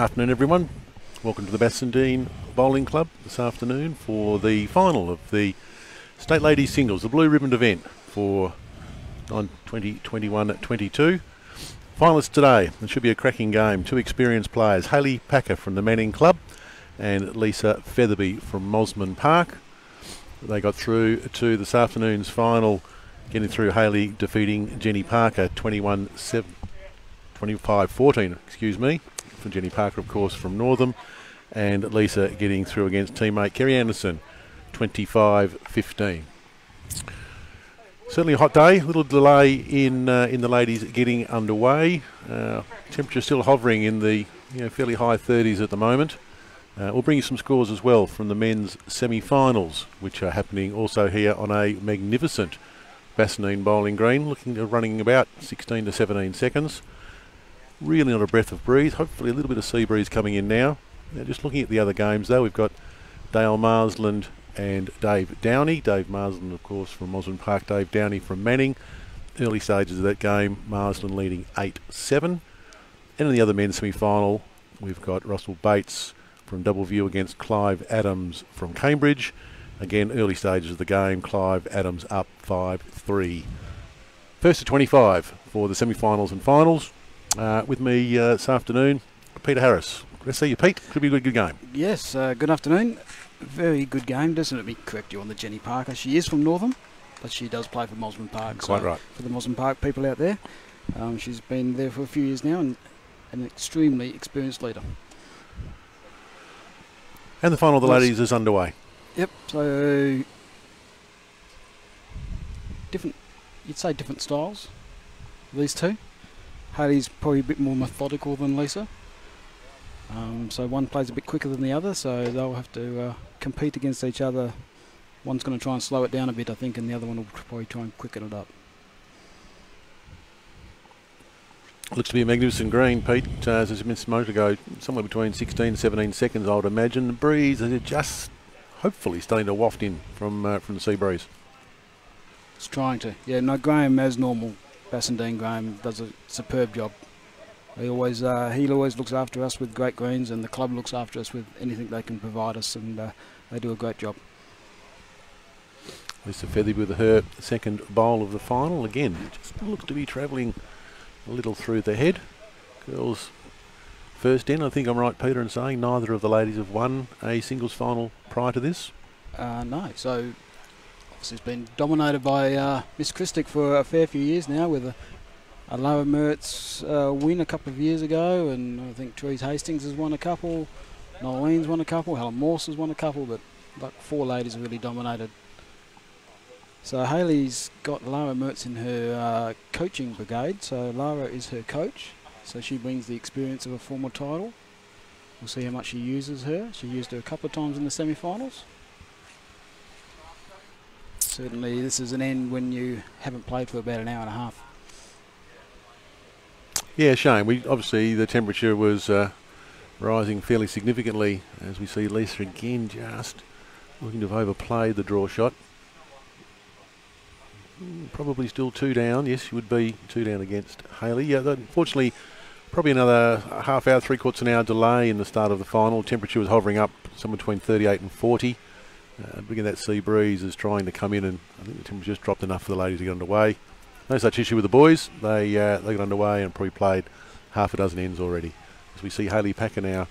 Afternoon, everyone. Welcome to the Bassendean Bowling Club this afternoon for the final of the State Ladies Singles, the blue ribbon event for 2021-22. Finalists today, it should be a cracking game. Two experienced players, Hayley Packer from the Manning Club and Lisa Featherby from Mosman Park. They got through to this afternoon's final, getting through Hayley defeating Jenny Parker 25-14, excuse me, for Jenny Parker, of course, from Northam, and Lisa getting through against teammate Kerry Anderson 25-15. Certainly a hot day, a little delay in the ladies getting underway. Temperature still hovering in the fairly high 30s at the moment. We'll bring you some scores as well from the men's semi-finals, which are happening also here on a magnificent Bassendean bowling green, looking at running about 16 to 17 seconds. Really not a breath of breeze, hopefully a little bit of sea breeze coming in now. Now just looking at the other games though, we've got Dale Marsland and Dave Downey. Dave Marsland, of course, from Mosman Park, Dave Downey from Manning. Early stages of that game, Marsland leading 8-7. And in the other men's semi-final, we've got Russell Bates from Doubleview against Clive Adams from Cambridge. Again, early stages of the game, Clive Adams up 5-3. First to 25 for the semi-finals and finals. With me this afternoon, Peter Harris. Good to see you, Pete. Could be a good game. Yes, good afternoon. Very good game. Doesn't let me correct you on the Jenny Parker. She is from Northam, but she does play for Mosman Park. Quite right. For the Mosman Park people out there. She's been there for a few years now and an extremely experienced leader. And the final of the ladies is underway. Yep, so different, you'd say different styles, these two. Hayley's probably a bit more methodical than Lisa. So one plays a bit quicker than the other, so they'll have to compete against each other. One's going to try and slow it down a bit, I think, and the other one will probably try and quicken it up. Looks to be a magnificent green, Pete. As I mentioned a moment ago, somewhere between 16 and 17 seconds, I would imagine. The breeze is just hopefully starting to waft in from the sea breeze. It's trying to. Yeah, no, Graham, as normal, Bassendean Graham does a superb job. He always looks after us with great greens, and the club looks after us with anything they can provide us, and they do a great job. Lisa Featherby with her second bowl of the final. Again, just looks to be travelling a little through the head. Girls first in. I think I'm right, Peter, in saying neither of the ladies have won a singles final prior to this. No, so obviously it's been dominated by Miss Christic for a fair few years now, with a Lower Mertz win a couple of years ago, and I think Therese Hastings has won a couple, Nolene's won a couple, Helen Morse has won a couple, but like four ladies have really dominated. So Hayley's got Lara Mertz in her coaching brigade, so Lara is her coach, so she brings the experience of a former title. We'll see how much she uses her. She used her a couple of times in the semi-finals. Certainly this is an end when you haven't played for about an hour and a half. Yeah, shame. Obviously the temperature was rising fairly significantly, as we see Lisa again just looking to have overplayed the draw shot. Probably still two down. Yes, she would be two down against Hayley. Yeah, unfortunately, probably another half hour, three-quarters an hour delay in the start of the final. Temperature was hovering up somewhere between 38 and 40. Bringing that sea breeze is trying to come in, and I think the temperature just dropped enough for the ladies to get underway. No such issue with the boys. They got underway and probably played half a dozen ends already. As we see Hayley Packer now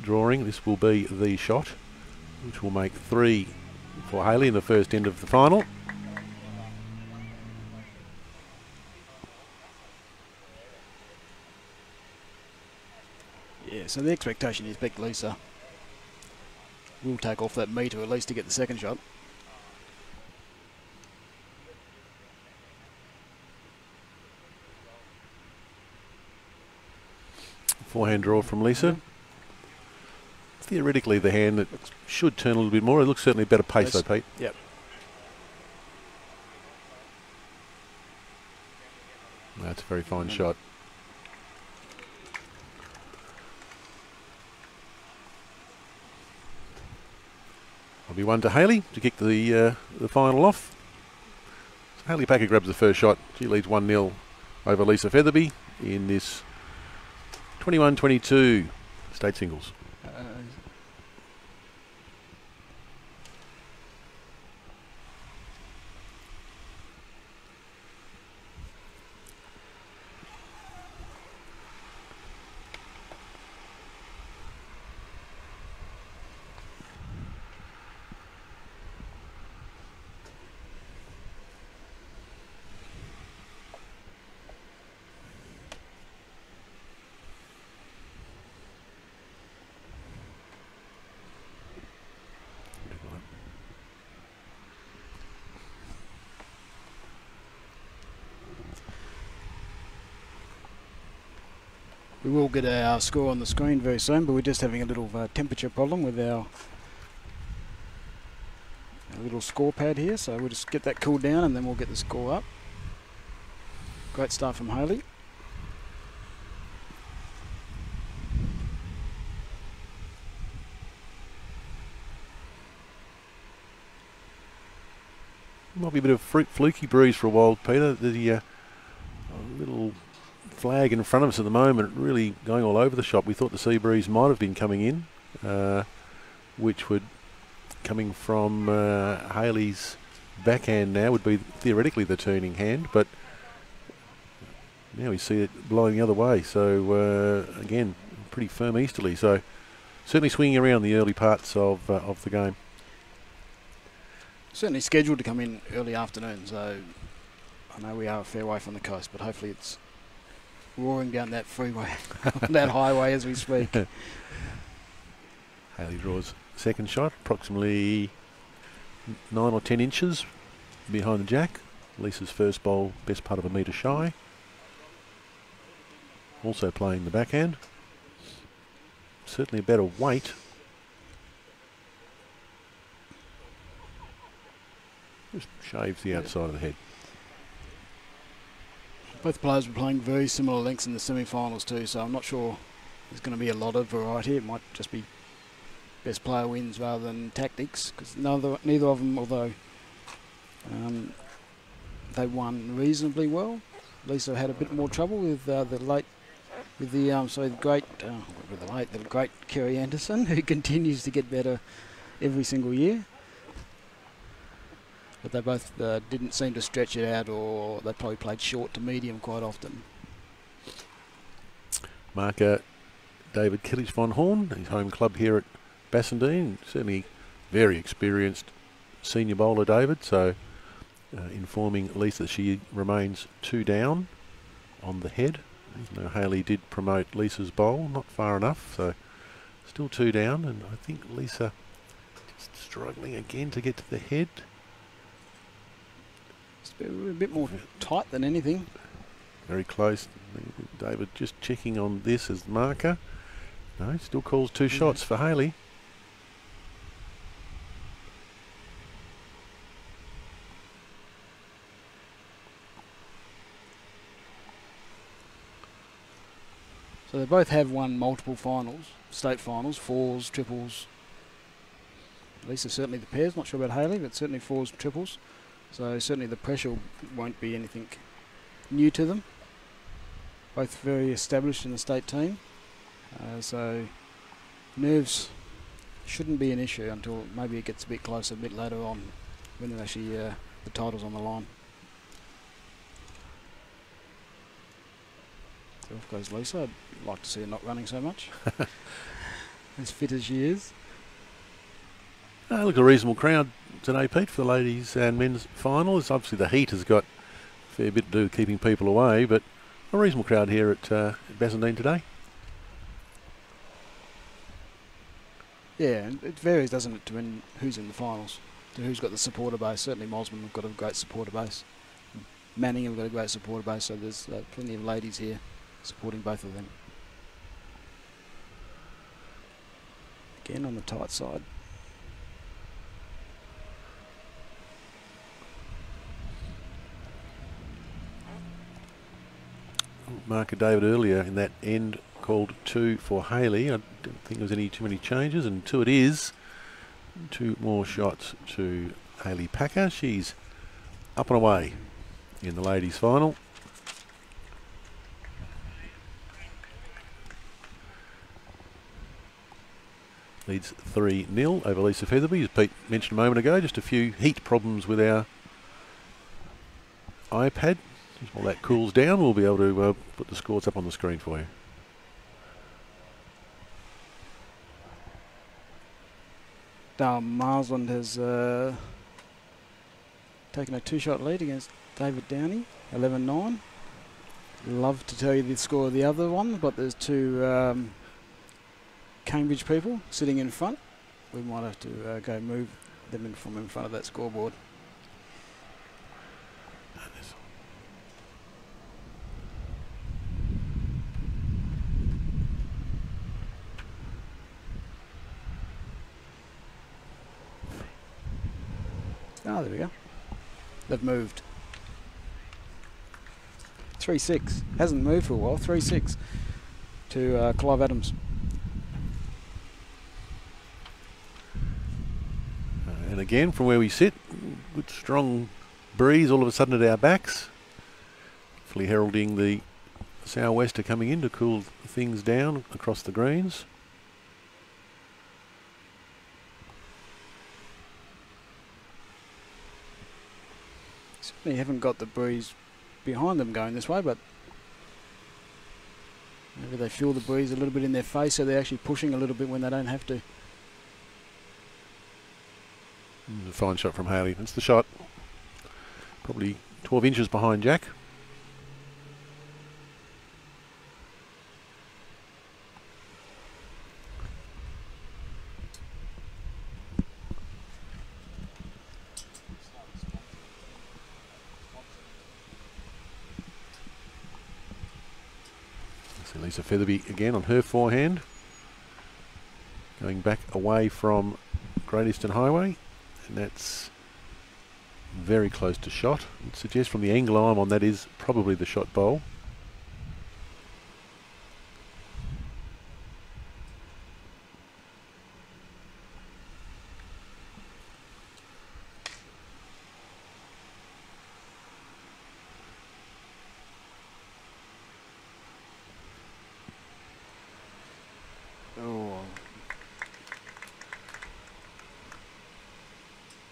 drawing, this will be the shot, which will make 3 for Hayley in the first end of the final. Yeah, so the expectation is Big Lisa will take off that metre at least to get the second shot. Forehand draw from Lisa. Theoretically, the hand that should turn a little bit more. It looks certainly better pace though, Pete. Yep. That's a very fine shot. Will be one to Hayley to kick the final off. So Hayley Packer grabs the first shot. She leads 1-0 over Lisa Featherby in this 21-22 state singles. We will get our score on the screen very soon, but we're just having a little temperature problem with our little score pad here, so we'll just get that cooled down and then we'll get the score up. Great start from Haley. Might be a bit of fluky breeze for a while, Peter. The little flag in front of us at the moment really going all over the shop. We thought the sea breeze might have been coming in, which would, coming from Haley's backhand now, would be theoretically the turning hand, but now we see it blowing the other way. So again, pretty firm easterly. So certainly swinging around the early parts of the game. Certainly scheduled to come in early afternoon, so I know we are a fair way from the coast, but hopefully it's roaring down that freeway, that highway as we speak. Haley draws second shot, approximately 9 or 10 inches behind the jack. Lisa's first bowl, best part of a metre shy. Also playing the backhand. Certainly a better weight. Just shaves the outside of the head. Both players were playing very similar lengths in the semi-finals too, so I'm not sure there's going to be a lot of variety. It might just be best player wins rather than tactics, because neither of them, although they won reasonably well. Lisa had a bit more trouble with the great Kerry Anderson, who continues to get better every single year. But they both didn't seem to stretch it out, or they probably played short to medium quite often. Marker David Killich von Horn, his home club here at Bassendean. Certainly very experienced senior bowler, David. So informing Lisa that she remains 2 down on the head. Even though Haley did promote Lisa's bowl, not far enough. So still 2 down, and I think Lisa just struggling again to get to the head. A bit more tight than anything. Very close. David just checking on this as the marker. No, still calls 2 shots for Haley. So they both have won multiple finals, state finals, fours, triples. Lisa certainly the pairs, not sure about Haley, but certainly fours, triples. So certainly the pressure won't be anything new to them. Both very established in the state team. So nerves shouldn't be an issue until maybe it gets a bit closer a bit later on when actually the title's on the line. So off goes Lisa. I'd like to see her not running so much. As fit as she is. Look, a reasonable crowd today, Pete, for the ladies and men's finals. Obviously the heat has got a fair bit to do with keeping people away, but a reasonable crowd here at Bassendean today. Yeah, it varies, doesn't it, to who's in the finals, to who's got the supporter base. Certainly Mosman have got a great supporter base. Manning have got a great supporter base, so there's plenty of ladies here supporting both of them. Again on the tight side. Marker David earlier in that end called 2 for Haley. I don't think there was too many changes, and 2 it is. 2 more shots to Haley Packer. She's up and away in the ladies' final. leads 3-0 over Lisa Featherby. As Pete mentioned a moment ago, just a few heat problems with our iPad. While that cools down, we'll be able to put the scores up on the screen for you. Marsland has taken a 2-shot lead against David Downey, 11-9. Love to tell you the score of the other one, but there's two Cambridge people sitting in front. We might have to go move them from in front of that scoreboard. Oh, there we go. They've moved. 3-6. Hasn't moved for a while. 3-6 to Clive Adams. And again, from where we sit, good strong breeze all of a sudden at our backs. Hopefully heralding the sou'wester coming in to cool things down across the greens. They haven't got the breeze behind them going this way, but maybe they feel the breeze a little bit in their face, so they're actually pushing a little bit when they don't have to. A fine shot from Haley. That's the shot. Probably 12 inches behind Jack. Lisa Featherby again on her forehand, going back away from Great Eastern Highway, and that's very close to shot. I'd suggest from the angle I'm on that is probably the shot bowl.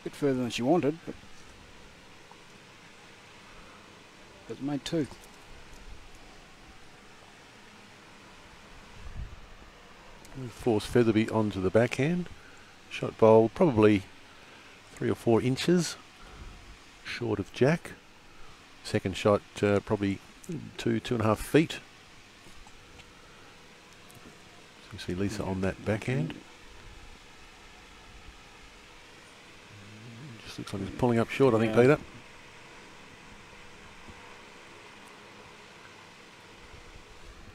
Bit further than she wanted, but it's made 2. Force Featherby onto the backhand. Shot bowl probably 3 or 4 inches short of Jack. Second shot probably 2.5 feet. So you see Lisa on that backhand. Looks like he's pulling up short, I think, Peter.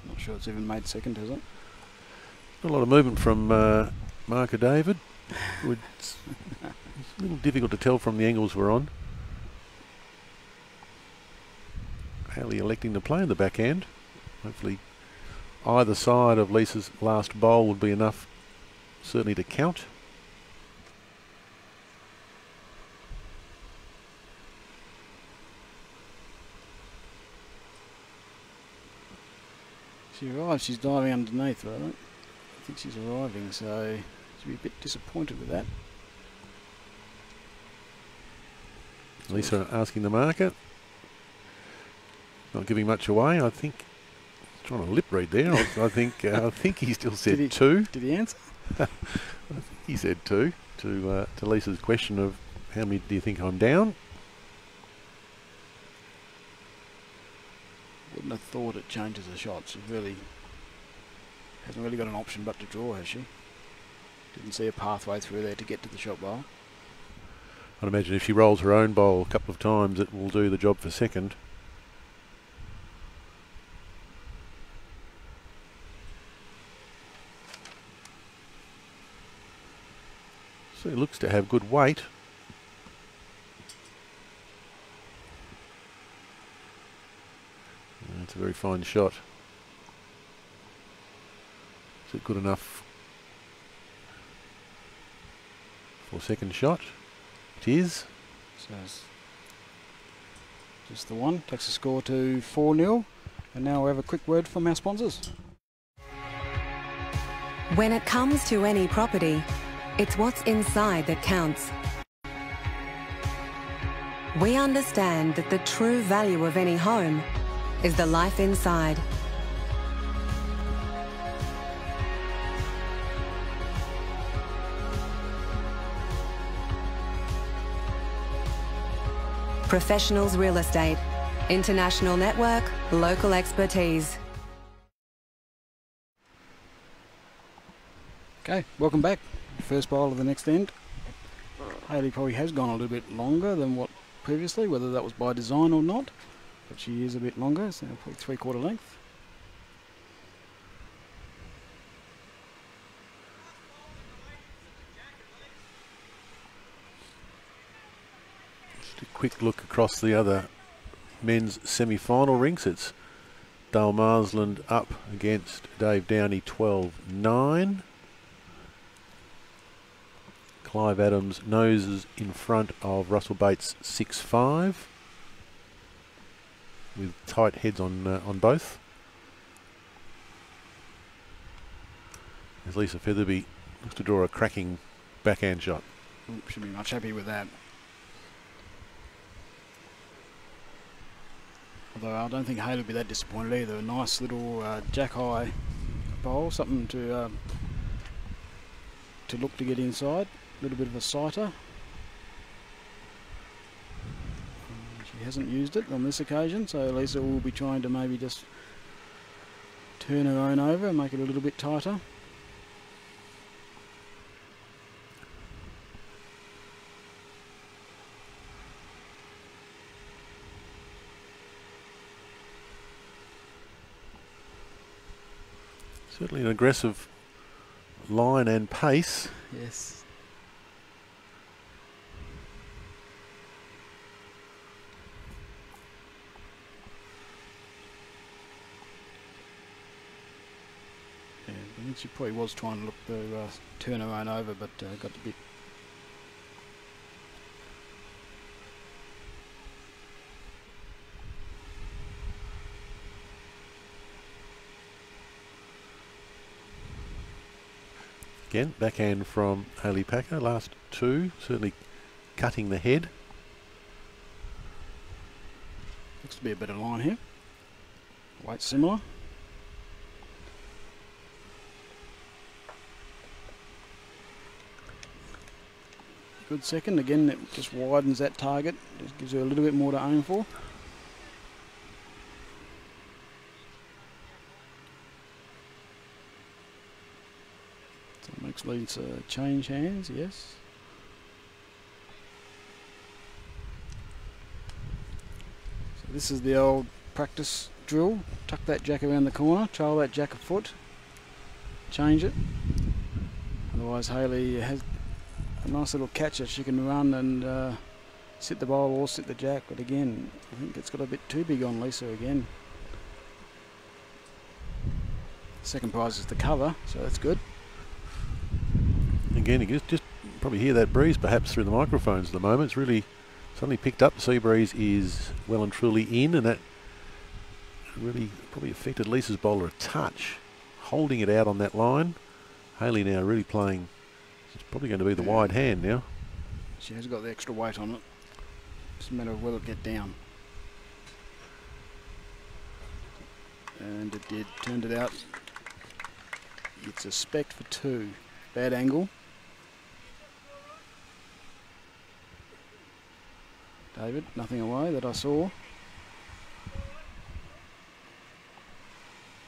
Not sure it's even made second, has it? Not a lot of movement from Marker David. It's a little difficult to tell from the angles we're on. Haley electing to play in the backhand. Hopefully either side of Lisa's last bowl would be enough, certainly to count. She arrives, she's diving underneath, right? I think she's arriving, so she'll be a bit disappointed with that. Lisa asking the marker. Not giving much away, I think. Trying to lip read there. I think he still said 2. Did he answer? I think he said 2 to Lisa's question of how many do you think I'm down? Wouldn't have thought it changes the shot. She really hasn't really got an option but to draw, has she? Didn't see a pathway through there to get to the shot bowl. I'd imagine if she rolls her own bowl a couple of times, it will do the job for second. So it looks to have good weight. It's a very fine shot. Is it good enough for second shot? It is. So it's just the one. Takes the score to 4-0. And now we have a quick word from our sponsors. When it comes to any property, it's what's inside that counts. We understand that the true value of any home is the life inside. Professionals Real Estate. International network, local expertise. Okay, welcome back. First bowl of the next end. Hayley probably has gone a little bit longer than what previously, whether that was by design or not. But she is a bit longer, so probably 3/4 length. Just a quick look across the other men's semi-final rinks. It's Dale Marsland up against Dave Downey 12-9. Clive Adams noses in front of Russell Bates 6-5, with tight heads on both. As Lisa Featherby looks to draw a cracking backhand shot. Should be much happy with that. Although I don't think Hayley will be that disappointed either. A nice little jack-high bowl, something to look to get inside. A little bit of a sighter. She hasn't used it on this occasion, so Lisa will be trying to maybe just turn her own over and make it a little bit tighter. Certainly an aggressive line and pace. Yes. Yeah, I think she probably was trying to look to turn her own over, but got a bit. Again, backhand from Hayley Packer, last two, certainly cutting the head. Looks to be a better line here. Weight similar. Good second. Again, it just widens that target. Just gives her a little bit more to aim for. So makes Lisa change hands, yes. So this is the old practice drill. Tuck that jack around the corner, trail that jack a foot, change it. Otherwise Hayley has a nice little catcher. She can run and sit the bowl or sit the jack, but again, I think it's got a bit too big on Lisa again. Second prize is the cover, so that's good. Again, you can just probably hear that breeze perhaps through the microphones at the moment. It's really suddenly picked up. The sea breeze is well and truly in, and that really probably affected Lisa's bowler a touch, holding it out on that line. Hayley now really playing. It's probably going to be the wide hand now. She has got the extra weight on it. It's a matter of will it get down. And it did. Turned it out. It's a spec for two. Bad angle. David, nothing away that I saw.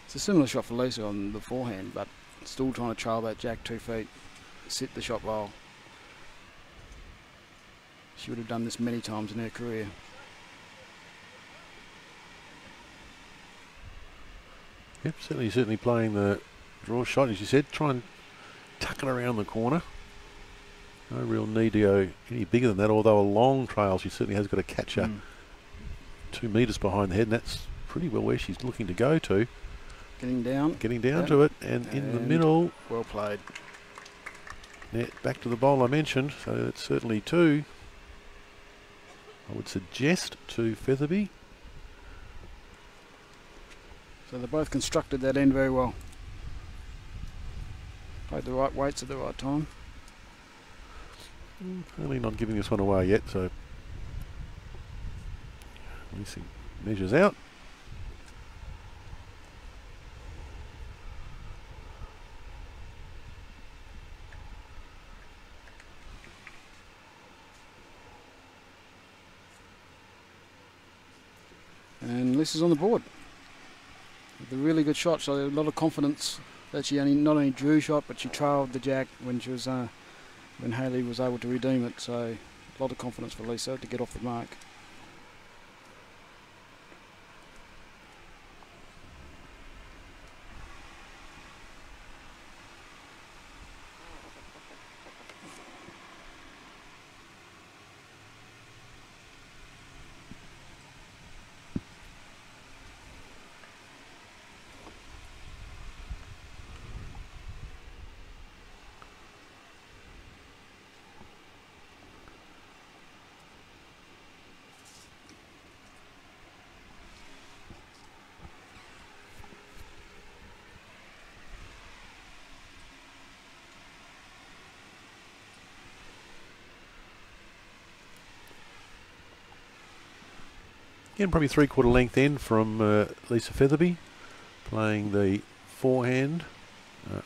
It's a similar shot for Lisa on the forehand, but still trying to trail that jack 2 feet, sit the shot bowl. She would have done this many times in her career. Yep, certainly playing the draw shot, as you said. Try and tuck it around the corner. No real need to go any bigger than that, although a long trail. She certainly has got a catcher 2 metres behind the head, and that's pretty well where she's looking to go to. Getting down to it, and in the middle. Well played. Net back to the bowl I mentioned, so that's certainly two. I would suggest to Featherby. So they both constructed that end very well. Played the right weights at the right time. Only not giving this one away yet, so at least he measures out. And Lisa's on the board with a really good shot. So a lot of confidence that she not only drew shot, but she trailed the jack when she was when Hayley was able to redeem it. So a lot of confidence for Lisa to get off the mark. Again, probably 3/4 length in from Lisa Featherby, playing the forehand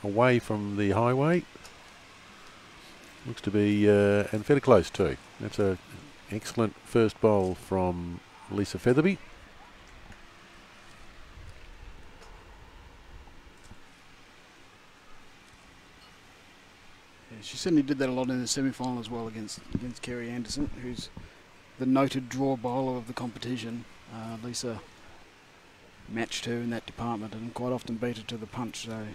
away from the highway. Looks to be, and fairly close too. That's an excellent first bowl from Lisa Featherby. Yeah, she certainly did that a lot in the semi-final as well against Kerry Anderson, who's the noted draw bowler of the competition. Lisa matched her in that department and quite often beat her to the punch, so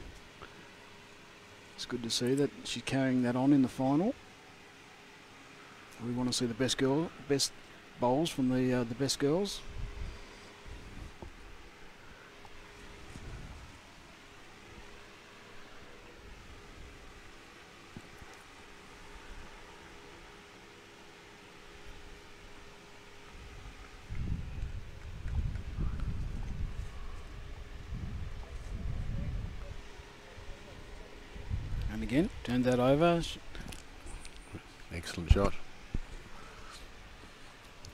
it's good to see that she's carrying that on in the final. We want to see the best bowls from the best girls. And again, turned that over. Excellent shot.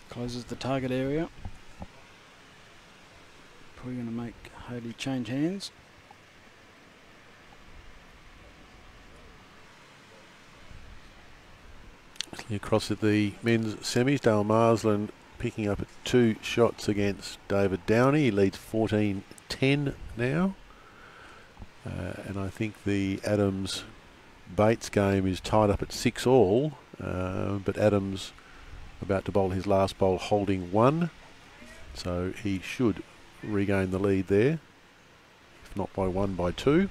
Closes the target area. Probably going to make Hayley change hands. Across at the men's semis, Dale Marsland picking up 2 shots against David Downey. He leads 14-10 now. And I think the Adams-Bates game is tied up at 6-all, but Adams about to bowl his last bowl holding 1, so he should regain the lead there, if not by 1, by 2.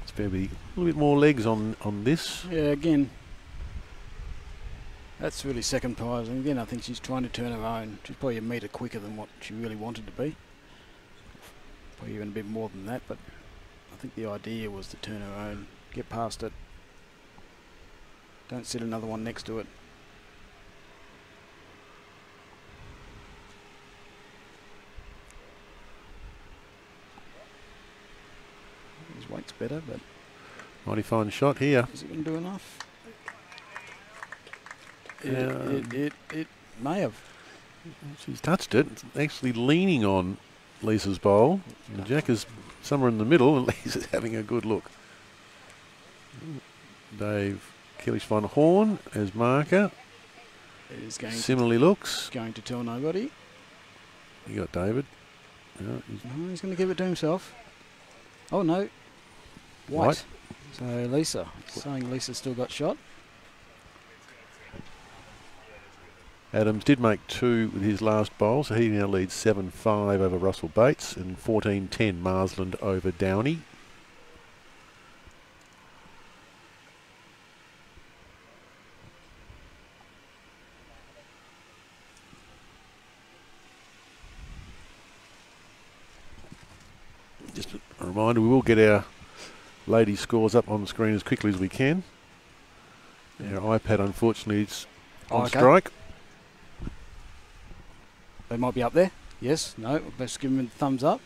It's maybe a little bit more legs on this. Yeah, again, that's really second prize. And again, I think she's trying to turn her own. She's probably a metre quicker than what she really wanted to be. Probably even a bit more than that, but I think the idea was to turn her own, get past it. Don't sit another one next to it. His weight's better, but Mighty fine shot here. is it going to do enough? It may have. She's touched it. It's actually leaning on Lisa's bowl. The jack is somewhere in the middle, and Lisa's having a good look. Dave Killish Von Horn as marker. It is going Similarly looks. going to tell nobody. You got David. No, No, he's going to give it to himself. Oh no, White. So Lisa, saying Lisa's still got shot. Adams did make 2 with his last bowl, so he now leads 7-5 over Russell Bates and 14-10 Marsland over Downey. Just a reminder, we will get our ladies' scores up on the screen as quickly as we can. Our iPad, unfortunately, is on strike. They might be up there. Yes, no, best give him a thumbs up.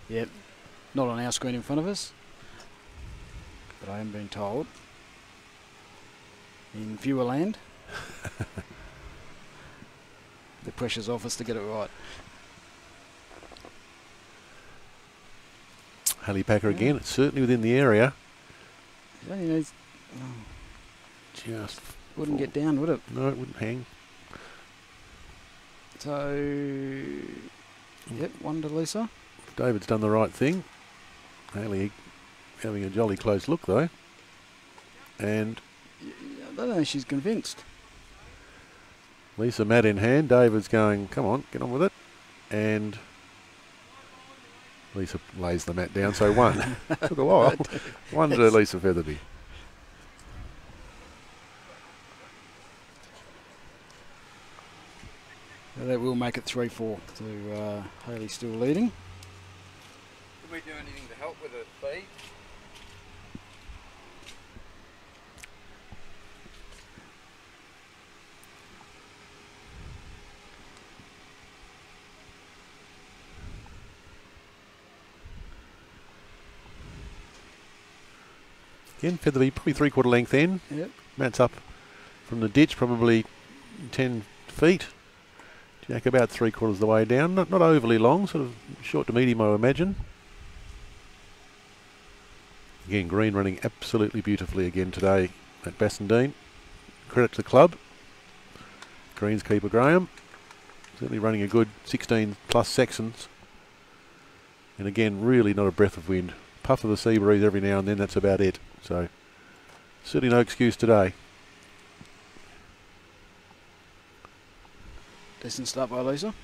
Yep, not on our screen in front of us, but I am being told in viewer land the pressure's off us to get it right. Haley Packer again, it's certainly within the area. It only needs, Just wouldn't get down, would it? No, it wouldn't hang. So, yep, one to Lisa. David's done the right thing. Haley having a jolly close look though. And I don't know if she's convinced. Lisa mat in hand. David's going, come on, get on with it. And Lisa lays the mat down, so one. Took a while. One to Lisa Featherby. So that will make it 3-4 to Haley still leading. Did we do anything to help with the feed? Again, Featherby probably 3/4 length in. Yep. Mat's up from the ditch, probably 10 feet. Jack about 3/4 of the way down. Not overly long, sort of short to medium, I imagine. Again, Green running absolutely beautifully again today at Bassendean. Credit to the club. Green's keeper Graham. Certainly running a good 16 plus sections. And again, really not a breath of wind. Puff of the sea breeze every now and then, that's about it. So, certainly no excuse today. Decent start by Lisa.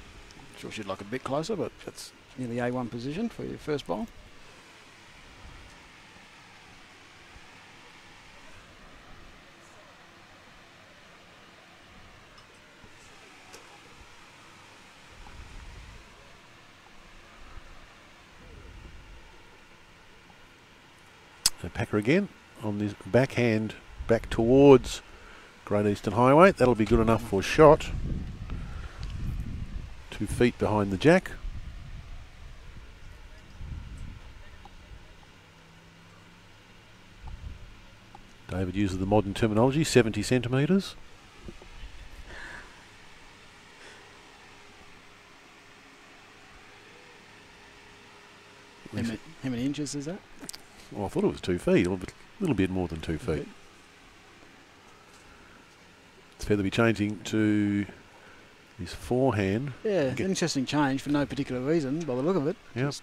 Sure she'd like a bit closer, but that's near the A1 position for your first bowl. So Packer again on this backhand back towards Great Eastern Highway. That'll be good enough for a shot. 2 feet behind the jack. David uses the modern terminology, 70 centimetres. How many inches is that? Well, I thought it was 2 feet, a little bit more than 2 feet. Okay. It's Featherby changing to his forehand. Yeah, interesting change for no particular reason by the look of it. Yep. Just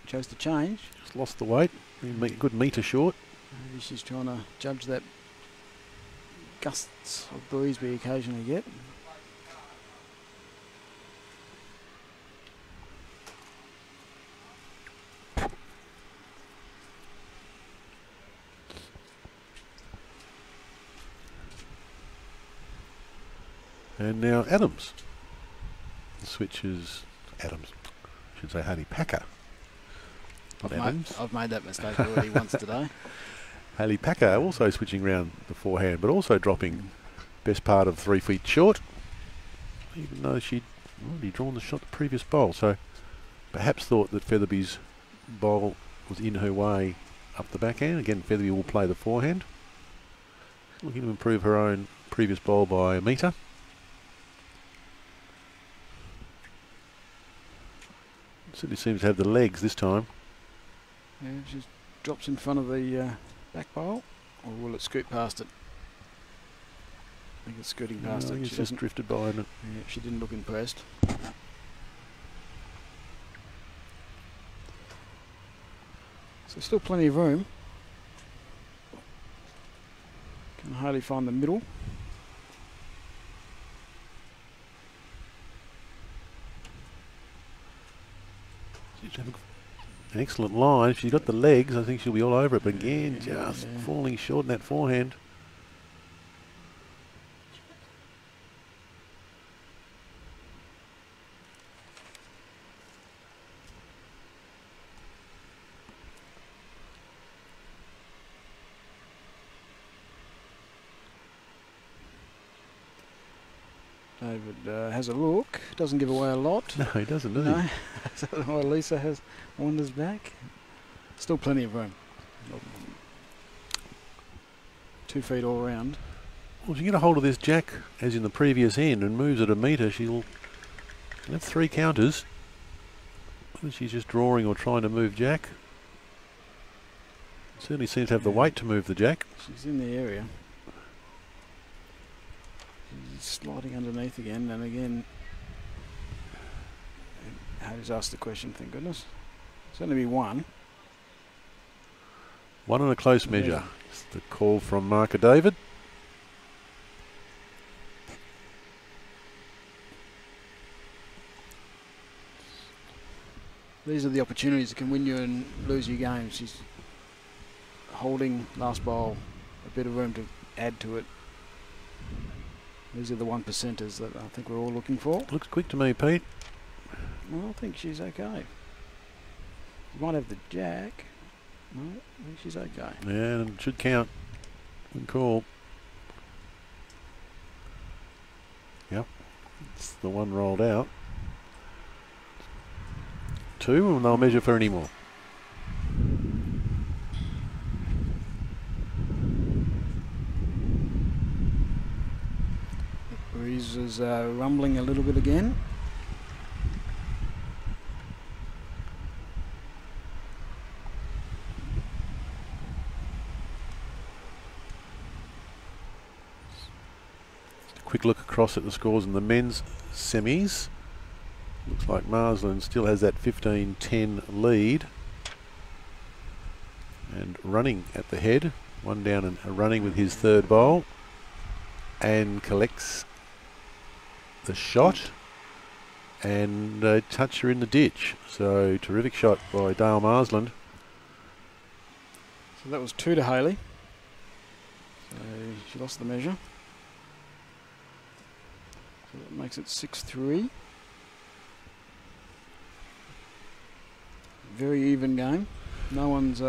chose to change. Just lost the weight. Good metre short. Maybe she's trying to judge that gusts of breeze we occasionally get. And now Adams. The switch is Adams. I should say Haley Packer. Not Adams. I've made that mistake already once today. Haley Packer also switching round the forehand, but also dropping best part of 3 feet short, even though she'd already drawn the shot the previous bowl. So perhaps thought that Featherby's bowl was in her way up the backhand. Again, Featherby will play the forehand. Looking to improve her own previous bowl by a metre. Certainly seems to have the legs this time. Yeah, she drops in front of the back bowl, or will it scoot past it? I think it's scooting past No, it. it's just drifted by it. Yeah, she didn't look impressed. So still plenty of room. Can hardly find the middle. She's having an excellent line. If she's got the legs, I think she'll be all over it. But again, just falling short in that forehand. David David has a look. Doesn't give away a lot. No, he doesn't, does No. he? So while Lisa wanders back. Still plenty of room. 2 feet all round. Well, if you get a hold of this jack, as in the previous end, and moves it a metre, she'll have 3 counters. Whether she's just drawing or trying to move jack. Certainly seems to have the weight to move the jack. She's in the area. She's sliding underneath again and again. Harry's asked the question, thank goodness. It's going to be 1. 1 and a close measure. It's the call from Marker David. These are the opportunities that can win you and lose your game. She's holding last bowl, a bit of room to add to it. These are the 1%ers that I think we're all looking for. Looks quick to me, Pete. Well, I think she's okay. You might have the jack. No, I think she's okay. Yeah, and it should count. Good call. Yep. It's the 1 rolled out. 2, and they'll measure for any more. The breeze is rumbling a little bit again. Quick look across at the scores in the men's semis. Looks like Marsland still has that 15-10 lead. And running at the head. 1 down and running with his 3rd bowl. And collects the shot. And touch her in the ditch. So terrific shot by Dale Marsland. So that was 2 to Hayley. So she lost the measure. So that makes it 6-3. Very even game. No one's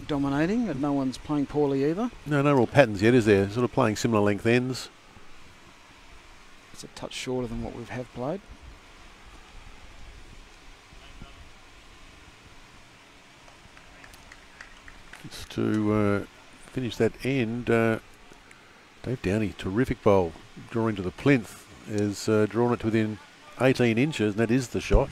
dominating, but no one's playing poorly either. No real patterns yet, is there? Sort of playing similar length ends. It's a touch shorter than what we have played. Just to finish that end, Dave Downey, terrific bowl, drawing to the plinth, has drawn it to within 18 inches, and that is the shot.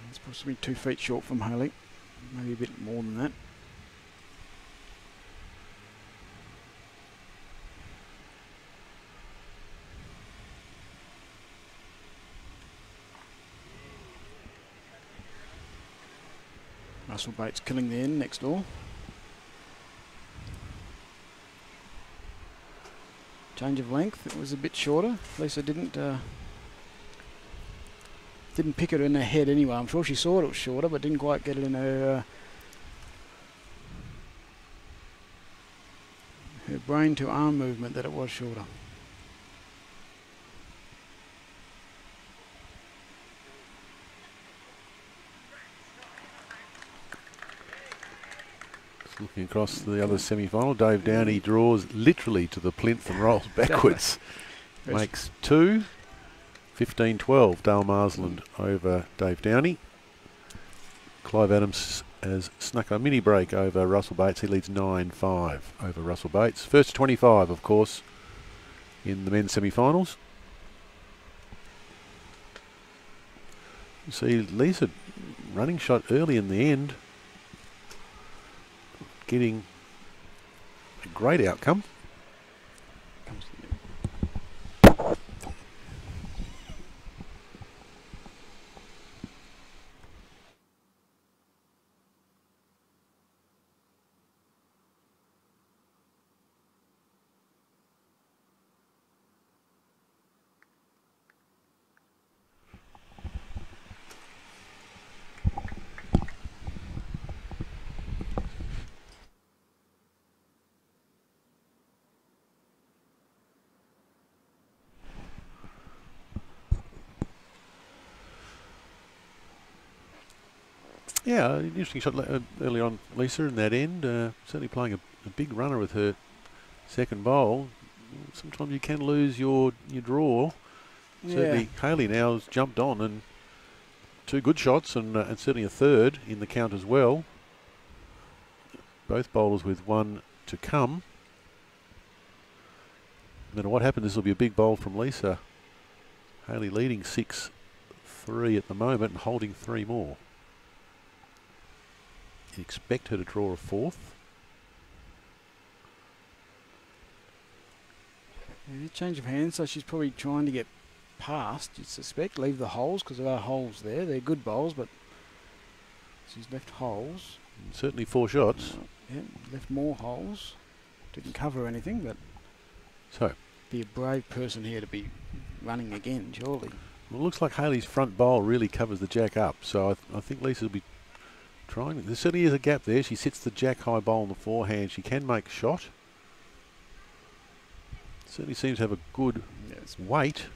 It's possibly 2 feet short from Hayley, maybe a bit more than that. Russell Bates killing the end next door. Change of length, it was a bit shorter. Lisa didn't pick it in her head anyway. I'm sure she saw it was shorter, but didn't quite get it in her her brain to arm movement that it was shorter. Looking across the other semi-final, Dave Downey draws literally to the plinth and rolls backwards. Makes 2. 15-12, Dale Marsland over Dave Downey. Clive Adams has snuck a mini break over Russell Bates. He leads 9-5 over Russell Bates. First 25, of course, in the men's semi-finals. You see Lisa running shot early in the end, getting a great outcome. Yeah, an interesting shot early on, Lisa, in that end. Certainly playing a big runner with her second bowl. Sometimes you can lose your draw. Yeah. Certainly Hayley now has jumped on, and 2 good shots, and certainly a third in the count as well. Both bowlers with 1 to come. No matter what happens, this will be a big bowl from Lisa. Hayley leading 6-3 at the moment and holding 3 more. You expect her to draw a 4th. Yeah, change of hands, so she's probably trying to get past, you'd suspect, leave the holes, because there are holes there. They're good bowls, but she's left holes. And certainly 4 shots. Yeah, left more holes. Didn't cover anything, but So, be a brave person here to be running again, surely. well, it looks like Hayley's front bowl really covers the jack up, so I think Lisa will be trying. There certainly is a gap there. She sits the jack high bowl in the forehand. She can make shot. Certainly seems to have a good weight.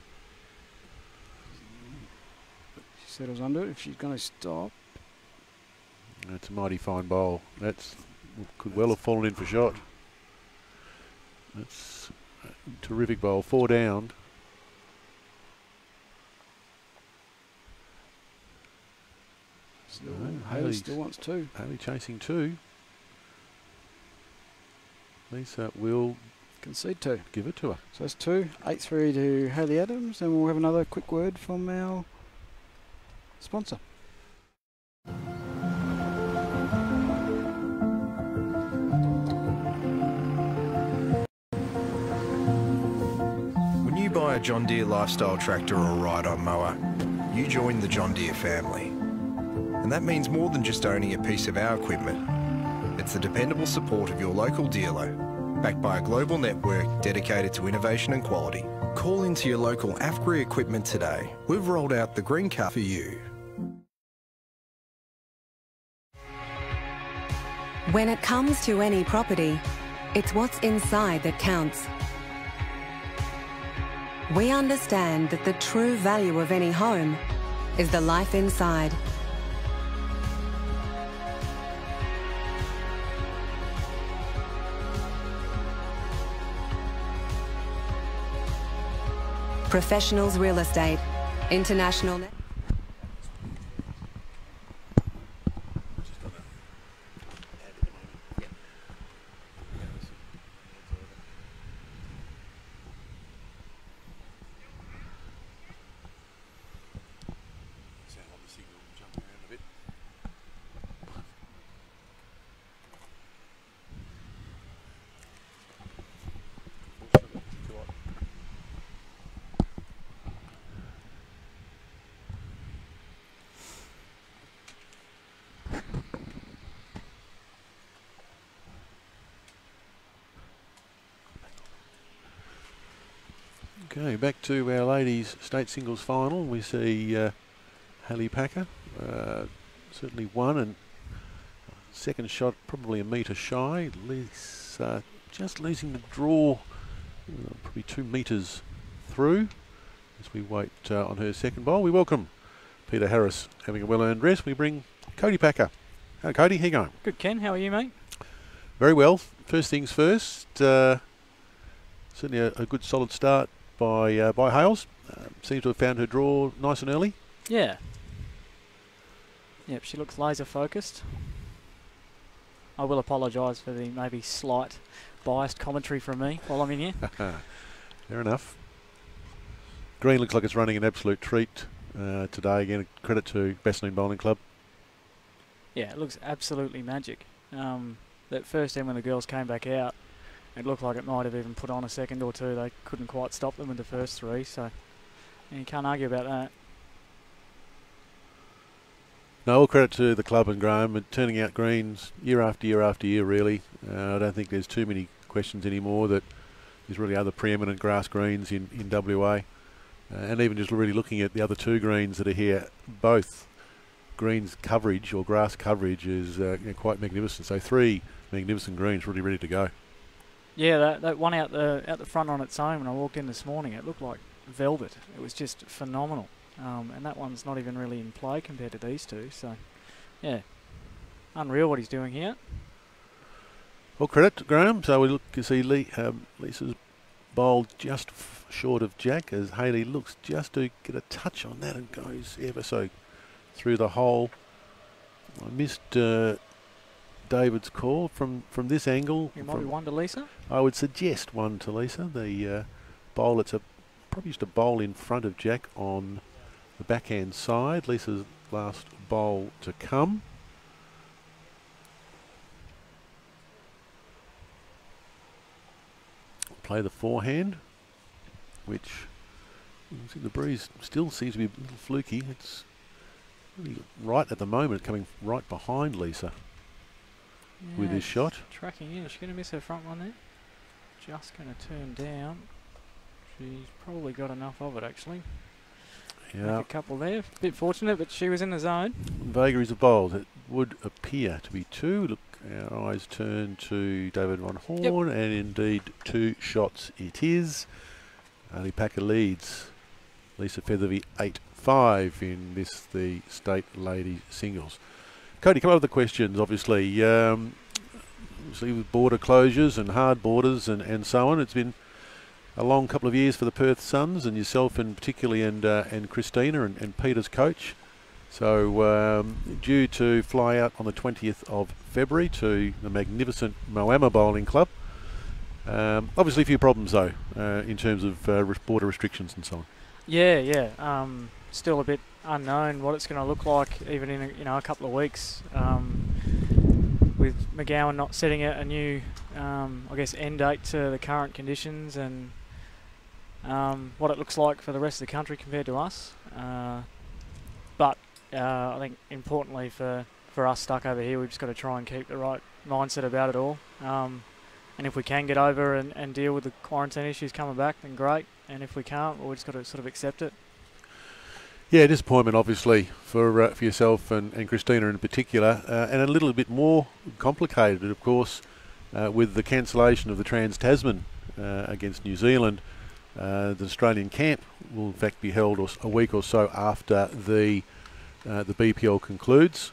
She settles under it if she's going to stop. That's a mighty fine bowl. Could well have fallen in for shot. That's a terrific bowl. 4 down. Hayley still wants 2. Hayley chasing 2. Lisa will Concede 2. give it to her. So it's 2, 8-3 to Hayley Adams, and we'll have another quick word from our sponsor. When you buy a John Deere lifestyle tractor or ride-on mower, you join the John Deere family. And that means more than just owning a piece of our equipment. It's the dependable support of your local dealer, backed by a global network dedicated to innovation and quality. Call into your local AFGRI equipment today. We've rolled out the green car for you. When it comes to any property, it's what's inside that counts. We understand that the true value of any home is the life inside. Professionals Real Estate, International. Okay, back to our ladies' state singles final. We see Hayley Packer, certainly won, and second shot probably a metre shy. Lisa just losing the draw, probably 2 metres through as we wait on her second bowl. We welcome Peter Harris having a well-earned rest. We bring Cody Packer. Hello, Cody, how you going? Good, Ken. How are you, mate? Very well. First things first, certainly a good solid start by Hales. Seems to have found her draw nice and early. Yeah. Yep, she looks laser focused. I will apologise for the maybe slight biased commentary from me while I'm in here. Fair enough. Green looks like it's running an absolute treat today. Again, credit to Bassendean Bowling Club. Yeah, it looks absolutely magic. That first end when the girls came back out, it looked like it might have even put on a second or two. They couldn't quite stop them with the first 3, so you can't argue about that. No, all credit to the club and Graham and turning out greens year after year after year, really. I don't think there's too many questions anymore that there's really other preeminent grass greens in WA. And even just really looking at the other 2 greens that are here, both greens coverage or grass coverage is quite magnificent. So 3 magnificent greens really ready to go. Yeah, that one out the front on its own when I walked in this morning, it looked like velvet. It was just phenomenal. And that one's not even really in play compared to these 2. So, yeah, unreal what he's doing here. Well, credit to Graham. So we look to see Lisa's bowl just short of Jack as Haley looks just to get a touch on that and goes ever so through the hole. I missed David's call from this angle. It might be one to Lisa. I would suggest one to Lisa. The bowl, it's probably just a bowl in front of Jack on the backhand side. Lisa's last bowl to come. Play the forehand, which you can see the breeze still seems to be a little fluky. It's really right at the moment, coming right behind Lisa with this shot. Tracking in. She's going to miss her front one there. Just going to turn down. She's probably got enough of it, actually. Yeah. Make a couple there. A bit fortunate, but she was in the zone. Vagaries of bowls. It would appear to be two. Look, our eyes turn to David Von Horn, and indeed 2 shots it is. Ali Packer leads Lisa Featherby 8-5 in this, the state ladies singles. Cody, come up with the questions, obviously. Obviously with border closures and hard borders and so on, it's been a long couple of years for the Perth Suns and yourself and particularly and Christina and Peter's coach. So due to fly out on the 20th of February to the magnificent Moama Bowling Club. Obviously a few problems though in terms of border restrictions and so on. Yeah. Still a bit unknown what it's going to look like even in a couple of weeks. With McGowan not setting a new I guess end date to the current conditions and what it looks like for the rest of the country compared to us. But I think importantly for us stuck over here, we've just got to try and keep the right mindset about it all. And if we can get over and deal with the quarantine issues coming back, then great. And if we can't, well, we've just got to sort of accept it. Yeah, disappointment obviously for yourself and Christina in particular, and a little bit more complicated, of course, with the cancellation of the Trans-Tasman against New Zealand. The Australian camp will in fact be held a week or so after the BPL concludes,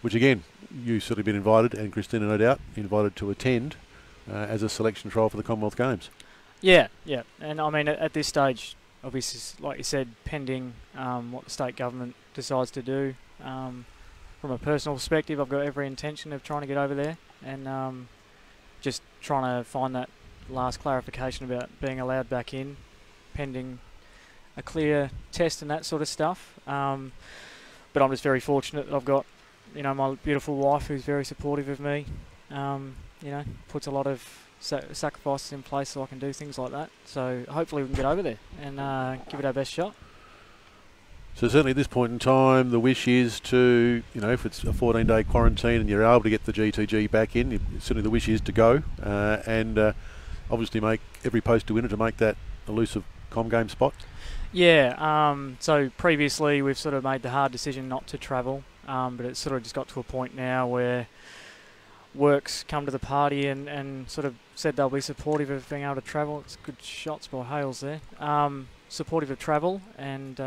which again, you sort of been invited, and Christina no doubt, invited to attend as a selection trial for the Commonwealth Games. Yeah. And I mean, at this stage, obviously, like you said, pending what the state government decides to do. From a personal perspective, I've got every intention of trying to get over there and just trying to find that last clarification about being allowed back in, pending a clear test and that sort of stuff. But I'm just very fortunate that I've got, my beautiful wife who's very supportive of me. Puts a lot of sacrifices in place so I can do things like that. So hopefully we can get over there and give it our best shot. So certainly at this point in time, the wish is to, if it's a 14-day quarantine and you're able to get the GTG back in, certainly the wish is to go and obviously make every post to winner to make that elusive Com game spot. Yeah, so previously we've sort of made the hard decision not to travel, but it's sort of just got to a point now where work's come to the party and sort of said they'll be supportive of being able to travel. It's good shots by Hales there. Supportive of travel and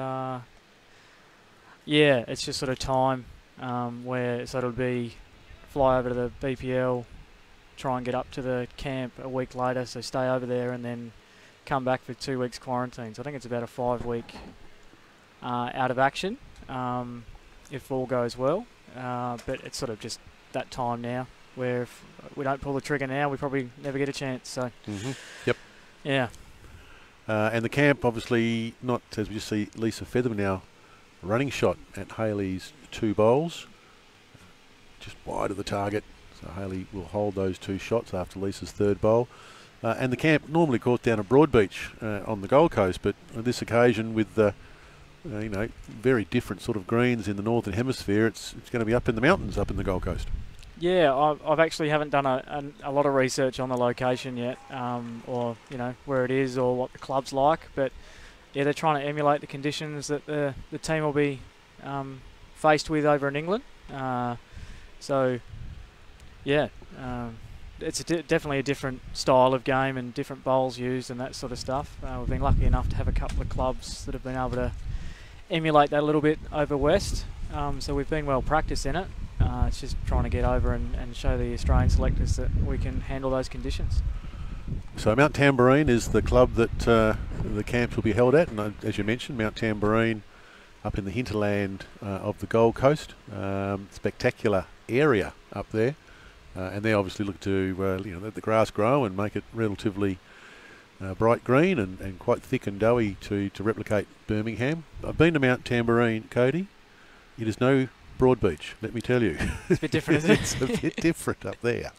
it's just sort of time where so it'll be fly over to the BPL, try and get up to the camp a week later, so stay over there and then come back for 2 weeks quarantine. So I think it's about a 5-week out of action if all goes well. But it's sort of just that time now where if we don't pull the trigger now, we probably never get a chance. So, Yep. Yeah. And the camp, obviously, not as we just see Lisa Featherby now running shot at Haley's 2 bowls, just wide of the target. So Haley will hold those 2 shots after Lisa's 3rd bowl. And the camp normally caught down at Broadbeach on the Gold Coast, but on this occasion with very different sort of greens in the Northern Hemisphere, it's going to be up in the mountains, up in the Gold Coast. Yeah, I've actually haven't done a lot of research on the location yet, or where it is or what the club's like. But yeah, they're trying to emulate the conditions that the team will be faced with over in England. It's definitely a different style of game and different bowls used and that sort of stuff. We've been lucky enough to have a couple of clubs that have been able to emulate that a little bit over west. So we've been well practiced in it. It's just trying to get over and show the Australian selectors that we can handle those conditions. So Mount Tambourine is the club that the camps will be held at, and as you mentioned, Mount Tambourine up in the hinterland of the Gold Coast. Spectacular area up there, and they obviously look to let the grass grow and make it relatively bright green and quite thick and doughy to replicate Birmingham. I've been to Mount Tambourine, Cody. It is no Broadbeach, let me tell you. It's a bit different, isn't it? It's a bit different up there.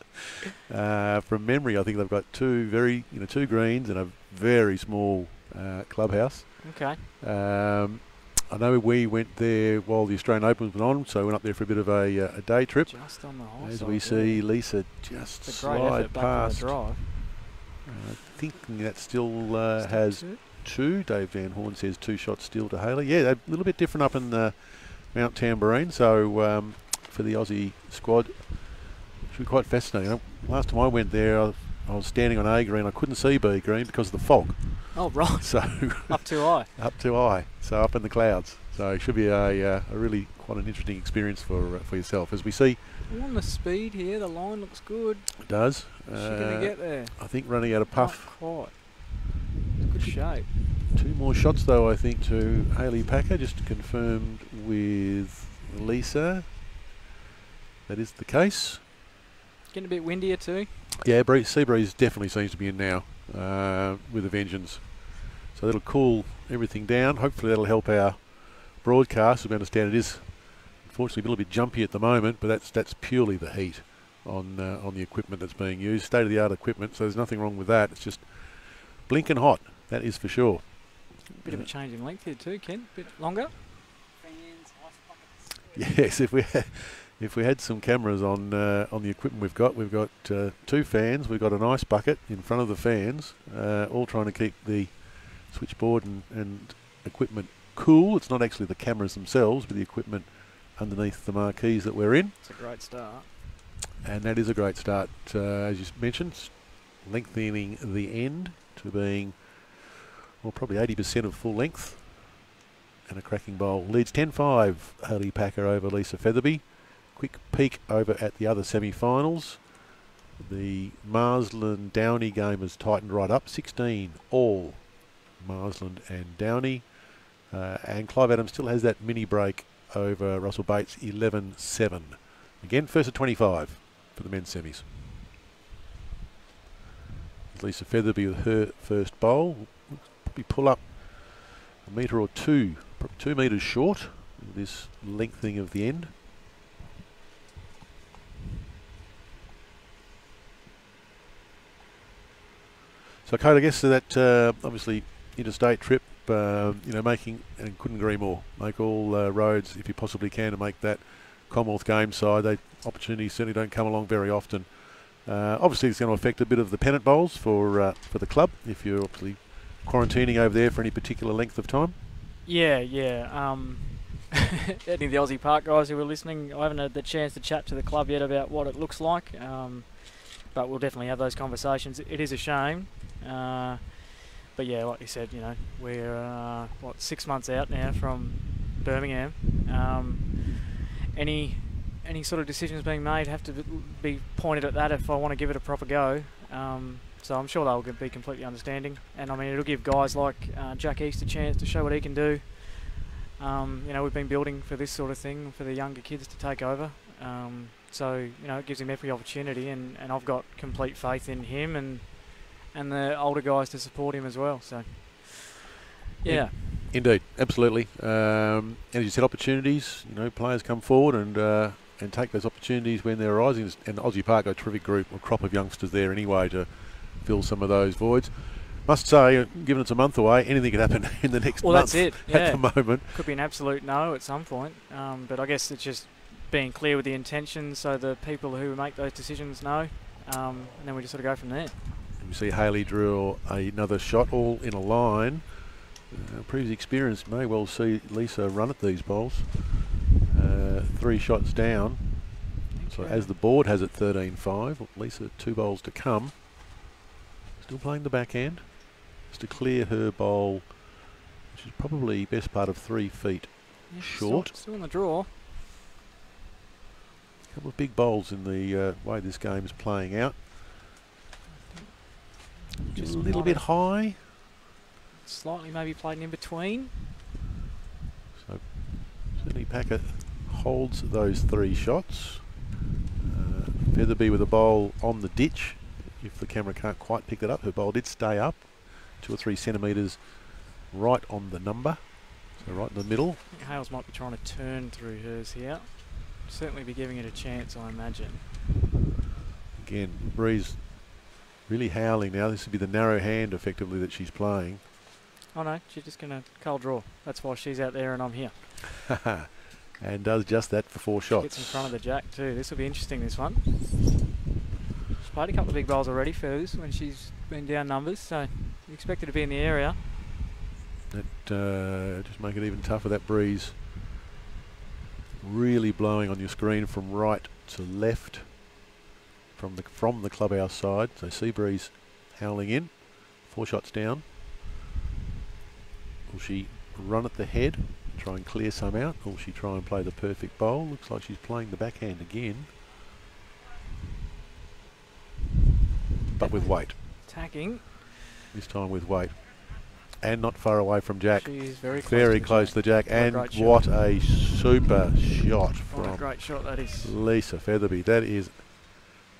From memory, I think they've got two greens and a very small clubhouse. Okay. I know we went there while the Australian Open was on, so we went up there for a bit of a day trip. Just on the high As side, we see Lisa just it's a great slide effort back past. on the drive. Thinking that still has two. Dave Van Horn says 2 shots still to Haley. Yeah, they're a little bit different up in Mount Tambourine. So for the Aussie squad, it should be quite fascinating. Last time I went there, I was standing on A green. I couldn't see B green because of the fog. Oh, right. So Up too high. Up too high. So up in the clouds. So it should be a really quite an interesting experience for yourself. As we see, On the speed here, the line looks good. it does. Is she going to get there? I think running out of puff. Not quite. It's good shape. 2 more shots though, I think, to Hayley Packer, just confirmed with Lisa. That is the case. Getting a bit windier too. Yeah, sea breeze definitely seems to be in now with a vengeance. So that'll cool everything down. Hopefully that'll help our broadcast. As we understand, it is unfortunately a little bit jumpy at the moment, but that's purely the heat on the equipment that's being used. State-of-the-art equipment, so there's nothing wrong with that. It's just blinking hot, that is for sure. Bit of a change in length here too, Ken. Bit longer. Yes, if we had some cameras on the equipment we've got 2 fans, we've got an ice bucket in front of the fans, all trying to keep the switchboard and equipment cool. It's not actually the cameras themselves, but the equipment underneath the marquees that we're in. It's a great start. And that is a great start, as you mentioned, lengthening the end to being, well, probably 80% of full length. And a cracking bowl. Leads 10-5, Hayley Packer over Lisa Featherby. Quick peek over at the other semi-finals. The Marsland Downey game has tightened right up, 16 all Marsland and Downey. And Clive Adams still has that mini break over Russell Bates, 11-7. Again, first at 25 for the men's semis. Lisa Featherby with her first bowl. Probably pull up a metre or 2, 2 metres short of this lengthening of the end. So, Kate, I guess that obviously interstate trip, making, and couldn't agree more, make all roads if you possibly can to make that Commonwealth Games side. Opportunities certainly don't come along very often. Obviously, it's going to affect a bit of the pennant bowls for the club if you're obviously quarantining over there for any particular length of time. Yeah. Any of the Aussie Park guys who were listening, I haven't had the chance to chat to the club yet about what it looks like, but we'll definitely have those conversations. It is a shame. But yeah, like you said, we're 6 months out now from Birmingham. Any sort of decisions being made have to be pointed at that if I want to give it a proper go. So I'm sure they'll be completely understanding, and I mean it'll give guys like Jack East a chance to show what he can do. We've been building for this sort of thing for the younger kids to take over. So it gives him every opportunity, and I've got complete faith in him and the older guys to support him as well. So, yeah. Indeed, absolutely. As you said, opportunities. Players come forward and take those opportunities when they're arising. And Aussie Park got a terrific group, a crop of youngsters there anyway to fill some of those voids. Must say, given it's a month away, anything could happen in the next month. Well, that's it. Yeah. At the moment. Could be an absolute no at some point. But I guess it's just being clear with the intentions so the people who make those decisions know. And then we just sort of go from there. We see Hayley drill another shot, all in a line. Previous experience may well see Lisa run at these bowls. 3 shots down. So as the board has it 13-5, Lisa 2 bowls to come. Still playing the backhand. Just to clear her bowl, which is probably best part of 3 feet short. Still in the draw. couple of big bowls in the way this game is playing out. Just a little bit high. Slightly maybe played in between. So certainly Packer holds those 3 shots. Featherby with a bowl on the ditch. If the camera can't quite pick that up, her bowl did stay up 2 or 3 centimetres right on the number. So right in the middle. I think Hales might be trying to turn through hers here. Certainly be giving it a chance, I imagine. Again, breeze really howling now. This would be the narrow hand effectively that she's playing. Oh no, she's just going to cold draw. That's why she's out there and I'm here. And does just that for 4 shots. Gets in front of the jack too. This will be interesting, this one. She's played a couple of big bowls already, Furs, when she's been down numbers, so you expect her to be in the area. That just make it even tougher, that breeze really blowing on your screen from right to left from the clubhouse side. So sea breeze howling in, 4 shots down. Will she run at the head, try and clear some out, or will she try and play the perfect bowl? Looks like she's playing the backhand again, but with weight. Attacking. This time with weight. And not far away from Jack. She is very close to the Jack. And what a super shot from what a great shot that is. Lisa Featherby. That is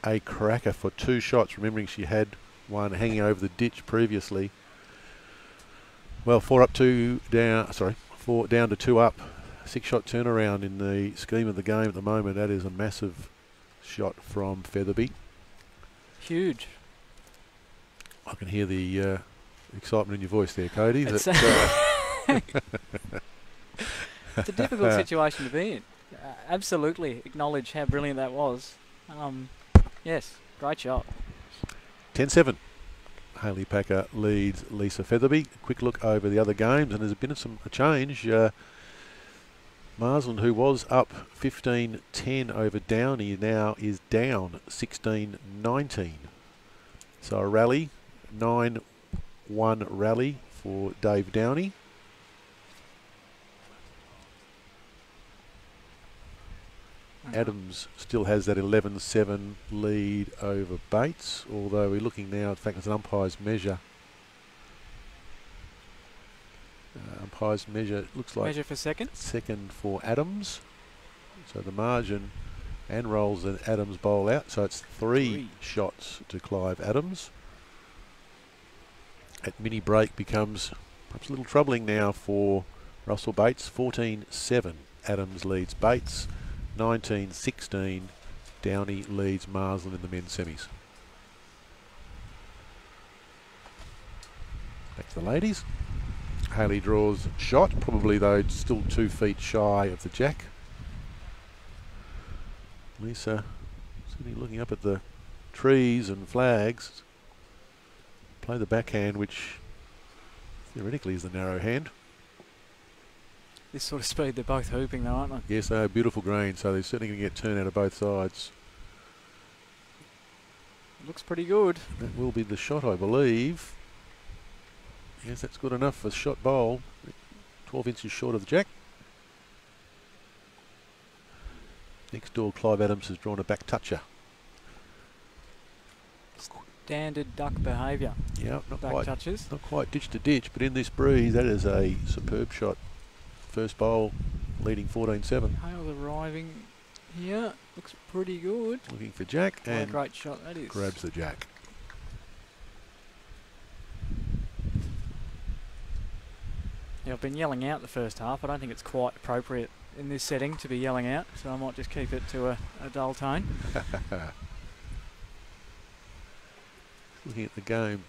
a cracker for 2 shots. Remembering she had one hanging over the ditch previously. Well, 4 up, 2 down. Sorry, 4 down to 2 up. 6-shot turnaround in the scheme of the game at the moment. That is a massive shot from Featherby. Huge. I can hear the excitement in your voice there, Cody. It's, it's a difficult situation to be in. Absolutely acknowledge how brilliant that was. Yes, great shot. 10-7. Hayley Packer leads Lisa Featherby. A quick look over the other games, and there's been a change. Marsland, who was up 15-10 over Downey, now is down 16-19. So a rally, 9-1 rally for Dave Downey. Adams still has that 11-7 lead over Bates, although we're looking now, in fact, it's an umpire's measure. Umpire's measure looks like measure for second. Second for Adams. So the margin and rolls an Adams bowl out. So it's 3 shots to Clive Adams. At mini break becomes perhaps a little troubling now for Russell Bates. 14-7. Adams leads Bates. 19-16. Downey leads Marsland in the men's semis. Back to the ladies. Hayley draws shot, probably though still 2 feet shy of the jack. Lisa sitting looking up at the trees and flags. Play the backhand, which theoretically is the narrow hand. This sort of speed, they're both hooping though, aren't they? Yes, they are beautiful green, so they're certainly going to get turn out of both sides. Looks pretty good. That will be the shot, I believe. Yes, that's good enough for shot bowl. 12 inches short of the jack. Next door, Clive Adams has drawn a back toucher. Standard duck behaviour. Yeah, not back quite touches. Not quite ditch to ditch, but in this breeze, that is a superb shot. First bowl, leading 14-7. Hales arriving here. Looks pretty good. Looking for jack, What a and great shot that is. grabs the jack. Yeah, I've been yelling out the first half. I don't think it's quite appropriate in this setting to be yelling out, so I might just keep it to a dull tone. Looking at the game.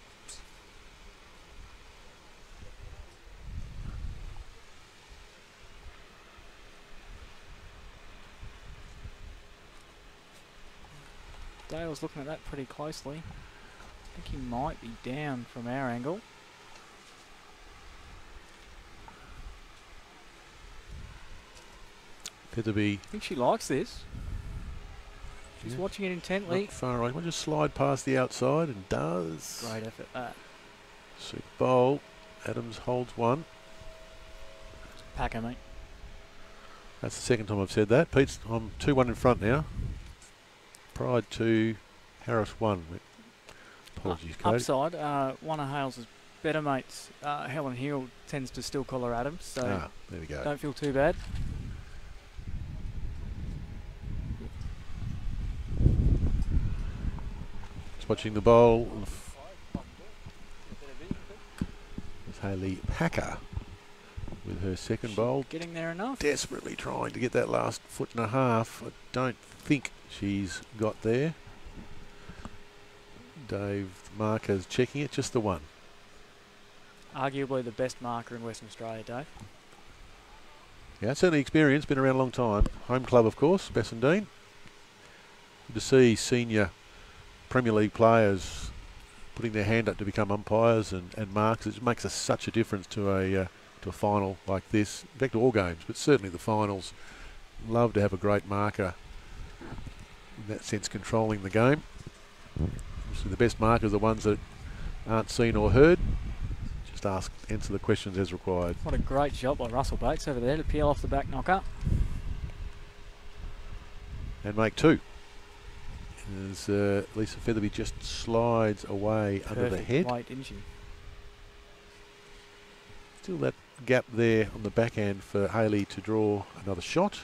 Dale's looking at that pretty closely. I think he might be down from our angle. Featherby. I think she likes this. She's watching it intently. Not far away. Might just slide past the outside, and does. Great effort that. Super bowl. Adams holds one. Packer, mate. That's the second time I've said that. Pete's, I'm 2-1 in front now. Pride 2, Harris 1. Apologies, Cody. Upside, one of Hales' better mates, Helen Hill, tends to still call her Adams, so There we go. don't feel too bad. Just watching the bowl. There's Hayley Packer with her second bowl. Getting there enough. Desperately trying to get that last foot and a half. I don't think she's got there. Dave, the marker's checking it, just the one. Arguably the best marker in Western Australia, Dave. Yeah, certainly experienced, been around a long time. Home club, of course, Bassendean. Good to see senior Premier League players putting their hand up to become umpires and markers. It makes such a difference to a final like this. In fact, all games, but certainly the finals. Love to have a great marker, in that sense, controlling the game. Obviously, the best markers are the ones that aren't seen or heard. Just answer the questions as required. What a great shot by Russell Bates over there to peel off the back knocker. And make two. As Lisa Featherby just slides away under the head. Weight, didn't she? Still that gap there on the backhand for Hayley to draw another shot.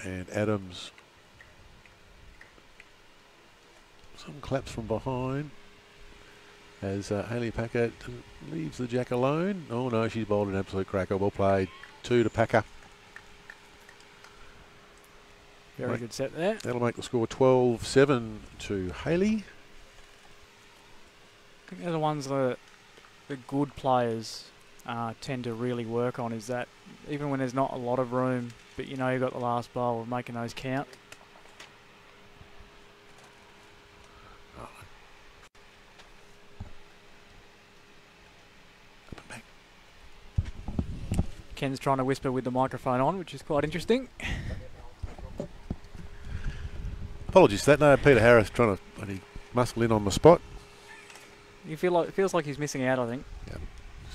And Adams, some claps from behind as Hayley Packer leaves the jack alone. Oh no, she's bowled an absolute cracker. Well played. 2 to Packer. Very good set there. That'll make the score 12-7 to Hayley. I think they're the ones that the good players tend to really work on, is that even when there's not a lot of room, but you know you've got the last bowl of making those count. Ken's trying to whisper with the microphone on, which is quite interesting. Apologies for that. No, Peter Harris trying to bloody muscle in on the spot. You feel like it feels like he's missing out, I think. Yep.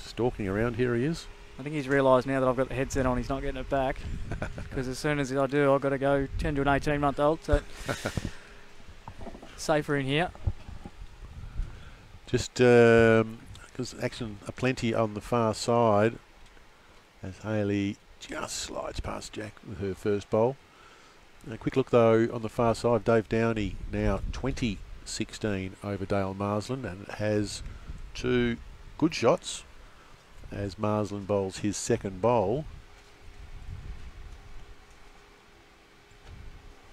Stalking around, here he is. I think he's realised now that I've got the headset on, he's not getting it back. Because as soon as I do, I've got to go 10 to an 18-month-old. So safer in here. Just because action aplenty on the far side as Hayley just slides past Jack with her first bowl. A quick look though on the far side, Dave Downey now 20-16 over Dale Marsland and has 2 good shots as Marsland bowls his second bowl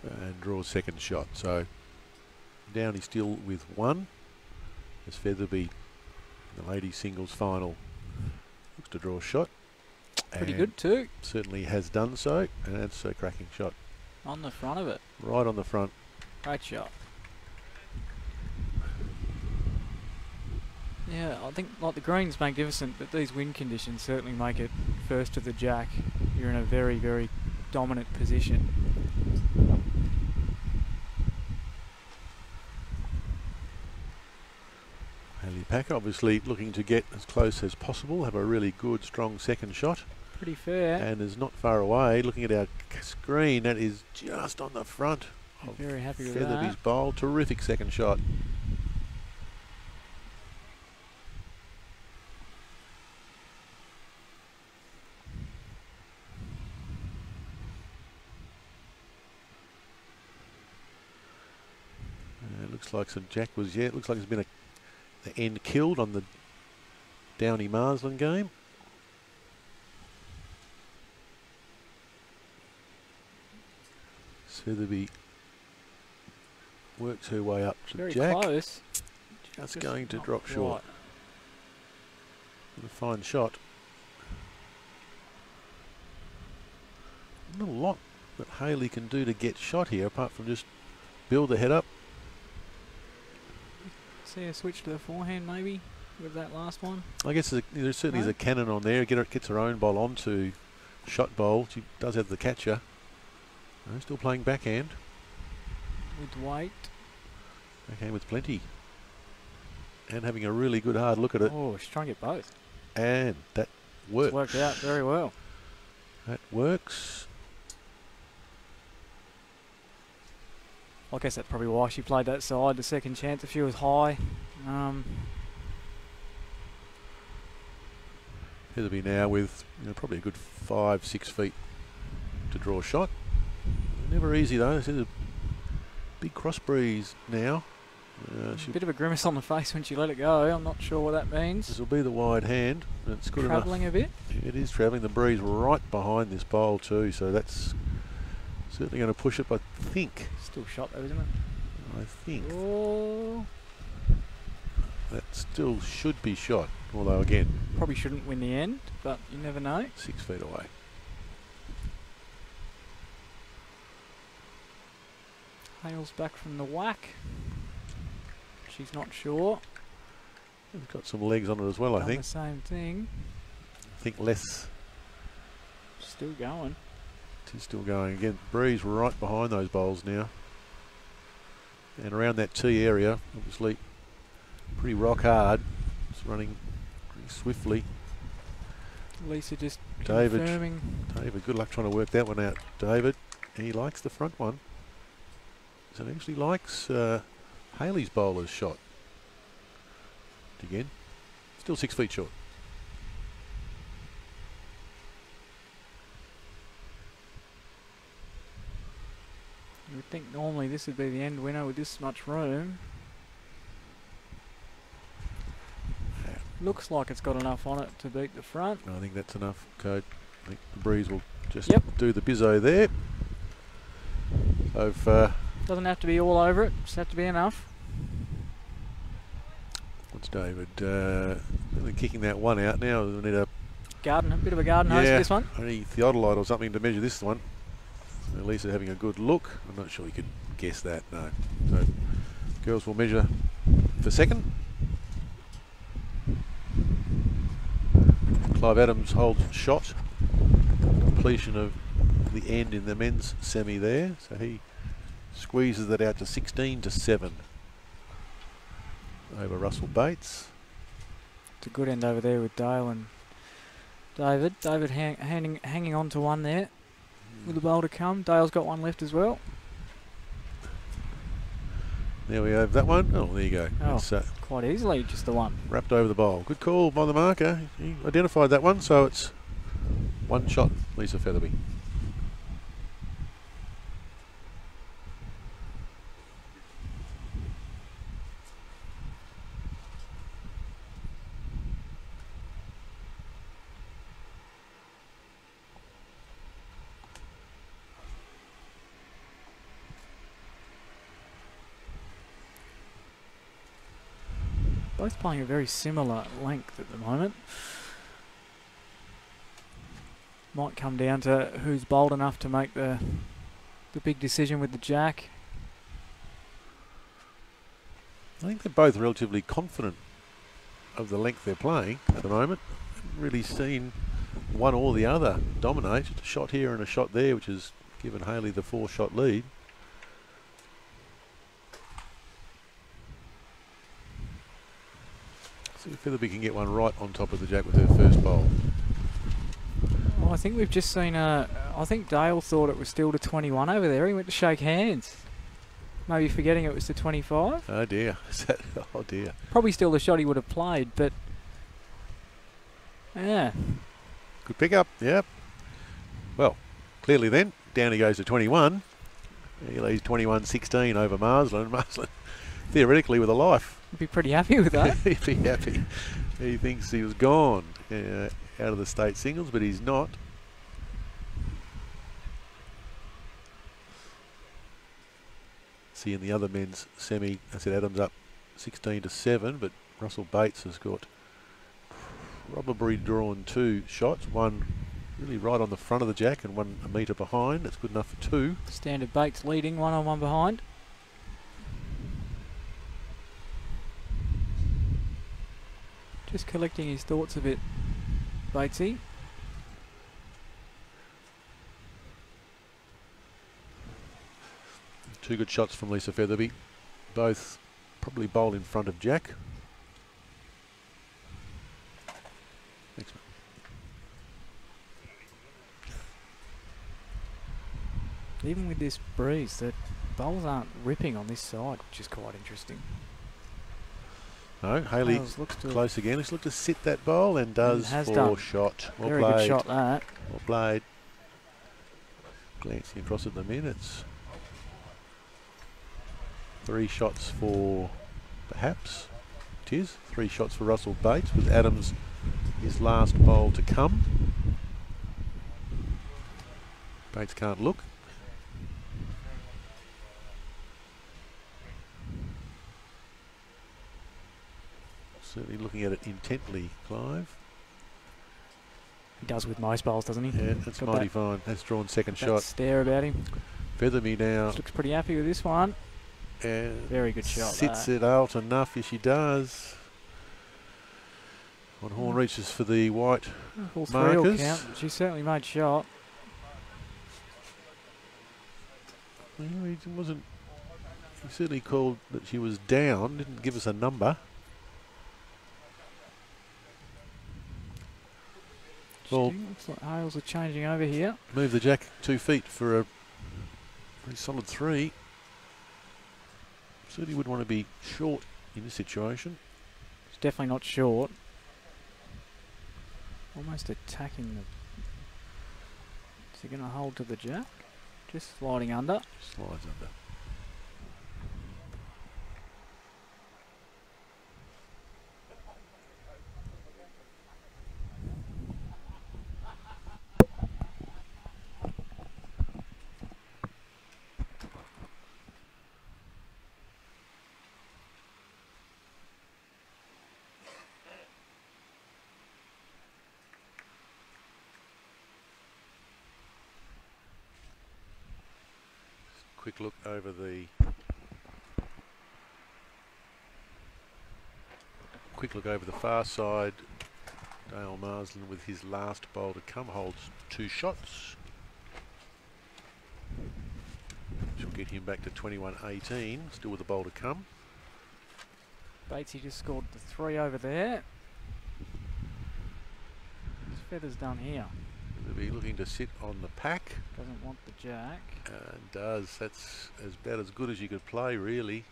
and draws second shot. So Downey still with 1 as Featherby, the ladies singles final, looks to draw a shot. Pretty good too. Certainly has done so, and that's a cracking shot. On the front of it. Right on the front. Great shot. Yeah, I think like the green's magnificent, but these wind conditions certainly make it first to the jack. You're in a very, very dominant position. Hayley Packer obviously looking to get as close as possible, have a really good, strong second shot. Pretty fair. And is not far away. Looking at our screen, that is just on the front of very happy with Featherby's that. bowl. Terrific second shot. It looks like some Jack was, it looks like there's been the end killed on the Downey Marsland game. Featherby works her way up to very Jack. Close. Just going to drop short. A fine shot. Not a lot that Hayley can do to get shot here, apart from just build the head up. See a switch to the forehand maybe with that last one. I guess there certainly is a cannon on there. Gets her own bowl onto shot bowl. She does have the catcher. No, still playing backhand. With weight. Backhand with plenty. And having a really good hard look at it. Oh, she's trying to get both. And that works. It's worked out very well. That works. I guess that's probably why she played that side. The second chance, if she was high. Heatherby now with probably a good 5-6 feet to draw a shot. Never easy though. This is a big cross breeze now. A bit of a grimace on the face when she let it go. I'm not sure what that means. This will be the wide hand. It's good Travelling enough. a bit. It is travelling. The breeze right behind this bowl too, so that's certainly going to push it. I think. Still shot though, isn't it? I think Oh. that still should be shot. Although again, Probably shouldn't win the end, but you never know. 6 feet away. Hale's back from the whack. She's not sure. It's got some legs on it as well. I Done think. the same thing. I think less. Still going. It is still going again. Breeze right behind those bowls now, and around that tee area, obviously pretty rock hard. It's running pretty swiftly. Lisa just David, confirming. good luck trying to work that one out, David. He likes the front one. So he actually likes Haley's bowler's shot. Again, still 6 feet short. You would think normally this would be the end winner with this much room. Looks like it's got enough on it to beat the front. I think that's enough, Code. I think the breeze will just Yep. do the bizzo there. Doesn't have to be all over it, just have to be enough. What's David? Really kicking that one out now. We need a Bit of a garden hose for this one. I need theodolite or something to measure this one. Lisa having a good look. I'm not sure you could guess that, no. So girls will measure for second. Clive Adams holds shot. Completion of the end in the men's semi there. So he squeezes that out to 16-7 over Russell Bates. It's a good end over there with Dale and David. David hanging on to one there with the bowl to come. Dale's got one left as well. There we have that one. Oh, there you go. Oh, It's quite easily, just the one. wrapped over the bowl. Good call by the marker. He identified that one, so it's one shot, Lisa Featherby. Both playing a very similar length at the moment. Might come down to who's bold enough to make the big decision with the jack. I think they're both relatively confident of the length they're playing at the moment. Haven't really seen one or the other dominate. Just a shot here and a shot there, which has given Haley the 4-shot lead. See if Featherby can get one right on top of the jack with her first bowl. Well, I think we've just seen I think Dale thought it was still to 21 over there. He went to shake hands. Maybe forgetting it was to 25. Oh dear. Oh dear. Probably still the shot he would have played, but yeah. Good pick up. Yep. Well, clearly then, down he goes to 21. He leads 21-16 over Marsland. Marsland, theoretically, with a life. He'd be pretty happy with that. He'd be happy. He thinks he was gone out of the state singles, but he's not. See in the other men's semi, I said Adams up 16-7, but Russell Bates has got probably drawn 2 shots, one really right on the front of the jack and one a metre behind. That's good enough for 2. Standard Bates leading, 1 on 1 behind. Just collecting his thoughts a bit, Batesy. Two good shots from Lisa Featherby, both probably bowled in front of Jack. Thanks, mate. Even with this breeze, that bowls aren't ripping on this side, which is quite interesting. No, Haley Hales looks to close again. Let's look to sit that bowl and does has for done. shot. Well Very played. good shot, that. Well played. Glancing across at the minutes. 3 shots for perhaps it is 3 shots for Russell Bates with Adams his last bowl to come. Bates can't look. Certainly looking at it intently, Clive. He does with most bowls, doesn't he? Yeah, that's Got mighty that- fine. That's drawn second That shot. stare about him. Featherby now. Looks pretty happy with this one. And Very good shot. sits that. it out enough as she does. On Horn reaches for the white All three will markers. count. She certainly made shot. Well, he wasn't. He certainly called that she was down. Didn't give us a number. Well, Looks like Hales are changing over here. move the jack 2 feet for a pretty solid 3. Certainly would want to be short in this situation. It's definitely not short. Almost attacking the... Is he going to hold to the jack? Just sliding under. Slides under. Quick look over the far side. Dale Marsland with his last bowl to come holds 2 shots, which will get him back to 21-18. Still with the bowl to come. Batesy just scored the 3 over there. His feather's done here. He'll be looking to sit on the pack. Doesn't want the jack. And does. That's about as good as you could play, really.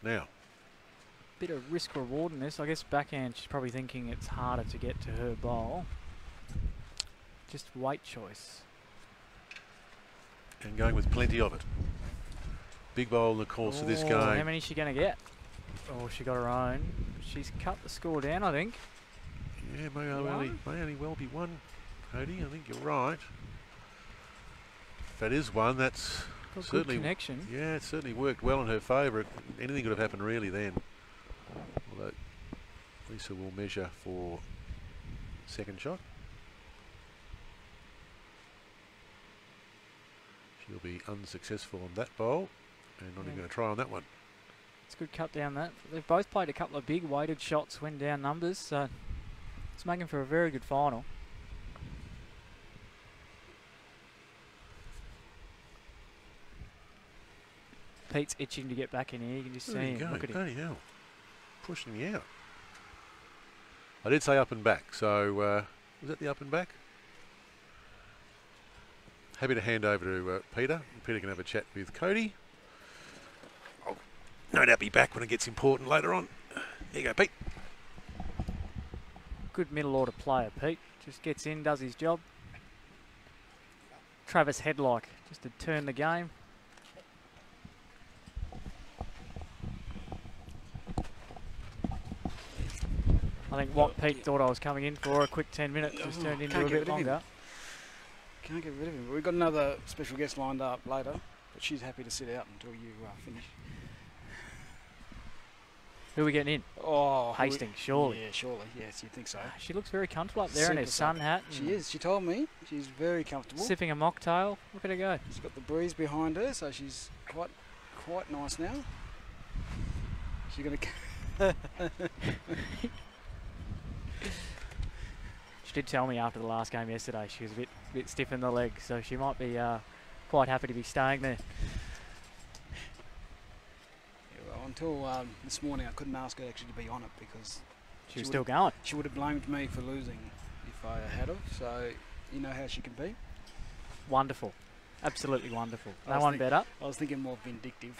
Now. Bit of risk reward in this. I guess backhand, she's probably thinking it's harder to get to her bowl. Just weight choice. And going with plenty of it. Big bowl in the course of this game. How many is she going to get? Oh, she got her own. She's cut the score down, I think. Yeah, may only well be 1, Cody. I think you're right. If that is 1, that's Got certainly good connection. Yeah, it certainly worked well in her favour. Anything could have happened really then. Although Lisa will measure for second shot. She'll be unsuccessful on that bowl and not even going to try on that one. It's a good cut down that. They've both played a couple of big weighted shots when down numbers, so it's making for a very good final. Pete's itching to get back in here. You can just see him. Look at him. Bloody hell. Pushing me out. I did say up and back, so was that the up and back? Happy to hand over to Peter. Peter can have a chat with Cody. I'll no doubt be back when it gets important later on. Here you go, Pete. Good middle order player, Pete. Just gets in, does his job. Travis Headlike, just to turn the game. I think what Pete thought I was coming in for, a quick 10 minutes, just turned into a bit longer. Can't get rid of him. We've got another special guest lined up later, but she's happy to sit out until you finish. Who are we getting in? Oh, Hastings, surely. Yeah, surely. Yes, you'd think so. She looks very comfortable up there in her Super sun hat. She is. She told me she's very comfortable. Sipping a mocktail. Look at her go. She's got the breeze behind her, so she's quite nice now. She's gonna. She did tell me after the last game yesterday she was a bit stiff in the leg, so she might be quite happy to be staying there. Yeah, well, until this morning, I couldn't ask her actually to be on it because She was still going. she would have blamed me for losing if I had her. So you know how she can be. Wonderful. Absolutely wonderful. I No was one think- better. I was thinking more vindictive.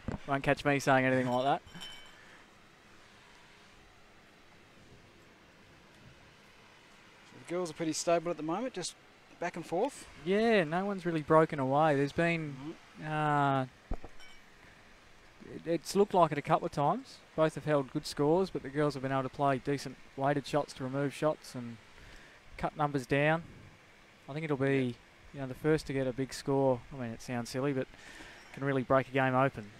But Won't catch me saying anything like that. the girls are pretty stable at the moment, just back and forth. Yeah, no one's really broken away. There's been... it's looked like it a couple of times. Both have held good scores, but the girls have been able to play decent weighted shots to remove shots and cut numbers down. I think it'll be the first to get a big score. I mean, it sounds silly, but can really break a game open.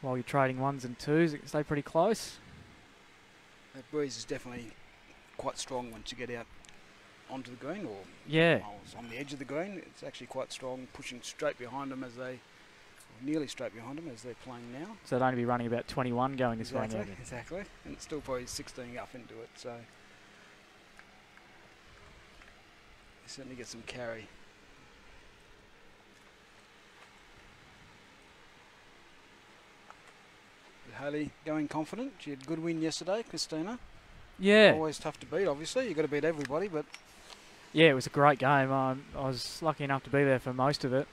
While you're trading ones and twos, it can stay pretty close. That breeze is definitely quite strong once you get out onto the green, or Yeah. on the edge of the green. It's actually quite strong, pushing straight behind them nearly straight behind them as they're playing now. So they'd only be running about 21 going this way. Maybe. Exactly. And it's still probably 16 up into it, so you certainly get some carry. Haley going confident. She had a good win yesterday, Christina. Yeah. Always tough to beat, obviously. You've got to beat everybody, but Yeah, it was a great game. I was lucky enough to be there for most of it.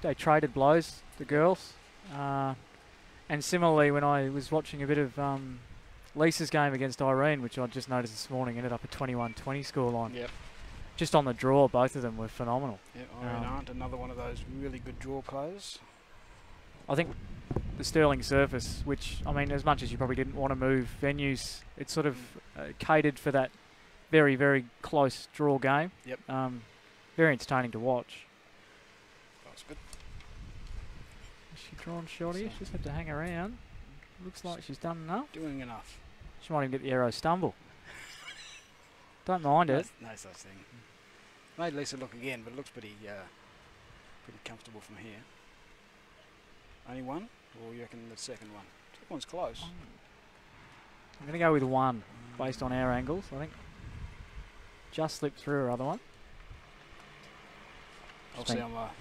They traded blows, the girls. And similarly, when I was watching a bit of Lisa's game against Irene, which I just noticed this morning, ended up a 21-20 scoreline. yep. Just on the draw, both of them were phenomenal. Yeah, Irene Arndt, another one of those really good draw players. I think the Sterling surface, which, I mean, as much as you probably didn't want to move venues, it's sort of catered for that very, very close draw game. Yep. Very entertaining to watch. That was good. Has she drawn shorty? She's had to hang around. Looks like she's done enough. Doing enough. She might even get the arrow stumble. Don't mind it. No such thing. Made Lisa look again, but it looks pretty comfortable from here. Only one, or you reckon the second one? Second one's close. I'm going to go with one, based on our angles. I think just slipped through her other one. Obviously, I'm a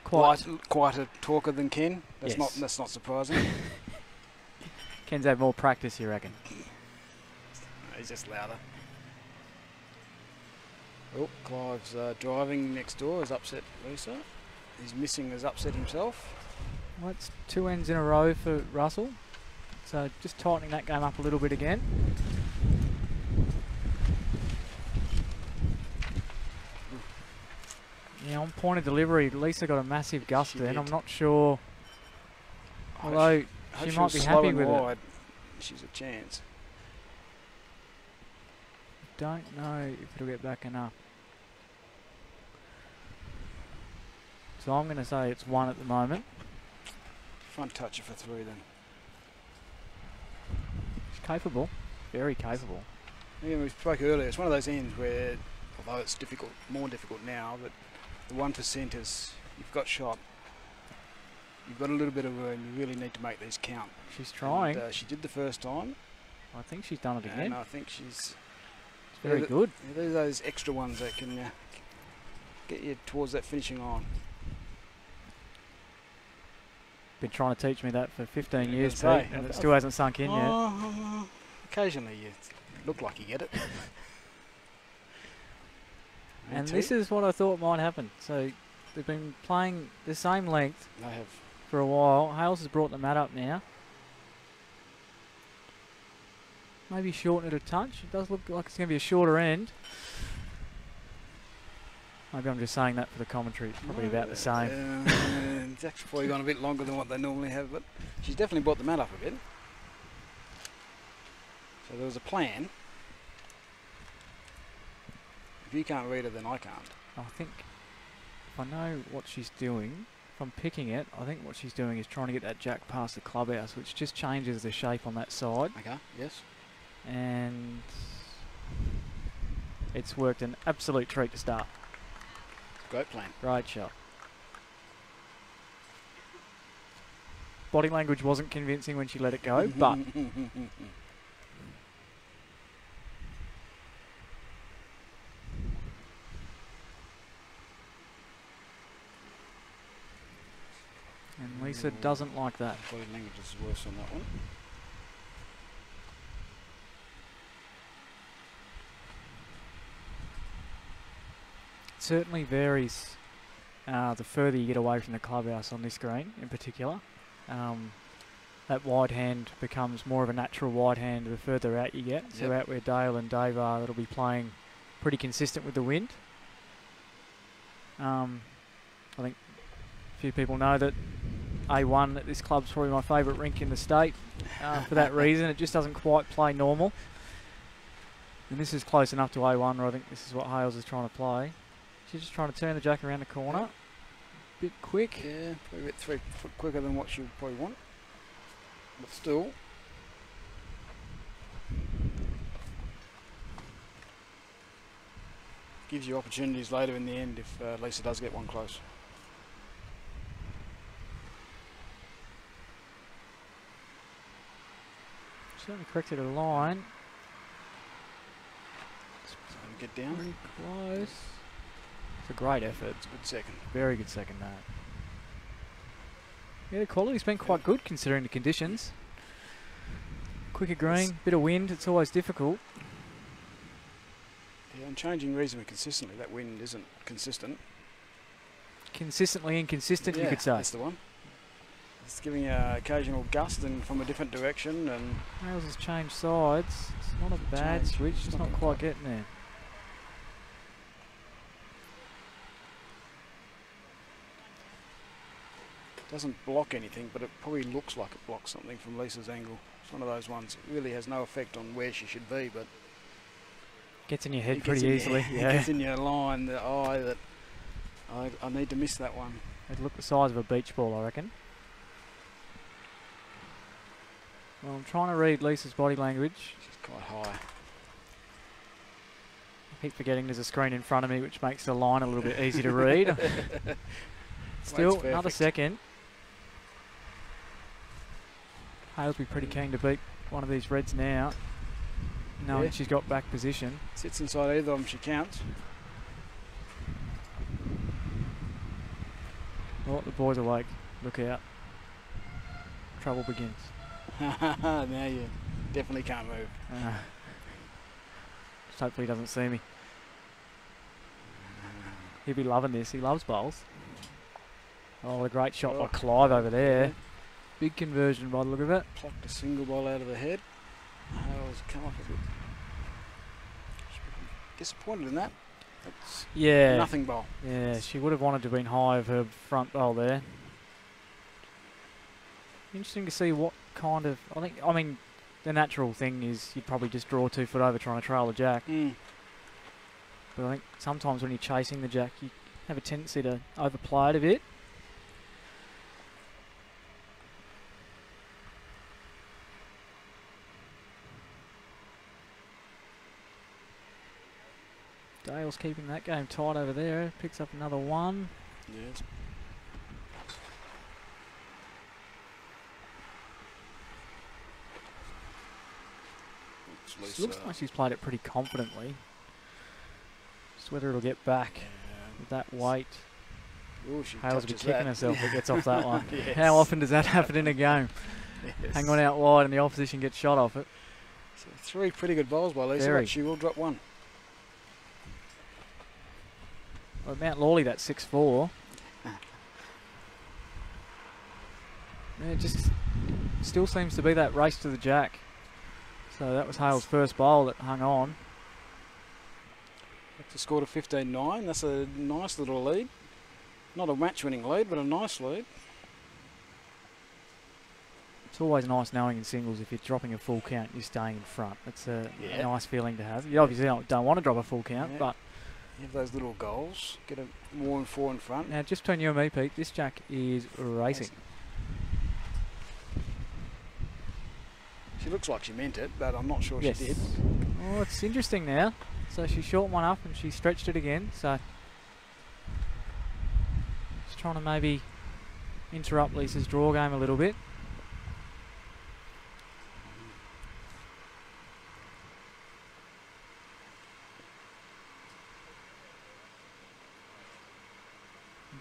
Quite. quieter talker than Ken. That's Yes. not surprising. Ken's had more practice, you reckon? He's just louder. Oh, Clive's driving next door has upset Lisa. His missing has upset himself. Well, it's 2 ends in a row for Russell. So just tightening that game up a little bit again. Yeah, on point of delivery, Lisa got a massive gust She then. did. I'm not sure. Although Hope she might was be slow happy and with it. wide. She's a chance. Don't know if it'll get back enough. So I'm going to say it's 1 at the moment. Front toucher for 3 then. She's capable. Very capable. Again, we spoke earlier, it's one of those ends where, although it's difficult, more difficult now, but the 1% is, you've got shot. You've got a little bit of room, you really need to make these count. She's trying. And, she did the first time, I think she's done it and again. I think she's... It's very good. There's those extra ones that can get you towards that finishing line. Been trying to teach me that for 15 Yeah, years, that's Pete, right. and it still hasn't sunk in yet. Oh, occasionally you look like you get it. And this is what I thought might happen. So they've been playing the same length They have. for a while. Hales has brought the mat up now. Maybe shorten it a touch. It does look like it's going to be a shorter end. Maybe I'm just saying that for the commentary. It's probably about the same. It's actually probably gone a bit longer than what they normally have, but she's definitely brought the mat up a bit. So there was a plan. If you can't read it, then I can't. I think if I know what she's doing, if I'm picking it, I think what she's doing is trying to get that jack past the clubhouse, which just changes the shape on that side. Okay, yes. And it's worked an absolute treat to start. Great plan. Great shot. Body language wasn't convincing when she let it go, but and Lisa doesn't like that. Body language is worse on that one. certainly varies the further you get away from the clubhouse on this green in particular. That wide hand becomes more of a natural wide hand the further out you get. So out where Dale and Dave are, that'll be playing pretty consistent with the wind. I think a few people know that A1 at this club's probably my favourite rink in the state for that reason. It just doesn't quite play normal. And this is close enough to A1 where I think this is what Hales is trying to play. She's just trying to turn the jack around the corner. Bit quick. Yeah, probably a bit 3 foot quicker than what she'll probably want. But still. Gives you opportunities later in the end if Lisa does get one close. Certainly corrected a line. Get down. Pretty close. It's a great effort. It's a good second. Very good second, that. Yeah, the quality's been quite good considering the conditions. Quicker green, bit of wind, it's always difficult. Yeah, and changing reasonably consistently. That wind isn't consistent. Consistently inconsistent, you could say. That's the one. It's giving you an occasional gust and from a different direction. And Hales has changed sides. It's not a bad switch, it's not quite getting there. Doesn't block anything, but it probably looks like it blocks something from Lisa's angle. It's one of those ones. It really has no effect on where she should be, but gets in your head pretty easily. It gets in your line, the eye that I need to miss that one. It'd look the size of a beach ball, I reckon. Well, I'm trying to read Lisa's body language. She's quite high. I keep forgetting there's a screen in front of me, which makes the line a little bit easy to read. Still, another second. Hales will be pretty keen to beat one of these reds now, knowing she's got back position. Sits inside either of them, she counts. Oh, the boys awake. Look out. Trouble begins. Now you definitely can't move. Just hopefully he doesn't see me. He'll be loving this. He loves bowls. Oh, what a great shot by Clive over there. Big conversion by the look of it. Plucked a single ball out of the head. Hales come off a bit. Disappointed in that. That's nothing bowl. Yeah, she would have wanted to have been high of her front bowl there. Interesting to see what kind of... I mean, the natural thing is you'd probably just draw 2 foot over trying to trail the jack. But I think sometimes when you're chasing the jack, you have a tendency to overplay it a bit. Dale's keeping that game tight over there. Picks up another one. Yes. Looks like she's played it pretty confidently. Just whether it'll get back with that weight. Ooh, she Hales will be kicking that. herself if it gets off that one. Yes. How often does that happen in a game? Yes. Hang on out wide and the opposition gets shot off it. So 3 pretty good bowls by Lisa, but she will drop one. Well, Mount Lawley, that's 6-4. It just still seems to be that race to the jack. So that was Hale's first bowl that hung on. Back to score to 15-9. That's a nice little lead. Not a match-winning lead, but a nice lead. It's always nice knowing in singles if you're dropping a full count, you're staying in front. It's a nice feeling to have. You obviously don't want to drop a full count, but... You have those little goals. Get a more than 4 in front. Now, just between you and me, Pete, this jack is racing. She looks like she meant it, but I'm not sure she did. Oh, it's interesting now. So she short one up and she stretched it again. So just trying to maybe interrupt Lisa's draw game a little bit.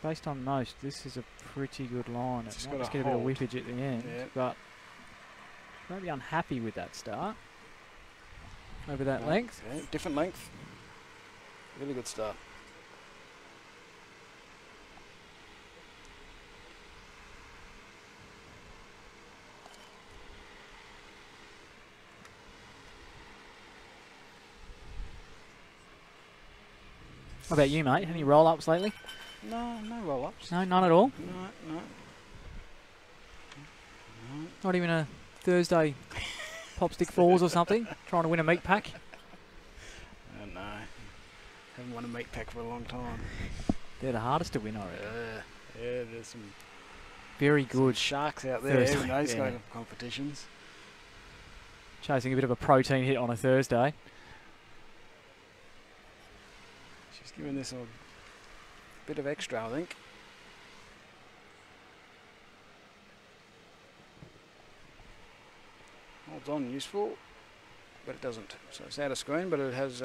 Based on most, this is a pretty good line. It might just get a bit of whippage at the end, but maybe unhappy with that start over that length. Yeah, different length. Really good start. What about you, mate? Any roll-ups lately? No roll-ups. No, none at all? No. Not even a Thursday popstick falls or something? Trying to win a meat pack? No. Haven't won a meat pack for a long time. They're the hardest to win, I reckon. Yeah, there's some Very good. sharks out there Thursday, in those yeah. kind of competitions. Chasing a bit of a protein hit on a Thursday. She's giving this a bit of extra, I think. Holds on, useful, but it doesn't. So it's out of screen, but it has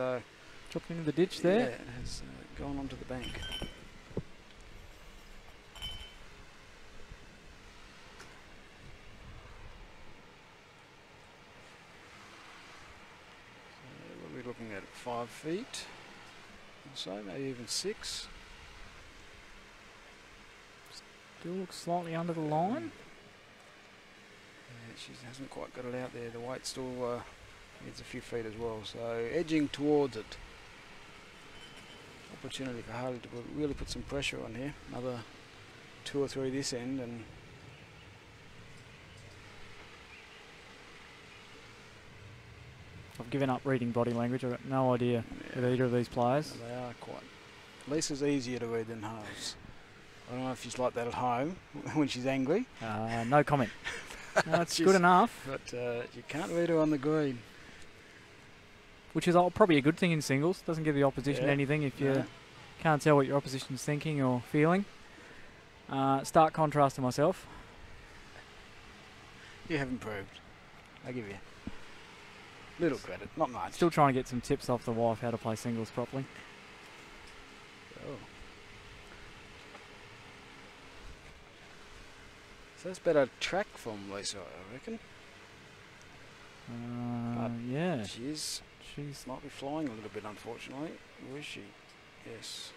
Dropped into the ditch there. Yeah, it has gone onto the bank. So we'll be looking at 5 feet or so, maybe even 6. Still looks slightly under the line. Yeah, she hasn't quite got it out there. The weight still needs a few feet as well. So edging towards it. Opportunity for Harley to really put some pressure on here. Another 2 or 3 this end, and I've given up reading body language. I've got no idea with either of these players. they are quite. Lisa's easier to read than Hales. I don't know if she's like that at home when she's angry, No comment. No, that's She's- good enough. but you can't read her on the green. Which is probably a good thing in singles. Doesn't give the opposition Yeah. anything if you No. can't tell what your opposition's thinking or feeling. Stark contrast to myself. You have improved. I give you little credit, not much. Still trying to get some tips off the wife how to play singles properly. Oh. So that's better track from Lisa, I reckon. Yeah, She's she's might be flying a little bit, unfortunately. Where is she? Yes.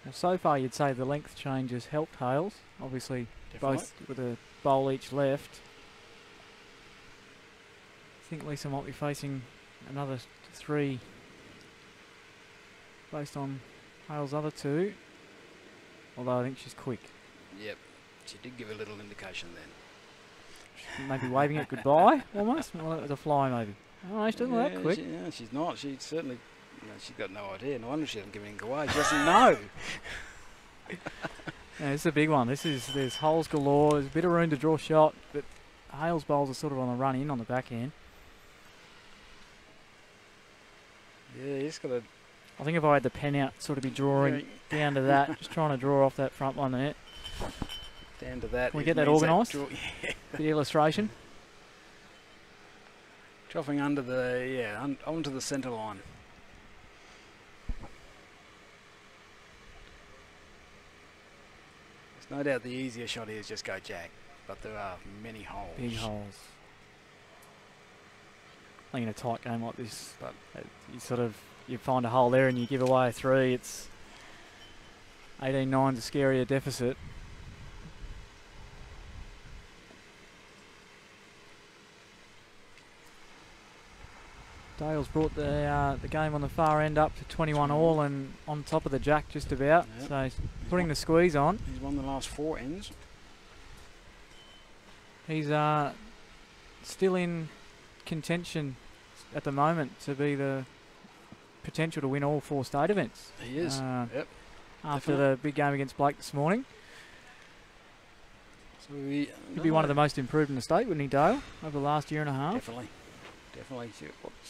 well, so far you'd say the length change has helped Hales. Obviously, Definitely. both with a bowl each left. I think Lisa might be facing another 3 based on Hales' other 2. Although I think she's quick. Yep. She did give a little indication then. Maybe waving it goodbye almost. Well, that was a fly maybe. Oh, she doesn't look that quick. She's not. She certainly. She's got no idea. No wonder she hasn't given anything away. She doesn't know. Yeah, this is a big one. There's holes galore. There's a bit of room to draw shot, but Hales' bowls are sort of on the run in on the back end. Yeah, you just got to. I think if I had the pen out, sort of be drawing down to that, just trying to draw off that front one there. Down to that. Can we it get that means organised? Yeah. The illustration. Dropping under the onto the centre line. There's no doubt the easier shot is just go jack, but there are many holes. Big holes. I think in a tight game like this, But you find a hole there and you give away a 3. It's 18-9's a scarier deficit. Dale's brought the game on the far end up to 21 all and on top of the jack just about. Yep. So he's putting the squeeze on. he's won the last 4 ends. He's still in contention at the moment to be the potential to win all 4 state events. He is. Yep. After Definitely. the big game against Blake this morning. So he He'd be one of the most improved in the state, wouldn't he, Dale, over the last year and a half? Definitely.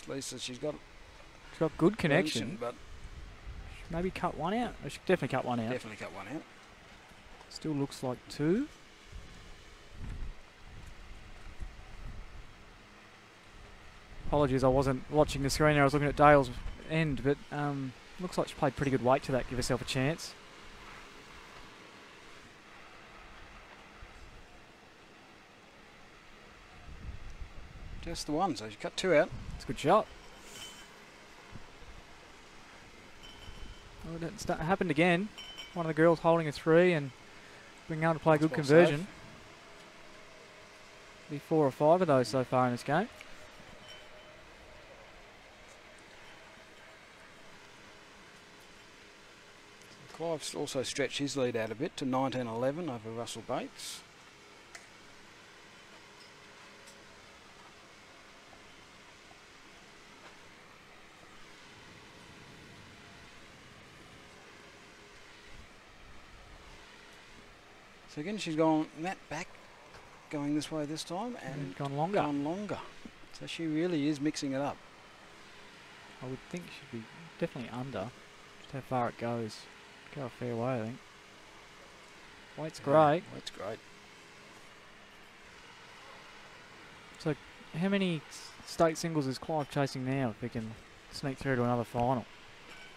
Lisa, she's got He's got good connection. but Maybe cut one out. I should definitely cut one out. definitely cut one out. Still looks like 2. Apologies, I wasn't watching the screen there. I was looking at Dale's end, but looks like she played pretty good weight to that. Give herself a chance. Just the one, so she cut 2 out. It's a good shot. Oh, it happened again. One of the girls holding a 3 and being able to play good Well conversion. safe. Be 4 or 5 of those so far in this game. Clive's also stretched his lead out a bit to 19-11 over Russell Bates. So again, she's gone that back, going this way this time, and gone longer. Gone longer. So she really is mixing it up. I would think she'd be definitely under. Just how far it goes. Go a fair way, I think. Weight's great. Weight's great. So, how many state singles is Clive chasing now if he can sneak through to another final?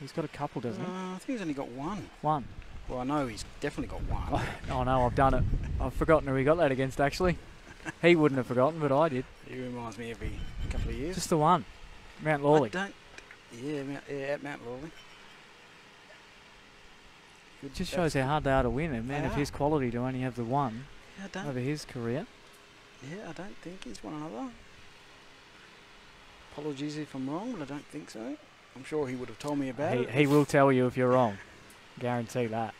He's got a couple, doesn't he? I think he's only got one. One. Well, I know he's definitely got one. Oh no, I've done it. I've forgotten who he got that against, actually. He wouldn't have forgotten, but I did. He reminds me every couple of years. Just the one. Mount Lawley. At Mount Lawley. It just shows how hard they are to win. A man of his quality to only have the one over his career. Yeah, I don't think he's won another. Apologies if I'm wrong, but I don't think so. I'm sure he would have told me about it. He will tell you if you're wrong. Guarantee that.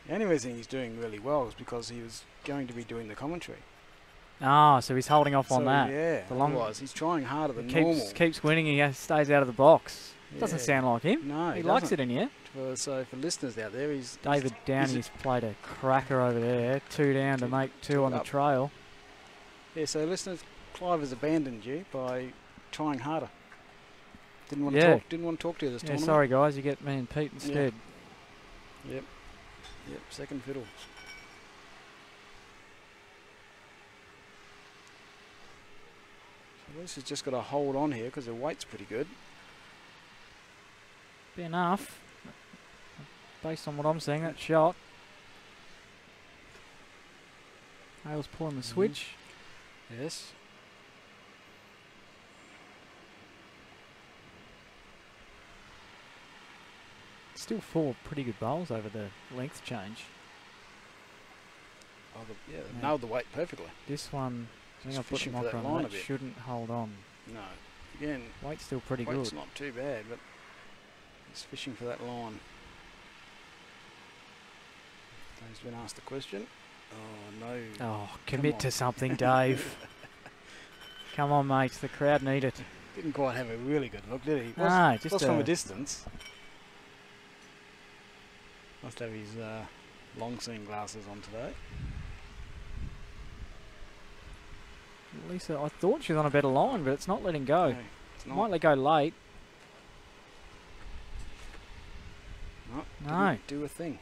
The only reason he's doing really well is because he was going to be doing the commentary. Ah, so he's holding off on that. Yeah, otherwise he's trying harder than normal. Keeps winning, he stays out of the box. Yeah. Doesn't sound like him. No, he likes it in here. So for listeners out there, David Downey's played a cracker over there. 2 down to make 2 on the trail. Yeah, so listeners, Clive has abandoned you by trying harder. Didn't want to talk to you this tournament. Sorry guys, you get me and Pete instead. Yep, second fiddle. So Lisa's just got to hold on here because her weight's pretty good. Be enough. Based on what I'm seeing, that shot. Hale's pulling the switch. Yes. Still 4 pretty good bowls over the length change. Oh, nailed the weight perfectly. This one, I think I've put the fishing for mocker that on. line a That bit. shouldn't hold on. No. Again, Weight's still pretty weight's good. not too bad, but he's fishing for that line. He's been asked the question. Oh, no. Oh, commit to something, Dave. Come on, mate. The crowd need it. Didn't quite have a really good look, did he? No, just was from a distance. Must have his long-seeing glasses on today. Lisa, I thought she was on a better line, but it's not letting go. No, it's not. Might let go late. No. Didn't do a thing.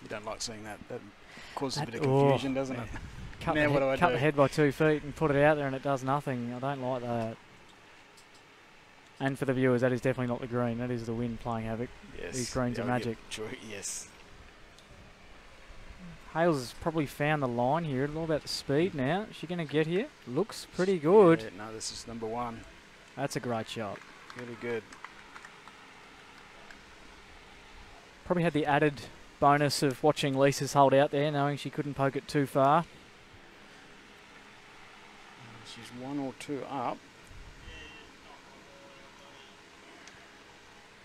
You don't like seeing that. That causes a bit of confusion, doesn't it? Cut the head by 2 feet and put it out there and it does nothing. I don't like that. And for the viewers, that is definitely not the green. That is the wind playing havoc. Yes. These greens are magic. True, yes. Hales has probably found the line here. It's all about the speed now. Is she going to get here? Looks pretty good. Yeah, no, this is number 1. That's a great shot. Really good. Probably had the added bonus of watching Lisa's hold out there, knowing she couldn't poke it too far. She's 1 or 2 up.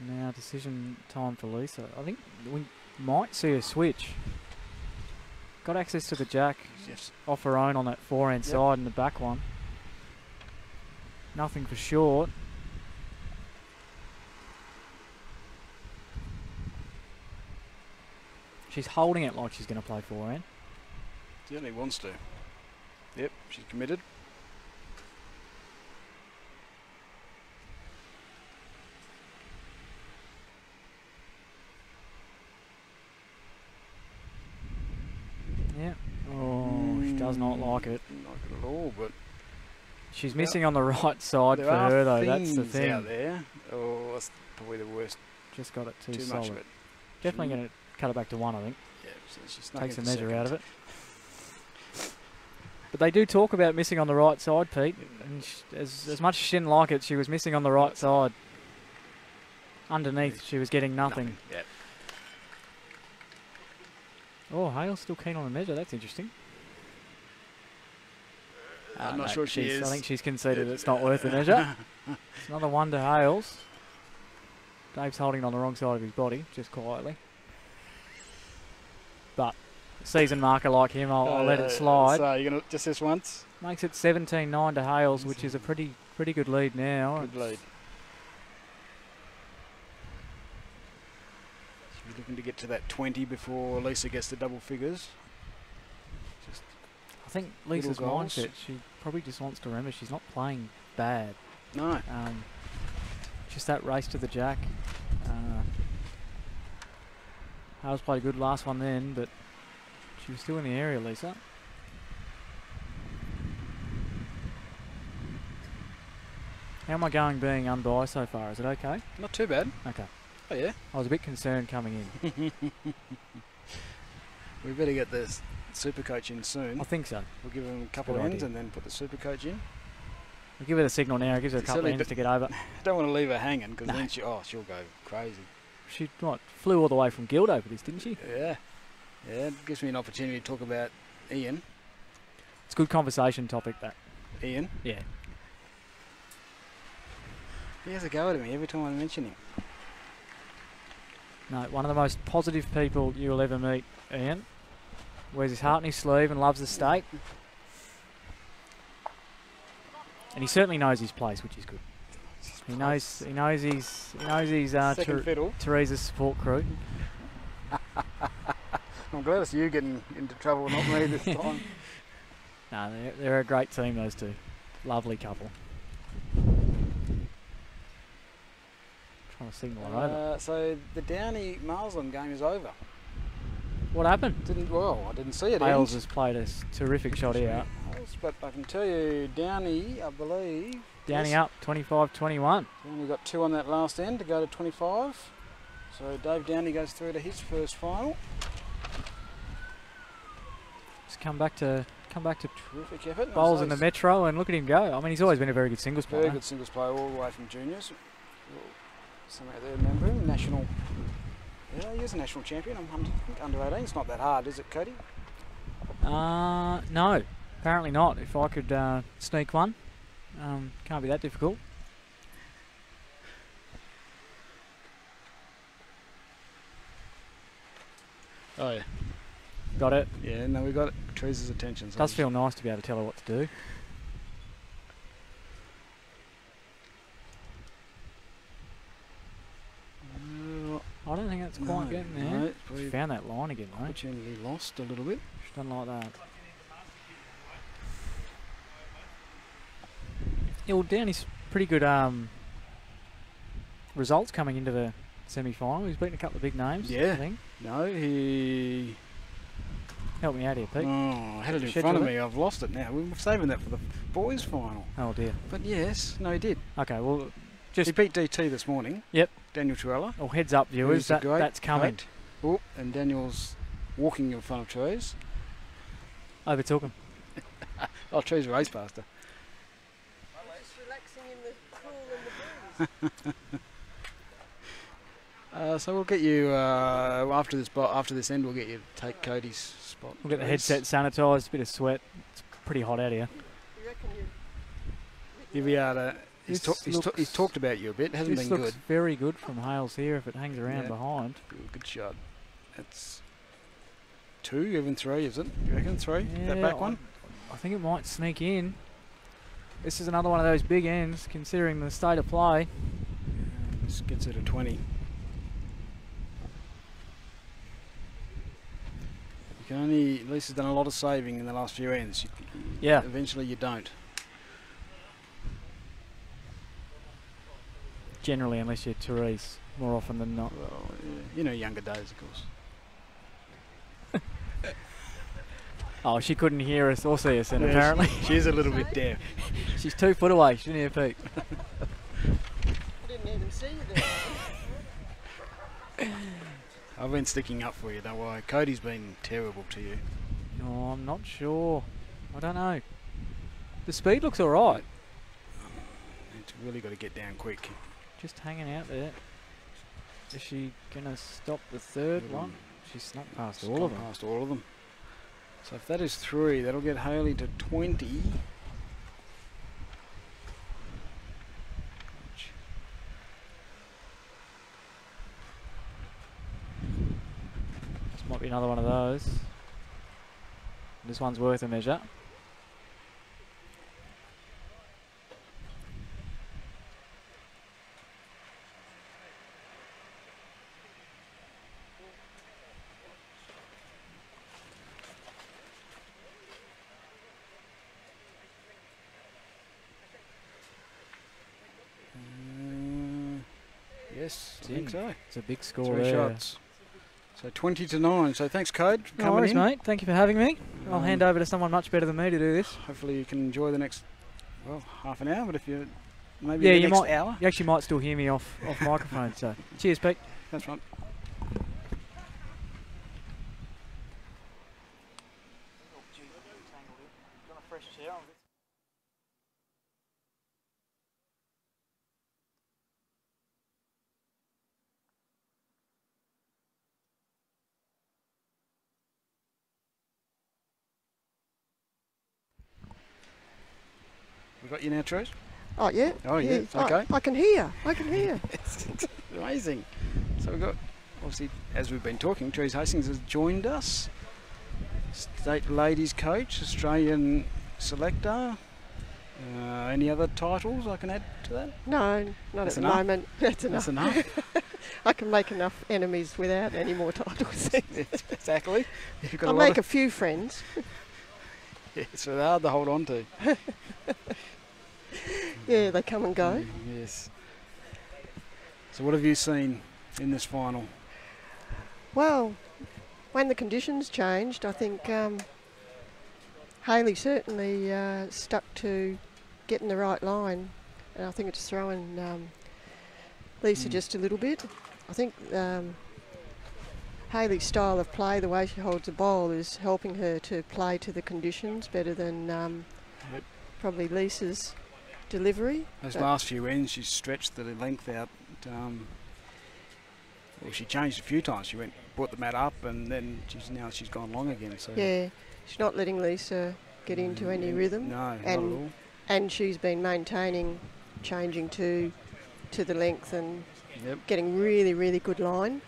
Now decision time for Lisa. I think we might see a switch. Got access to the jack off her own on that forehand side and the back one. Nothing for short. She's holding it like she's going to play forehand. Certainly wants to. Yep, she's committed. Yeah. Oh, she does not like it. Not good at all, but she's missing on the right side for her, though. That's the thing. Out there. Oh, that's probably the worst. Just got it too much solid. of it. Definitely going to cut it back to 1, I think. Yeah, so she's takes a measure out of it. But they do talk about missing on the right side, Pete. And as much as she didn't like it, she was missing on the right side. Underneath, she was getting nothing. Yep. Oh, Hale's still keen on the measure. That's interesting. I'm not sure she is. I think she's conceded it's not worth the measure. It's another one to Hales. Dave's holding on the wrong side of his body, just quietly. But a season marker like him, I'll let it slide. So you're gonna just this once. Makes it 17-9 to Hales, which is a pretty good lead now. Good lead. She's looking to get to that 20 before Lisa gets the double figures. Just I think Lisa's little goals. mindset, she probably just wants to remember she's not playing bad. no. Just that race to the jack. Hales played a good last one then, but she was still in the area, Lisa. How am I going being unbiased so far? Is it okay? Not too bad. Okay. Oh yeah. I was a bit concerned coming in. We better get the super coach in soon. I think so. We'll give him a couple Good of ends idea. and then put the super coach in. We'll give her the signal now. It gives her a couple of Certainly ends to get over. Don't want to leave her hanging because No. then she'll go crazy. She flew all the way from Guild over this, didn't she? Yeah. Yeah, it gives me an opportunity to talk about Ian. It's a good conversation topic, that. Ian. Yeah. He has a go at me every time I mention him. No, one of the most positive people you'll ever meet, Ian. Wears his heart on his sleeve and loves the state. And he certainly knows his place, which is good. He knows his Second fiddle. Teresa's support crew. I'm glad it's you getting into trouble, not me this time. No, they're a great team, those two. Lovely couple. Trying to signal it over. So the Downey Marsland game is over. What happened? I didn't see it. Hales end. has played a terrific shot out. Hales, but I can tell you, Downey, I believe. Downey yes, up 25-21. Downey got 2 on that last end to go to 25. So Dave Downey goes through to his first final. Just come back to Terrific effort. bowls And in the so Metro and look at him go. I mean, he's always been a very good singles player. very good singles player all the way from juniors. Some out there remember him. National. Yeah, he is a national champion. I think under 18. It's not that hard, is it, Cody? No, apparently not. If I could sneak one, can't be that difficult. Oh yeah. Got it. Yeah, no, we got it. Teresa's attention. So Does feel nice to be able to tell her what to do. I don't think that's quite getting there. No, She probably found that line again, mate. opportunity lost a little bit. She's done like that. Yeah, well, Downey's pretty good results coming into the semi-final. He's beaten a couple of big names. Yeah. I think. No, he. Help me out here, Pete. Oh, I had it in Schedule front of it. me. I've lost it now. We were saving that for the boys' final. Oh dear. But yes, no, he did. Okay, well, He just beat DT this morning. Yep. Daniel Turella. oh, heads up, viewers. Who's a great That's coming. coach. Oh, and Daniel's walking in front of Trees. Overtook him. Oh, Trees race past her. Just relaxing in the pool and the breeze. So we'll get you after this end. We'll get you to take Cody's spot. We'll get the Trees. headset sanitised. Bit of sweat. It's pretty hot out here. You reckon You'll be able to. He's This talked about you a bit. Hasn't This been looks good. very good from Hales here if it hangs around Yeah. behind. Good shot. That's 2, even 3, is it? You reckon 3? That Yeah, back one? I think it might sneak in. This is another one of those big ends, considering the state of play. This gets it to 20. You can only. Lisa's done a lot of saving in the last few ends. Yeah. Eventually, you don't. Generally, unless you're Therese, more often than not. Well, you know, younger days, of course. Oh, she couldn't hear us or see us then, Yeah, apparently. She's a little bit deaf. She's 2 foot away. She didn't hear Pete. I didn't even see you there. I've been sticking up for you, don't worry. Cody's been terrible to you. Oh, I'm not sure. I don't know. The speed looks alright. It's really got to get down quick. Just hanging out there. Is she going to stop the third one? She's snuck past all of them. Past all of them. So if that is 3, that'll get Haley to 20. be another one of those. This one's worth a measure. Yes, I think so. It's a big score 3 there. shots. So 20-9. So thanks, Code, for No coming worries, in. mate. Thank you for having me. I'll hand over to someone much better than me to do this. Hopefully you can enjoy the next, well, half an hour, but if you, maybe Yeah, the you next might. hour. You actually might still hear me off microphone. So, cheers, Pete. That's right. We got you now, Trish? Oh, yeah. Oh, yeah, okay. I can hear. I can hear. It's amazing. So we've got, obviously, as we've been talking, Therese Hastings has joined us. State ladies coach, Australian selector. Any other titles I can add to that? No, not That's at the enough? moment. That's enough. That's enough. I can make enough enemies without any more titles. Exactly. You've got I'll a lot make a few friends. yeah, so they're hard to hold on to. Yeah, they come and go. Yes. So what have you seen in this final? Well, when the conditions changed, I think Hayley certainly stuck to getting the right line, and I think it's throwing Lisa just a little bit. I think Hayley's style of play, the way she holds the bowl, is helping her to play to the conditions better than probably Lisa's delivery. Those last few ends, she stretched the length out. Well, she changed a few times. She brought the mat up, and then she's gone long again. So yeah, she's not letting Lisa get into any rhythm. No, not and at all. And she's been maintaining, changing to the length and getting really, really good line.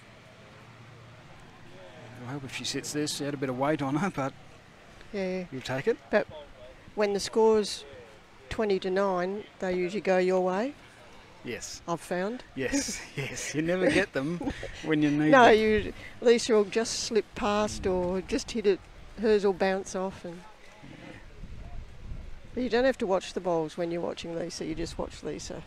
I hope if she sits this, she had a bit of weight on her, but Yeah. you'll take it. But when the score's 20-9, they usually go your way. Yes. I've found. Yes. Yes. You never get them when you need No, them. Lisa will just slip past or just hit it. Hers will bounce off. But you don't have to watch the bowls when you're watching Lisa. You just watch Lisa.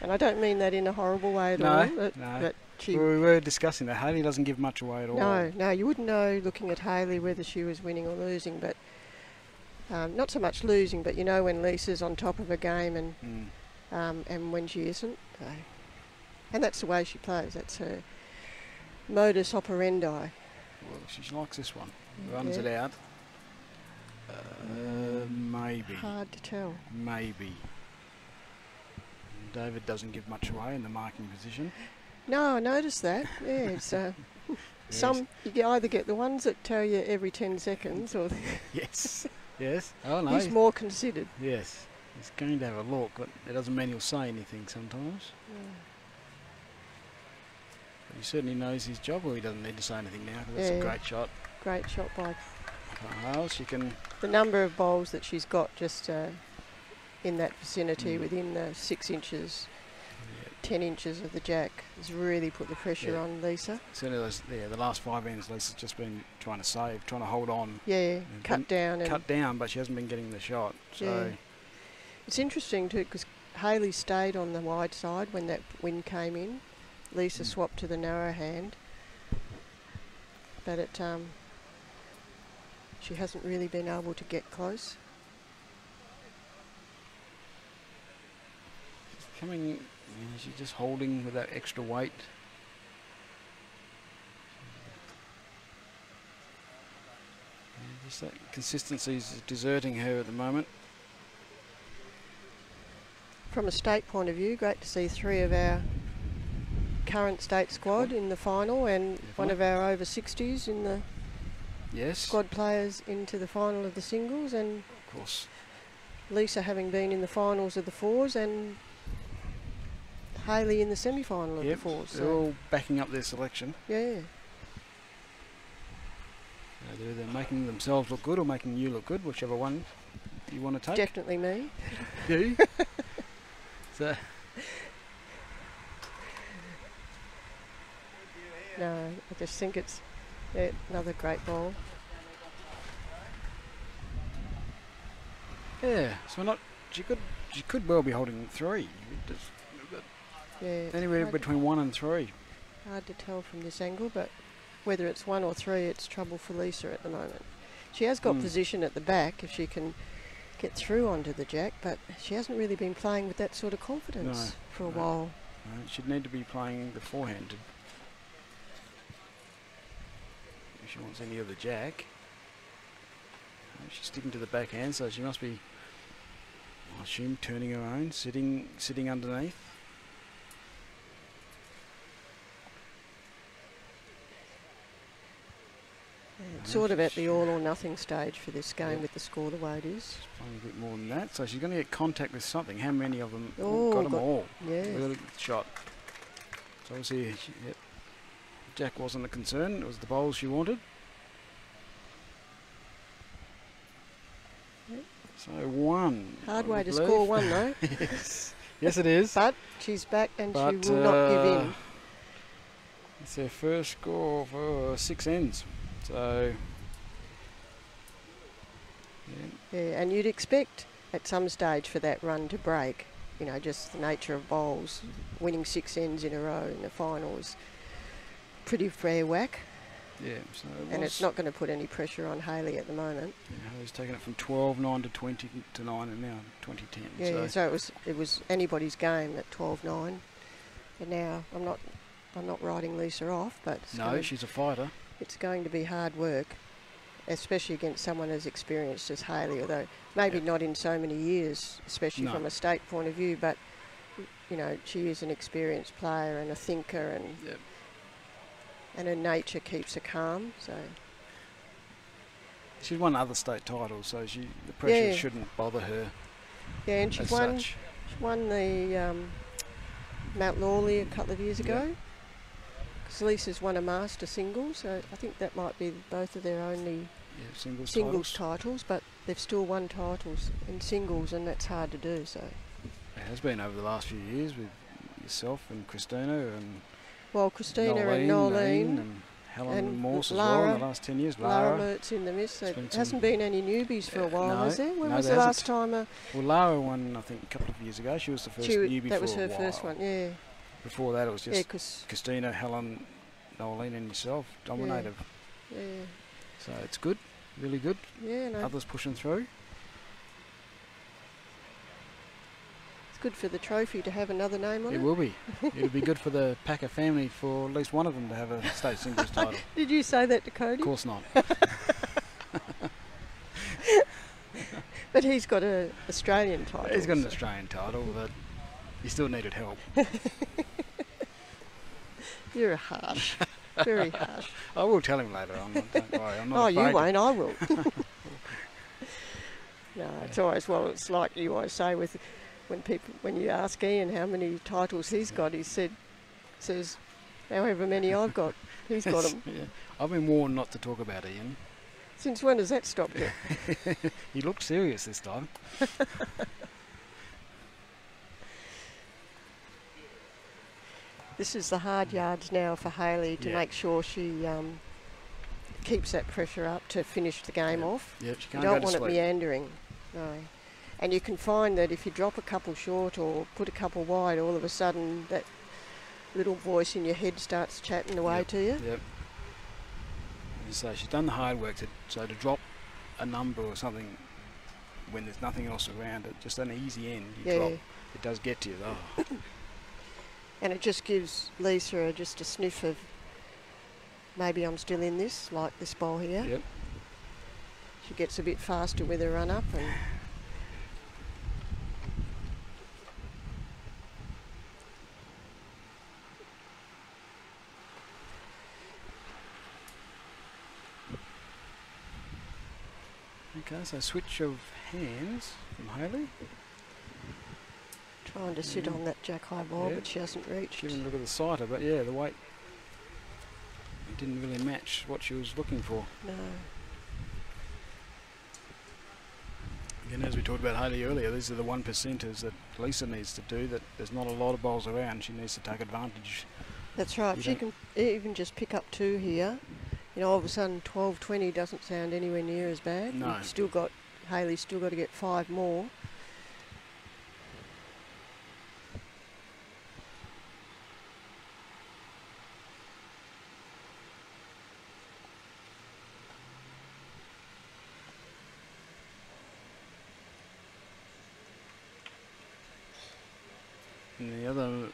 And I don't mean that in a horrible way at all. No. But she, We were discussing that. Hayley doesn't give much away at all. no, you wouldn't know looking at Hayley whether she was winning or losing. But not so much losing, but you know when Lisa's on top of her game and when she isn't. And that's the way she plays. That's her modus operandi. Well, she likes this one. Runs it out. Maybe. Hard to tell. Maybe. David doesn't give much away in the marking position. No, I noticed that. Yeah, it's some you either get the ones that tell you every 10 seconds, or Yes. Yes. Oh no. he's more considered. Yes. He's going to have a look, but it doesn't mean he'll say anything sometimes. But he certainly knows his job, or he doesn't need to say anything now, because that's a great shot. Great shot by She can. the number of bowls that she's got just in that vicinity, within 6 inches, 10 inches of the jack, has really put the pressure on Lisa. Certainly, the last 5 ends, Lisa's just been trying to save, trying to hold on. Yeah, cut down. Cut down, but she hasn't been getting the shot. So it's interesting too, because Hayley stayed on the wide side when that wind came in. Lisa swapped to the narrow hand, but she hasn't really been able to get close. she's coming. She's just holding with that extra weight. Just that consistency is deserting her at the moment. From a state point of view, great to see 3 of our current state squad in the final, and one of our over 60s in the squad players into the final of the singles, and of course Lisa having been in the finals of the fours, and Hayley in the semi-final of the fours. They're all backing up their selection. Yeah. they're either making themselves look good or making you look good, whichever one you want to take. Definitely me. You? So, No, I just think it's another great ball. yeah, so not. She could well be holding 3. Yeah, Anywhere hard, between 1 and 3. hard to tell from this angle, but whether it's 1 or 3, it's trouble for Lisa at the moment. She has got position at the back if she can get through onto the jack, but she hasn't really been playing with that sort of confidence for a while. No, she'd need to be playing the forehand if she wants any of the jack. She's sticking to the backhand, so she must be, I assume, turning her own, sitting underneath. It's sort of at the all or nothing stage for this game with the score the way it is. She's playing a bit more than that, so she's going to get contact with something. How many of them? Oh, got them all. Yeah. Really good shot. So obviously, jack wasn't a concern. It was the bowls she wanted. Yep. So 1. Hard I way to believe. score 1 though. Yes, it is. But she's back and But, she will not give in. It's their first score for 6 ends. So, Yeah, and you'd expect at some stage for that run to break. You know, just the nature of bowls, winning 6 ends in a row in the final is pretty fair whack. yeah. So And it's not going to put any pressure on Hayley at the moment. Yeah, he's taken it from 12-9 to 20-9, and now 20-10. Yeah, so it was anybody's game at 12-9. And now I'm not writing Lisa off, but she's a fighter. it's going to be hard work, especially against someone as experienced as Hayley, although maybe not in so many years, especially from a state point of view, but you know, she is an experienced player and a thinker, and her nature keeps her calm. So she's won other state titles, so the pressure shouldn't bother her. Yeah, and she won the Mount Lawley a couple of years ago. Because Lisa's won a master single, so I think that might be both of their only singles titles, but they've still won titles in singles, and that's hard to do. So it has been over the last few years with yourself and Christina and Christina and Nolene and Helen and Morse as Lara, well in the last 10 years. Lara Mertz in the mist. So there hasn't been any newbies for a while, has there? When was there the hasn't. last time? Well, Lara won, I think, a couple of years ago. She was the first newbie that was for a her first while. one, yeah. Before that, it was just 'cause Christina, Helen, Nolene and yourself dominated. Yeah. So it's good, really good. Yeah, no. Others pushing through. It's good for the trophy to have another name on it. It will be. It'll be good for the Packer family for at least one of them to have a state singles title. Did you say that to Cody? Of course not. But he's got an Australian title. He's got an Australian title, but he still needed help. You're harsh. Very harsh. I will tell him later on. Don't worry. I'm not You afraid. won't, I will. No, it's always, it's like you always say when you ask Ian how many titles he's got, he says, however many I've got, he's got them. Yeah. I've been warned not to talk about Ian. Since when has that stopped you? He looked serious this time. This is the hard yards now for Hayley to make sure she keeps that pressure up to finish the game off. Yep, she You can't don't go to want it sleep. meandering. No. And you can find that if you drop a couple short or put a couple wide, all of a sudden that little voice in your head starts chatting away to you. Yep. So she's done the hard work to drop a number or something when there's nothing else around it, just an easy end you drop. It does get to you though. And it just gives Lisa just a sniff of maybe I'm still in this, like this ball here. Yep. She gets a bit faster with her run up and Okay, so switch of hands from Hayley. trying to sit on that jack high ball, but she hasn't reached. She didn't look at the sighter, but yeah, the weight it didn't really match what she was looking for. No. And as we talked about Hayley earlier, these are the 1%ers that Lisa needs to do, that there's not a lot of bowls around. She needs to take advantage. That's right. You She don't- can even just pick up 2 here. You know, all of a sudden 12-20 doesn't sound anywhere near as bad. No. You've still got, Hayley's still got to get 5 more. And the other, we'll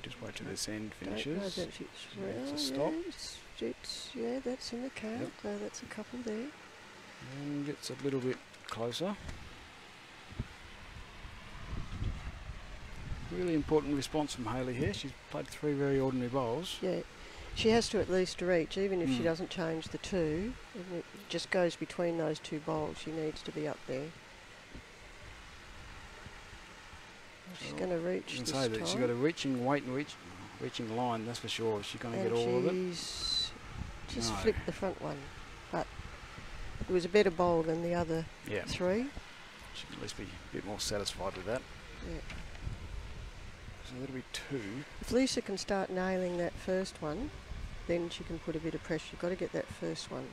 just wait till this end Don't know finishes. that she's It's a yeah, stop. yeah, that's in the count. Yep. So that's a couple there. And gets a little bit closer. Really important response from Hayley here. She's played 3 very ordinary bowls. Yeah, she has to at least reach, even if she Mm. doesn't change the 2. And it just goes between those 2 bowls. She needs to be up there. She's going to reach You can this say that time. she's got a reaching weight and reaching line, that's for sure. She's going to get all of it. She's just No. flipped the front one, but it was a better bowl than the other Yeah, 3. she can at least be a bit more satisfied with that. Yeah. So that'll be 2. If Lisa can start nailing that first one, then she can put a bit of pressure. You've got to get that first one.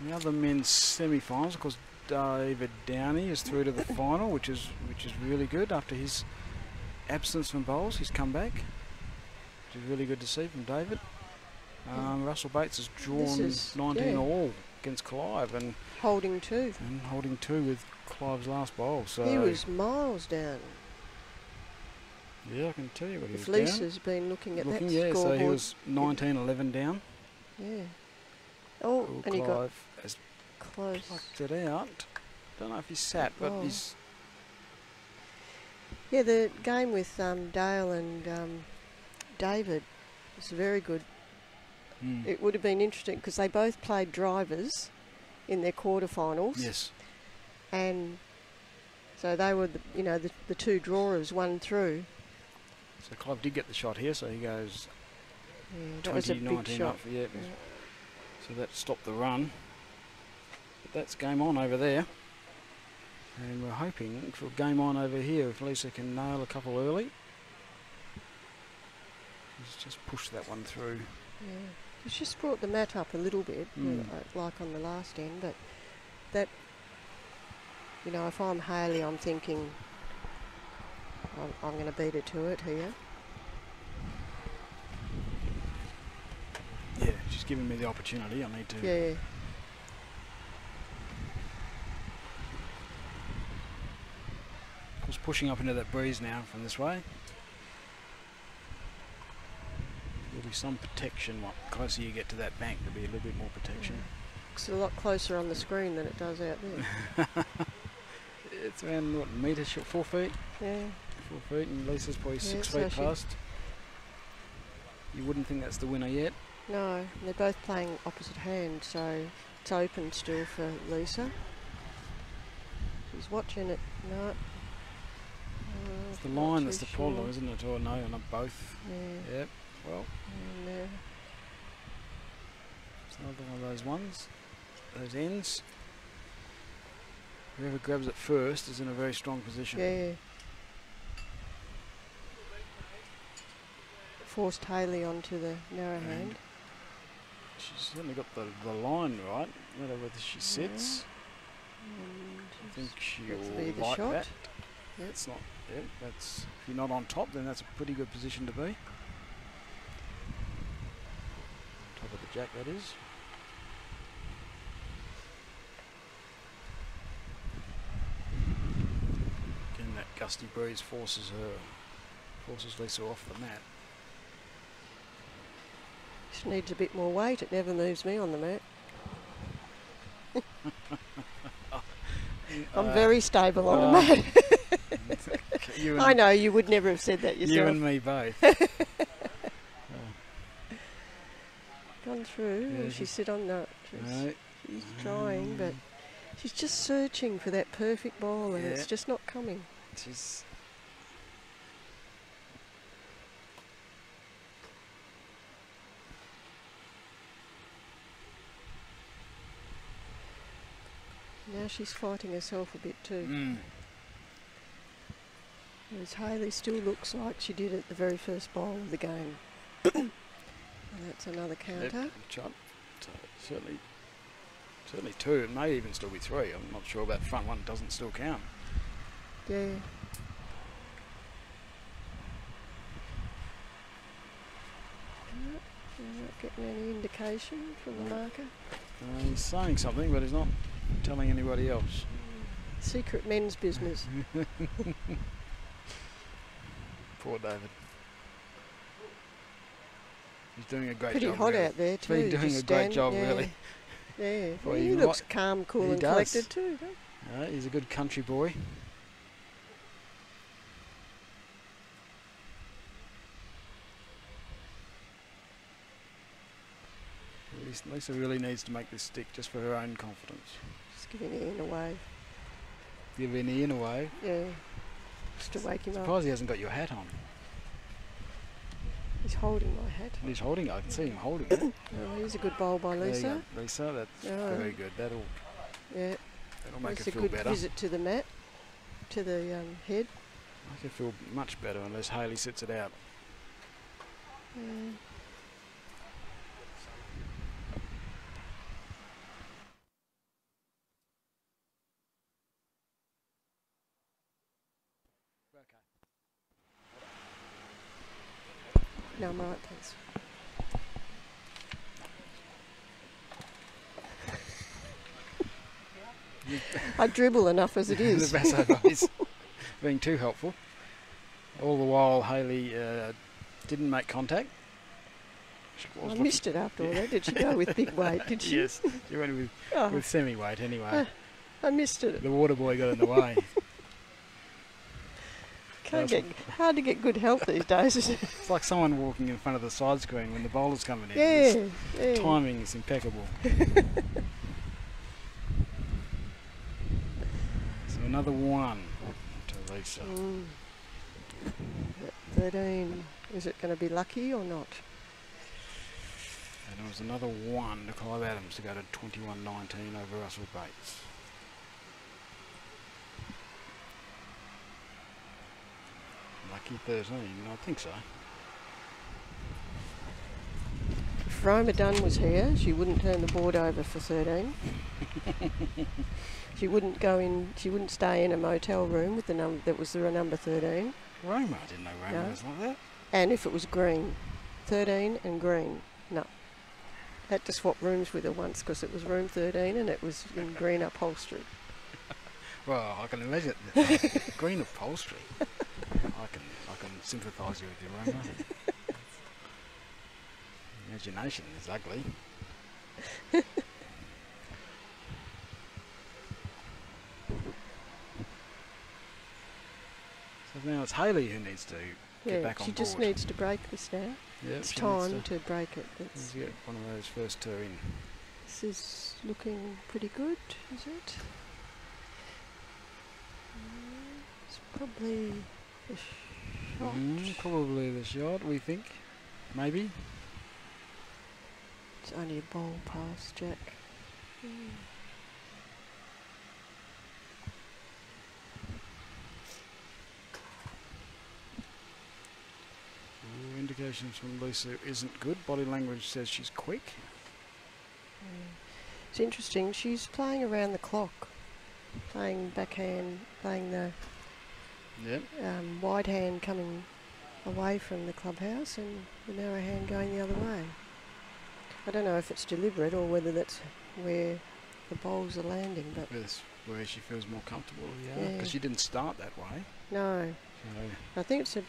The other men's semi-finals, of course, David Downey is through to the final, which is really good after his absence from bowls. He's come back, which is really good to see from David. Russell Bates has drawn is- 19 yeah. all against Clive and Holding 2. holding 2 with Clive's last bowl. So He was miles down. yeah, I can tell you what he If was Lisa's been looking at down. that Yeah, so scoreboard. he was 19-11 down. Yeah. Oh, Well, and he got Clive has close. plucked it out. Don't know if he sat, but Oh. he's Yeah, the game with Dale and David was very good. It would have been interesting because they both played drivers in their quarterfinals. yes. And so they were, the 2 drawers, won through. So Clive did get the shot here, so he goes Yeah, that was a big 20-19 shot. up. Yeah. So that stopped the run. But that's game on over there. And we're hoping for game on over here if Lisa can nail a couple early. She's just pushed that one through. Yeah. It's just brought the mat up a little bit, like on the last end, but that, if I'm Hayley, I'm thinking I'm going to beat it to it here. Yeah, she's giving me the opportunity. I need to. Yeah. Of course, pushing up into that breeze now from this way. There'll be some protection. What closer you get to that bank, there'll be a little bit more protection. Looks a lot closer on the screen than it does out there. It's around what metre short, 4 feet. Yeah. 4 feet, and Lisa's probably 6 so feet she- past. You wouldn't think that's the winner yet. No, they're both playing opposite hand, so it's open still for Lisa. She's watching it. No. It's the not line too that's the sure. problem, isn't it? Or no, not both. Yeah. Yep. Well, And, it's another one of those ones. Those ends. Whoever grabs it first is in a very strong position. yeah. Forced Hayley onto the narrow hand. She's certainly got the line right, no matter whether she sits. And I think that'll be she'll the like shot. that. Yep. It's not. Yep, that's if you're not on top, then that's a pretty good position to be. Top of the jack, that is. Again, that gusty breeze forces Lisa off the mat. She needs a bit more weight. It never moves me on the mat. I'm very stable on the mat. You and, I know, you would never have said that yourself. you and me both. Gone through. Yeah, Will she she's- sit on that? No, She's trying, but she's just searching for that perfect ball, and Yeah. it's just not coming. she's Now she's fighting herself a bit too. Whereas Hayley still looks like she did at the very first bowl of the game. And that's another counter. Yep, good shot. So certainly two. It may even still be three. I'm not sure about the front one. Doesn't still count. Yeah. We're not getting any indication from the marker. He's saying something, but he's not telling anybody else. Secret men's business. Poor David. He's doing a great Pretty job. hot really. out there too. He's been doing a great job, yeah. really. Yeah. Well, He he looks mi- calm, cool he and does. collected too, don't he? He's a good country boy. Lisa really needs to make this stick just for her own confidence. Just giving Ian away. Give Ian away. Yeah. Just to wake him up. Surprised he hasn't got your hat on. He's holding my hat. He's holding it. I can see him holding it. Oh, here's a good bowl by There you Lisa. go, Lisa, that's Oh. very good. That'll Yeah. make It's her a feel good better. visit to the mat, to the head. Make her feel much better unless Hayley sits it out. Yeah. No, I'm right, thanks. I dribble enough as it is. The Basso boys being too helpful. All the while, Hayley didn't make contact. She was I looking- missed it after all that. Did she go with big weight? Did she? Yes, she went Oh, with semi-weight anyway. I missed it. The water boy got in the way. Hard to get good help these days. Isn't it? It's like someone walking in front of the side screen when the bowler's coming in. Yeah, yeah. Timing is impeccable. So another one to Lisa. 13. Is it going to be lucky or not? And there was another one to Clive Adams to go to 21-19 over Russell Bates. Lucky 13, I think so. If Roma Dunn was here, she wouldn't turn the board over for 13. She wouldn't go in. She wouldn't stay in a motel room with the number that was the number 13. Roma, I didn't know Roma No. was like that. And if it was green, 13 and green, no. Had to swap rooms with her once because it was room 13 and it was in green upholstery. Well, I can imagine green upholstery. I can sympathise with you, Roma. Imagination is ugly. So now it's Hayley who needs to get back on she board. just needs to break this now. Yep, It's she needs time to break it. Let's get one of those first two in. This is looking pretty good, is it? It's probably the shot. Probably the shot, we think. Maybe. It's only a bowl pass, Jack. Indications from Lisa isn't good. Body language says she's quick. It's interesting. She's playing around the clock, playing backhand, playing the Yep. wide hand coming away from the clubhouse and the narrow hand going the other way. I don't know if it's deliberate or whether that's where the bowls are landing, but That's where she feels more comfortable, Yeah. because she didn't start that way. no. So, I think it's a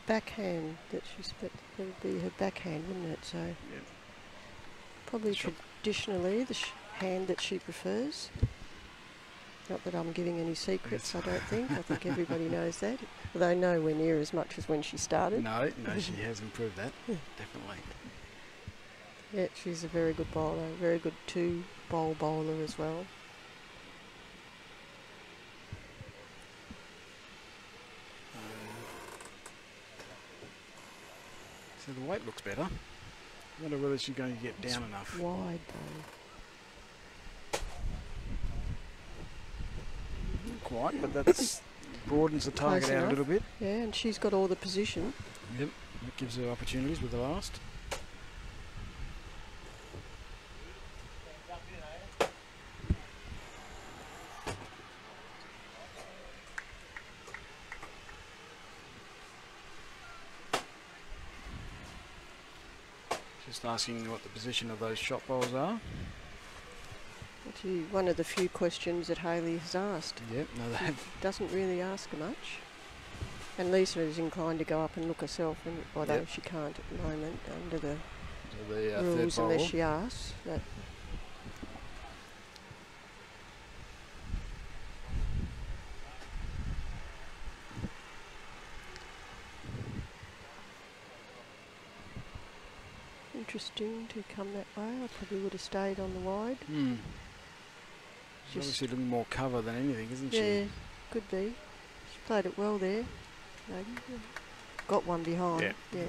backhand that she's, that would be her backhand, wouldn't it? So yeah. probably Sure. traditionally the hand that she prefers. Not that I'm giving any secrets, I don't think. I think everybody knows that. Although nowhere near as much as when she started. No, she has improved that, definitely. Yeah, she's a very good bowler, very good two-bowl bowler as well. So the weight looks better. I wonder whether she's going to get down enough. Wide though. quite, but that's broadens the target Close out enough. a little bit. Yeah, and she's got all the position. Yep, that gives her opportunities with the last. Just asking what the position of those shot bowls are. Actually, one of the few questions that Hayley has asked. Yep, no, they have. Doesn't really ask much. And Lisa is inclined to go up and look herself, and although Yep. she can't at the moment under the So the third rules bowl. unless she asks. But interesting to come that way. I probably would have stayed on the wide. She's obviously looking more cover than anything, isn't Yeah, she? could be. She played it well there. Lady. Got one behind. Yeah. Yeah.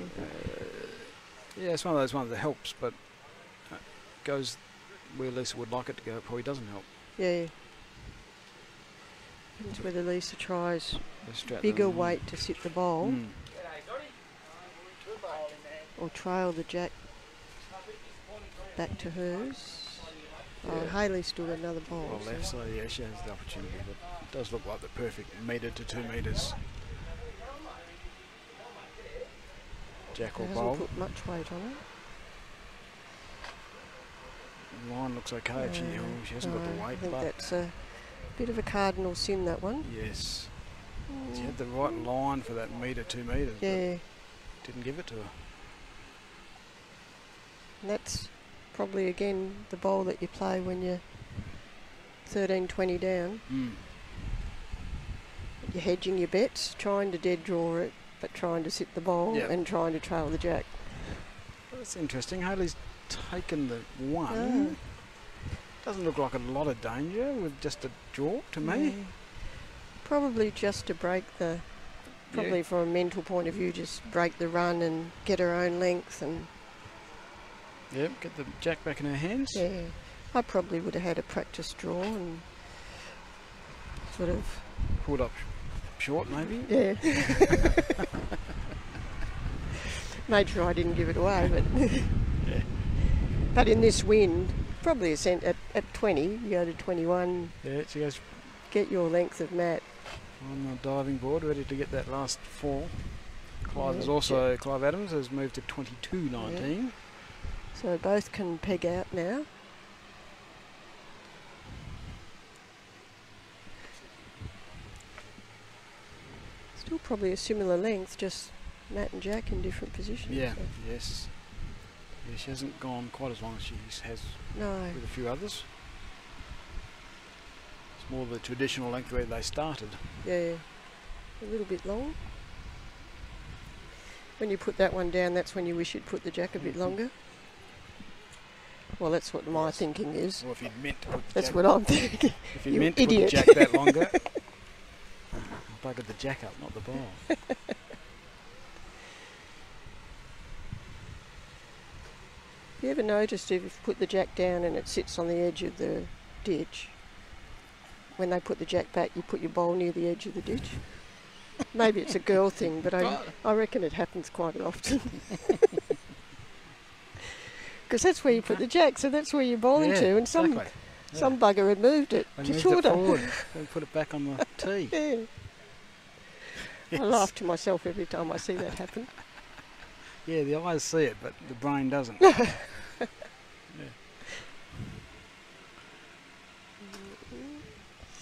Yeah, it's one of those ones that helps, but goes where Lisa would like it to go. It probably doesn't help. Yeah. Depends whether Lisa tries Stratton bigger and- weight to sit the bowl Mm. or trail the jack back to hers. Oh, Yeah. Hayley still got another bowl. Well, left, so yeah, she has the opportunity, but it does look like the perfect metre to 2 metres. Jack or Hasn't bowl. put much weight on it. Line looks okay if she hasn't got the I weight, think but that's a bit of a cardinal sin, that one. yes, she had the right line for that metre, 2 metres, Yeah, but didn't give it to her. and that's probably again the bowl that you play when you're 13, 20 down. You're hedging your bets, trying to dead draw it, but trying to sit the bowl Yep. and trying to trail the jack. Well, that's interesting. Hayley's taken the Ah. one. Doesn't look like a lot of danger with just a draw to me. Yeah. Probably just to break the, probably from a mental point of view, just break the run and get her own length. And Yep, get the jack back in her hands. yeah, I probably would have had a practice draw and sort of, Pulled up short, maybe. yeah. Made sure I didn't give it away, but Yeah. but in this wind, probably a cent at 20, you go to 21, Yeah, she goes get your length of mat. on the diving board, ready to get that last fall. Clive is Yeah, also, Clive Adams has moved to 22.19. So both can peg out now. Still probably a similar length, just Matt and Jack in different positions. Yeah, so- yes. Yeah, she hasn't gone quite as long as she has No. with a few others. It's more the traditional length where they started. Yeah. A little bit long. When you put that one down, that's when you wish you'd put the jack a bit longer. Well, that's what my Yes. thinking is. Well, if you'd meant to put the That's jack, what I'm thinking. if you'd you meant to idiot. put the jack that longer, buggered the jack up, not the ball. Have you ever noticed if you put the jack down and it sits on the edge of the ditch, when they put the jack back, you put your bowl near the edge of the ditch? Maybe it's a girl thing, but I reckon it happens quite often. Because that's where you put the jack, so that's where you're bowling Yeah, to, and some exactly. some bugger had moved it They to moved shorter. it forward. They put it back on the tee. Yeah. Yes. I laugh to myself every time I see that happen. Yeah, the eyes see it, but the brain doesn't.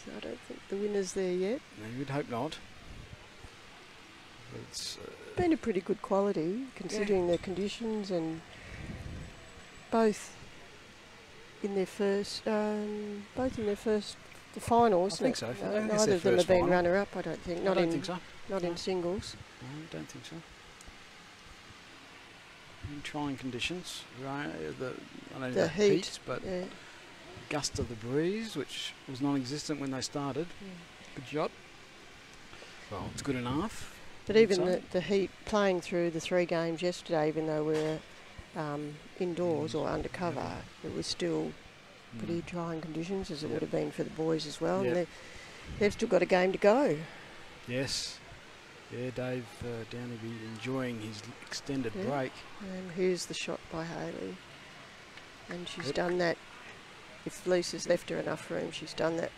So I don't think the winner's there yet. No, you'd hope not. But it's Been a pretty good quality considering the conditions, and both in their first, the finals. I think so. I think it's Neither their of them have first been final. runner-up. I don't think. I Not don't in think so. not No. in singles. No, I don't think so. In trying conditions, right? I know The heat, but Yeah. gust of the breeze, which was non-existent when they started. Good shot. Well, it's good enough. But even the heat, playing through the 3 games yesterday, even though we were indoors or undercover, it was still pretty trying conditions, as it would have been for the boys as well. Yeah. And they've still got a game to go. Yes. Yeah, Dave Dyenamic enjoying his extended Yeah. break. And here's the shot by Hayley. And she's done that. If Lisa's left her enough room, she's done that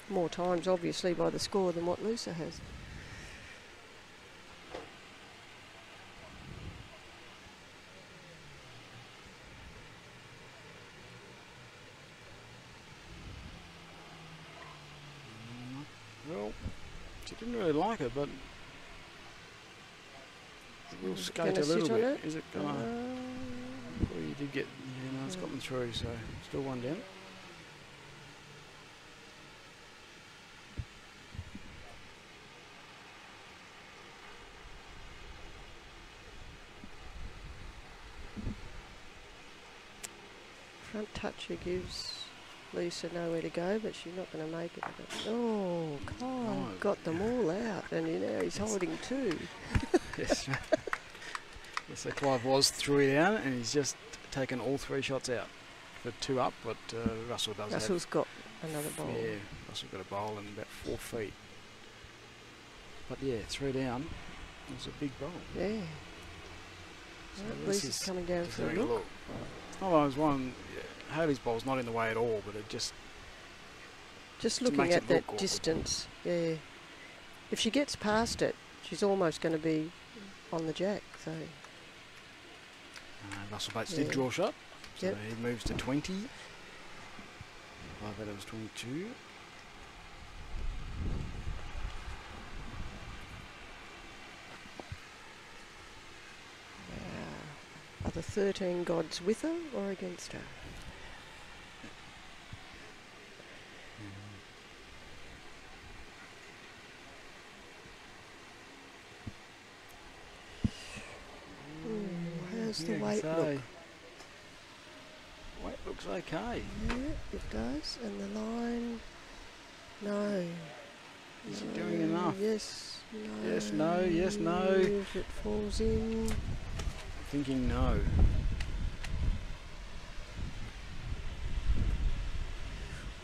more times, obviously, by the score than what Lisa has. Well, she didn't really like it, but we'll Is it skate gonna a little sit on bit. it? Is it gonna? Well, you did get. Yeah, no, it's gotten through, so still one down. Front toucher gives Lisa nowhere to go, but she's not going to make it. Oh, Kyle got them all out, and now he's holding two. Yes. Yes, so Clive was 3 down, and he's just taken all 3 shots out for 2 up, but Russell does Russell's got another bowl. Yeah, Russell got a bowl in about 4 feet. But yeah, 3 down. It was a big bowl. Yeah. So Well, this Lisa's is coming down just for a having look. Oh, I was one. Yeah, Hayley's bowl's not in the way at all, but it just Just it looking makes at it look that awkward. distance, yeah. If she gets past it, she's almost going to be on the jack. So Russell Bates Yeah. did draw shot, so Yep. he moves to 20. I bet it was 22. are the 13 gods with her or against her? How's the Yeah, weight so look? Weight looks okay. Yeah, it does. And the line, no. Is no, it doing enough? Yes, no. Yes, no, yes, no. If it falls in. Thinking no.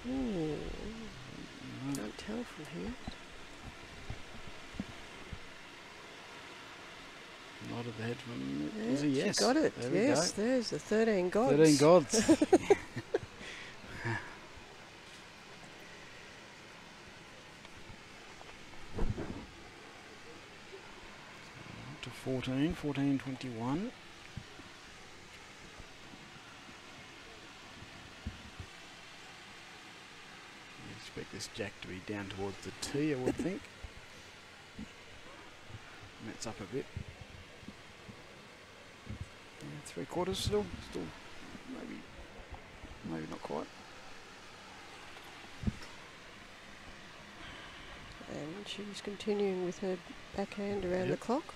Ooh, can't tell from here. Nodded the head from Yeah, is a yes. she got it. There we Yes, go. there's the 13 gods. 13 gods. To 14, 21. I expect this jack to be down towards the tee, I would think. And that's up a bit. Yeah, 3/4 still, maybe not quite. And she's continuing with her backhand around the Yep. clock.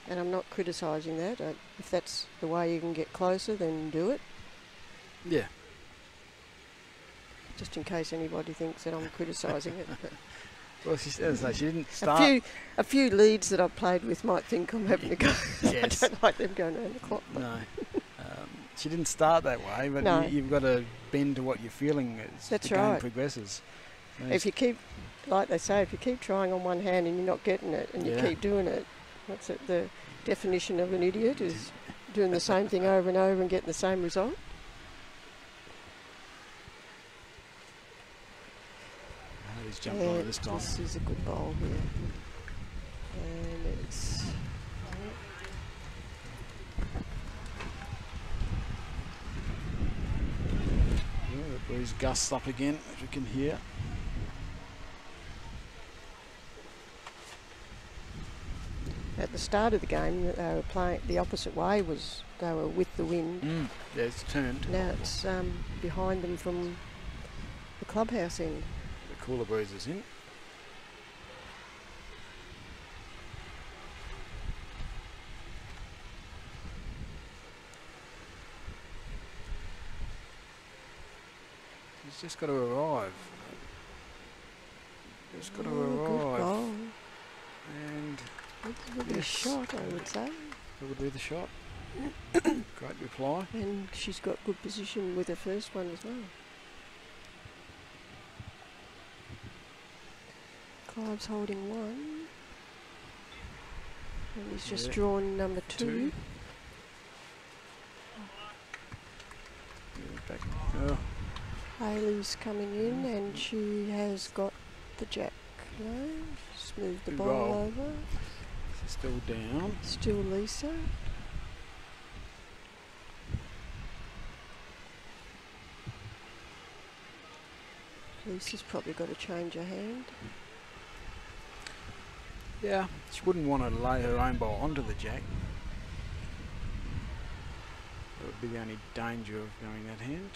And I'm not criticising that. If that's the way you can get closer, then do it. Yeah. Just in case anybody thinks that I'm criticising it. But Well, as I say, she didn't start. a few leads that I've played with might think I'm having a go. Yes. I don't like them going around the clock. But No. She didn't start that way, but No. you've got to bend to what you're feeling as That's the game right. progresses. if you keep, like they say, if you keep trying on one hand and you're not getting it, and you Yeah. keep doing it, what's it? The definition of an idiot is doing the same thing over and over and getting the same result. He's jumped on it this time. This is a good bowl here, and it's. Yeah, the breeze gusts up again, as you can hear. At the start of the game, they were playing the opposite way. Was they were with the wind. Yeah, it's turned. Now it's behind them from the clubhouse end. The cooler breeze is in. He's just got to arrive. Just got to Good arrive. bowl. And It would be a Yes. shot, I would say. that would be the shot. Great reply. And she's got good position with her first one as well. Clive's holding one. And he's just drawn number 2. Yeah, back. Oh, Hayley's coming in and she has got the jack. No, she's moved the Good ball roll. over. still down. Still Lisa. Lisa's probably got to change her hand. Yeah, she wouldn't want to lay her own ball onto the jack. That would be the only danger of going that hand.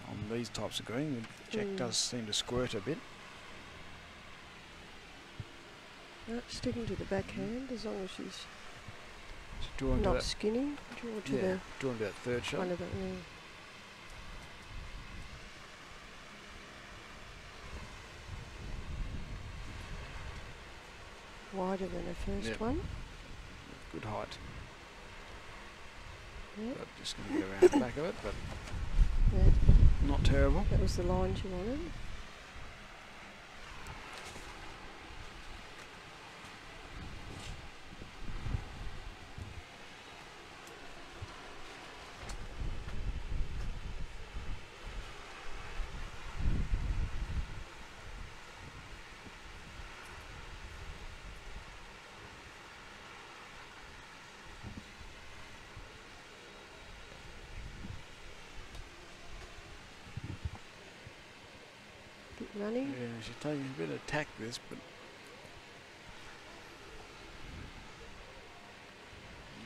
On these types of green, the jack does seem to squirt a bit. No, sticking to the backhand as long as she's Drawn to not that, skinny. Draw to yeah, drawn to that third the shot. one of it. Yeah. Wider than her first Yep. one. Good height. Yep. But just going to get around the back of it, but Yeah. not terrible. That was the line she wanted. Bit running. Yeah, she's taking a bit of tack this, but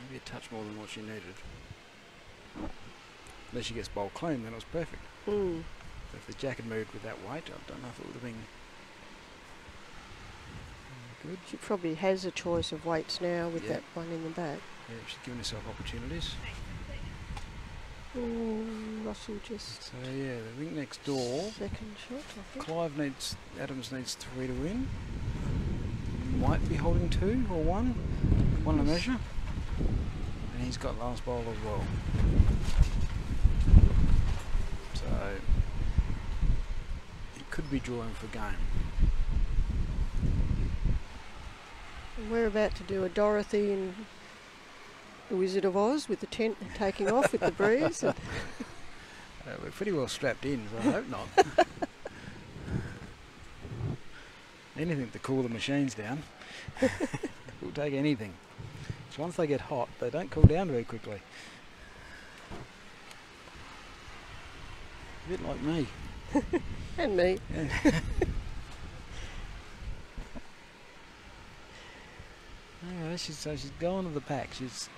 maybe a touch more than what she needed. Unless she gets bowl clean, then it was perfect. Mm. But if the jack had moved with that weight, I don't know if it would have been good. She probably has a choice of weights now with Yeah. that one in the back. Yeah, she's given herself opportunities. Russell just So yeah, the ring next door. second shot, I think. Adams needs 3 to win. Might be holding 2 or 1. One to measure. And he's got last bowl as well. So he could be drawing for game. And we're about to do a Dorothy in The Wizard of Oz with the tent taking off with the breeze. And We're pretty well strapped in, so I hope not. Anything to cool the machines down. We'll take anything. So once they get hot, they don't cool down very quickly. A bit like me. and me. Anyway, she's going to the pack. She's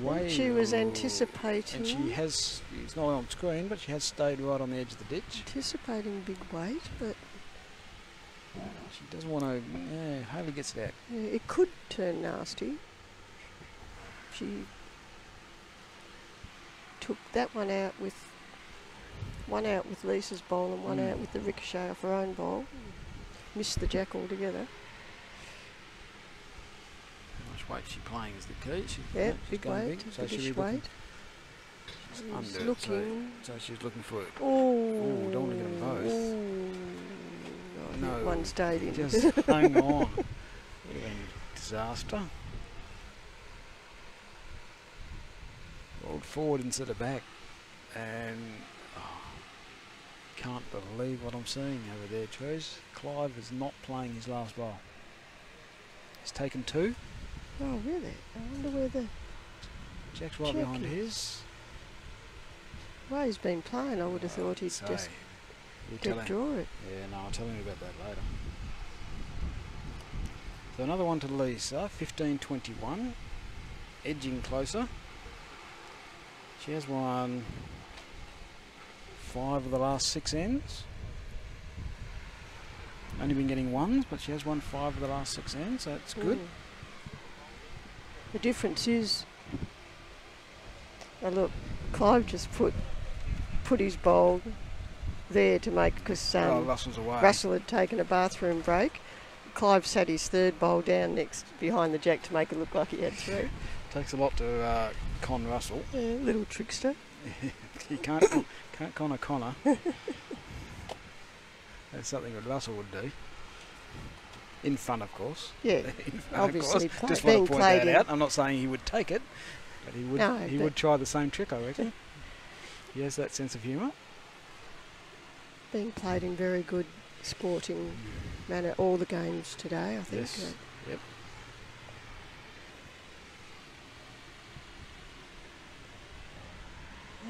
way. She was and anticipating she has. It's not on screen, but she has stayed right on the edge of the ditch. anticipating big weight, but She doesn't want to. Yeah, Haley gets it out. yeah, it could turn nasty. She took that one out with Lisa's bowl and one out with the ricochet off her own bowl. Missed the jack altogether. How much weight she's playing is the key. She's Big going weight, big, so she'll biggish be looking. weight. She's She's under it, looking. so she's looking for it. Oh, don't wanna get them both. No, No, one stayed in. Just hang on. Would have been disaster. Rolled forward instead of back, and can't believe what I'm seeing over there, Trees. Clive is not playing his last bowl. He's taken 2. Oh, really? I wonder where the Jack's right Jack behind is. his. way he's been playing. I would have thought he'd So, just you tell dead him. draw it. Yeah, no, I'll tell him about that later. So another one to Lisa, 15-21, edging closer. She has won 5 of the last 6 ends. Only been getting 1s, but she has won 5 of the last 6 ends, so that's good. The difference is, look, Clive just put his bowl there to make, because Russell's away. Russell had taken a bathroom break. Clive sat his third bowl down next behind the jack to make it look like he had 3. Takes a lot to con Russell. Yeah, little trickster. You can't con a Connor. That's something that Russell would do. In fun, of course. Yeah, In fun, obviously. of course. Just want to point that out. I'm not saying he would take it, but he would. No, he would try the same trick, I reckon. He has that sense of humour. Being played in very good sporting manner. All the games today, I think. Yes. Yep.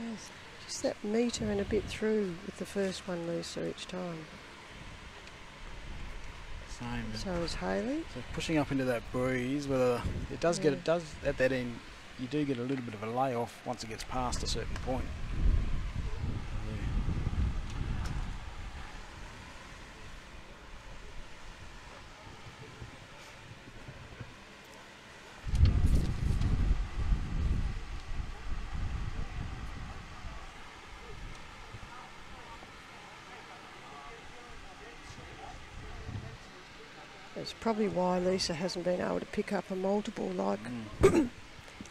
Yes, just that metre and a bit through with the first one, Lisa, each time. Same. So is Hayley. So pushing up into that breeze, whether it does get, Yeah. it does at that end, you do get a little bit of a layoff once it gets past a certain point. That's probably why Lisa hasn't been able to pick up a multiple like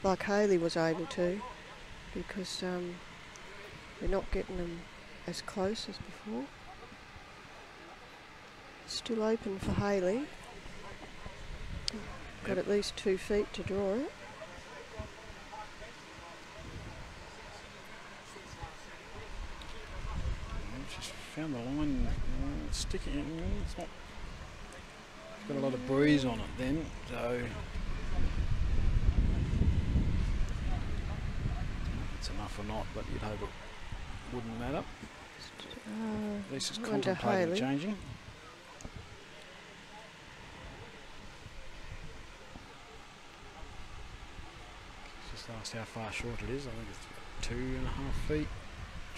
like Hayley was able to, because they're not getting them as close as before. Still open for Hayley. Got at least 2 feet to draw it. She's found the line sticking. It's not. It's got a lot of breeze on it then, so. I don't know if it's enough or not, but you'd hope it wouldn't matter. At least it's Under contemplating Hayley. changing. Just asked how far short it is. I think it's 2.5 feet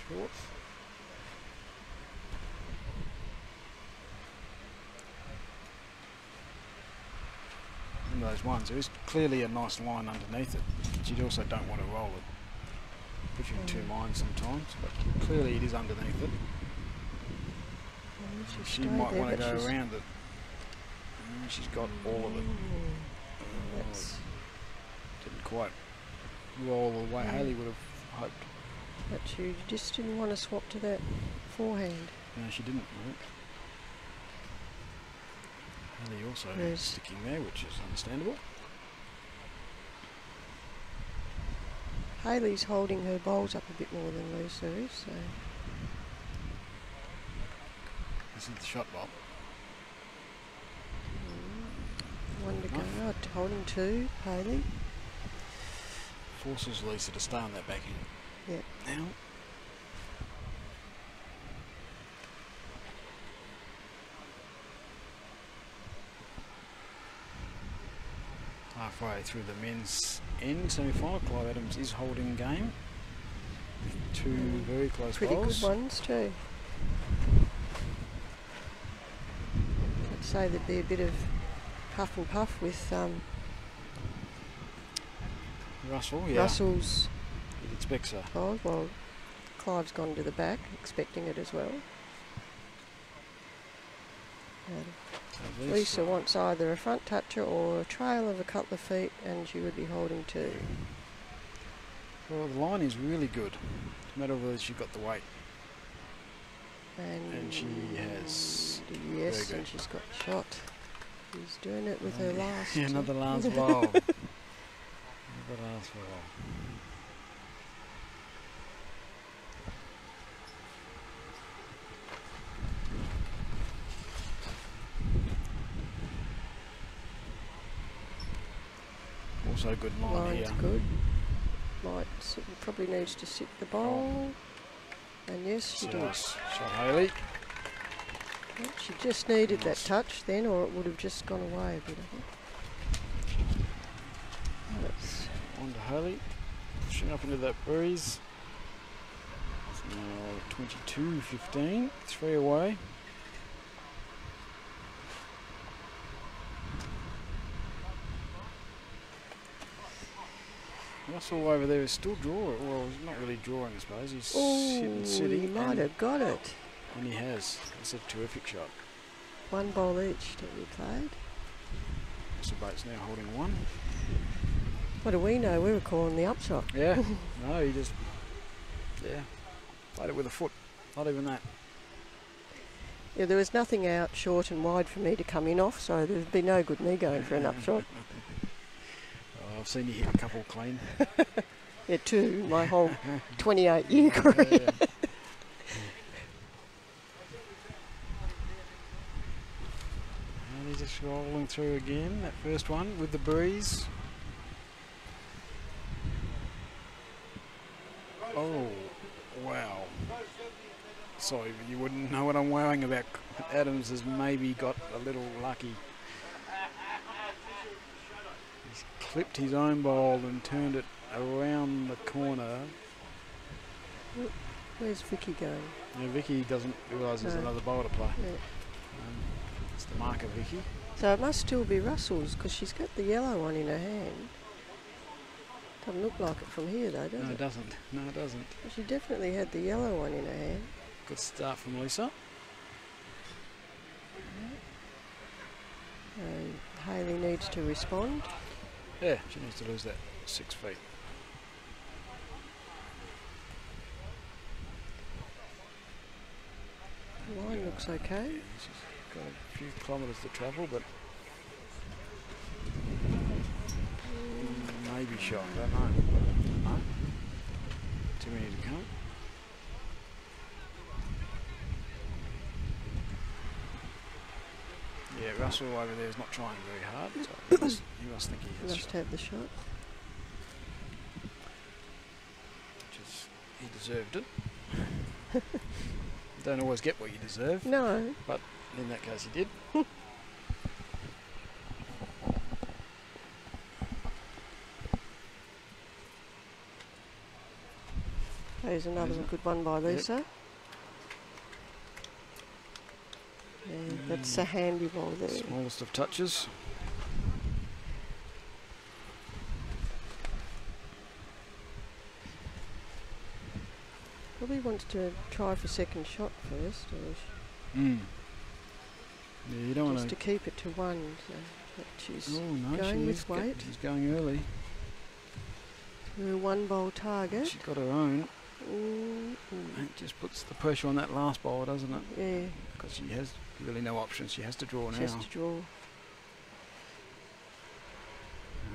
short. One of those ones. There is clearly a nice line underneath it, but you also don't want to roll it. Put you in two minds sometimes, but clearly it is underneath it. She might want to go around it. She's got all of it. That's Didn't quite roll the way Hayley would have hoped. but you just didn't want to swap to that forehand. No, she didn't. Right? Hayley also Yes. sticking there, which is understandable. Hayley's holding her bowls up a bit more than Lisa is, so This is the shot bowl. one to go. Holding 2, Hayley. Forces Lisa to stay on that backhand. Yeah. Now. Halfway through the men's end semi-final, Clive Adams is holding game. 2 very close Pretty bowls. good ones too. I'd say there'd be a bit of huff and puff with Russell, yeah. Russell's You'd expect so. bowls. Well, Clive's gone to the back, expecting it as well. Lisa wants either a front toucher or a trail of a couple of feet, and she would be holding 2. Well, the line is really good. No matter whether she's got the weight. And she has. Yes, Very good. and she's got the shot. She's doing it with her last. Yeah, another last bowl. Another last bowl. Also a good line Line's here. good. Probably needs to sit the bowl. And yes, she does. Shot Hayley. Well, she just needed that touch then, or it would have just gone away a bit, I think. That's On to Hayley. Pushing up into that breeze. It's now 22-15. 3 away. Russell over there is still drawing. Well, he's not really drawing, I suppose. He's he sitting. might have got it. And he has. It's a terrific shot. 1 bowl each to be played. Russell Bates now holding 1. What do we know? We were calling the upshot. Yeah. No, he just played it with a foot. Not even that. Yeah, there was nothing out short and wide for me to come in off, so there'd be no good me going for an upshot. Oh, I've seen you hit a couple clean. Yeah, 2, my whole 28-year career. Yeah. And he's just rolling through again, that first one with the breeze. Oh, wow. Sorry, but you wouldn't know what I'm wowing about. Adams has maybe got a little lucky. He's clipped his own bowl and turned it around the corner. Where's Vicky going? Now Vicky doesn't realise there's another bowl to play. Yeah. It's the marker, Vicky. So it must still be Russell's because she's got the yellow one in her hand. Doesn't look like it from here though, does No, it? it doesn't. No, it doesn't. She definitely had the yellow one in her hand. Good start from Lisa. Hayley needs to respond. Yeah, she needs to lose that 6 feet. The line looks okay. Yeah, she's got a few kilometres to travel, but maybe shot. I don't know. No? Too many to come. Yeah, Russell over there is not trying very hard, so he must think he has Must shot, have the shot. which is, he deserved it. Don't always get what you deserve, No. but in that case he did. There's another Is it? good one by Lisa. Yeah, that's a handy ball there. Smallest of touches. Probably wants to try for second shot first, or Yeah, you don't want just to keep it to 1. So that she's Oh no, going she with is weight. She's going early. to a 1 bowl target. She's got her own. Mm, It just puts the pressure on that last bowl, doesn't it? yeah, Because she has really no options. She has to draw now. just to draw.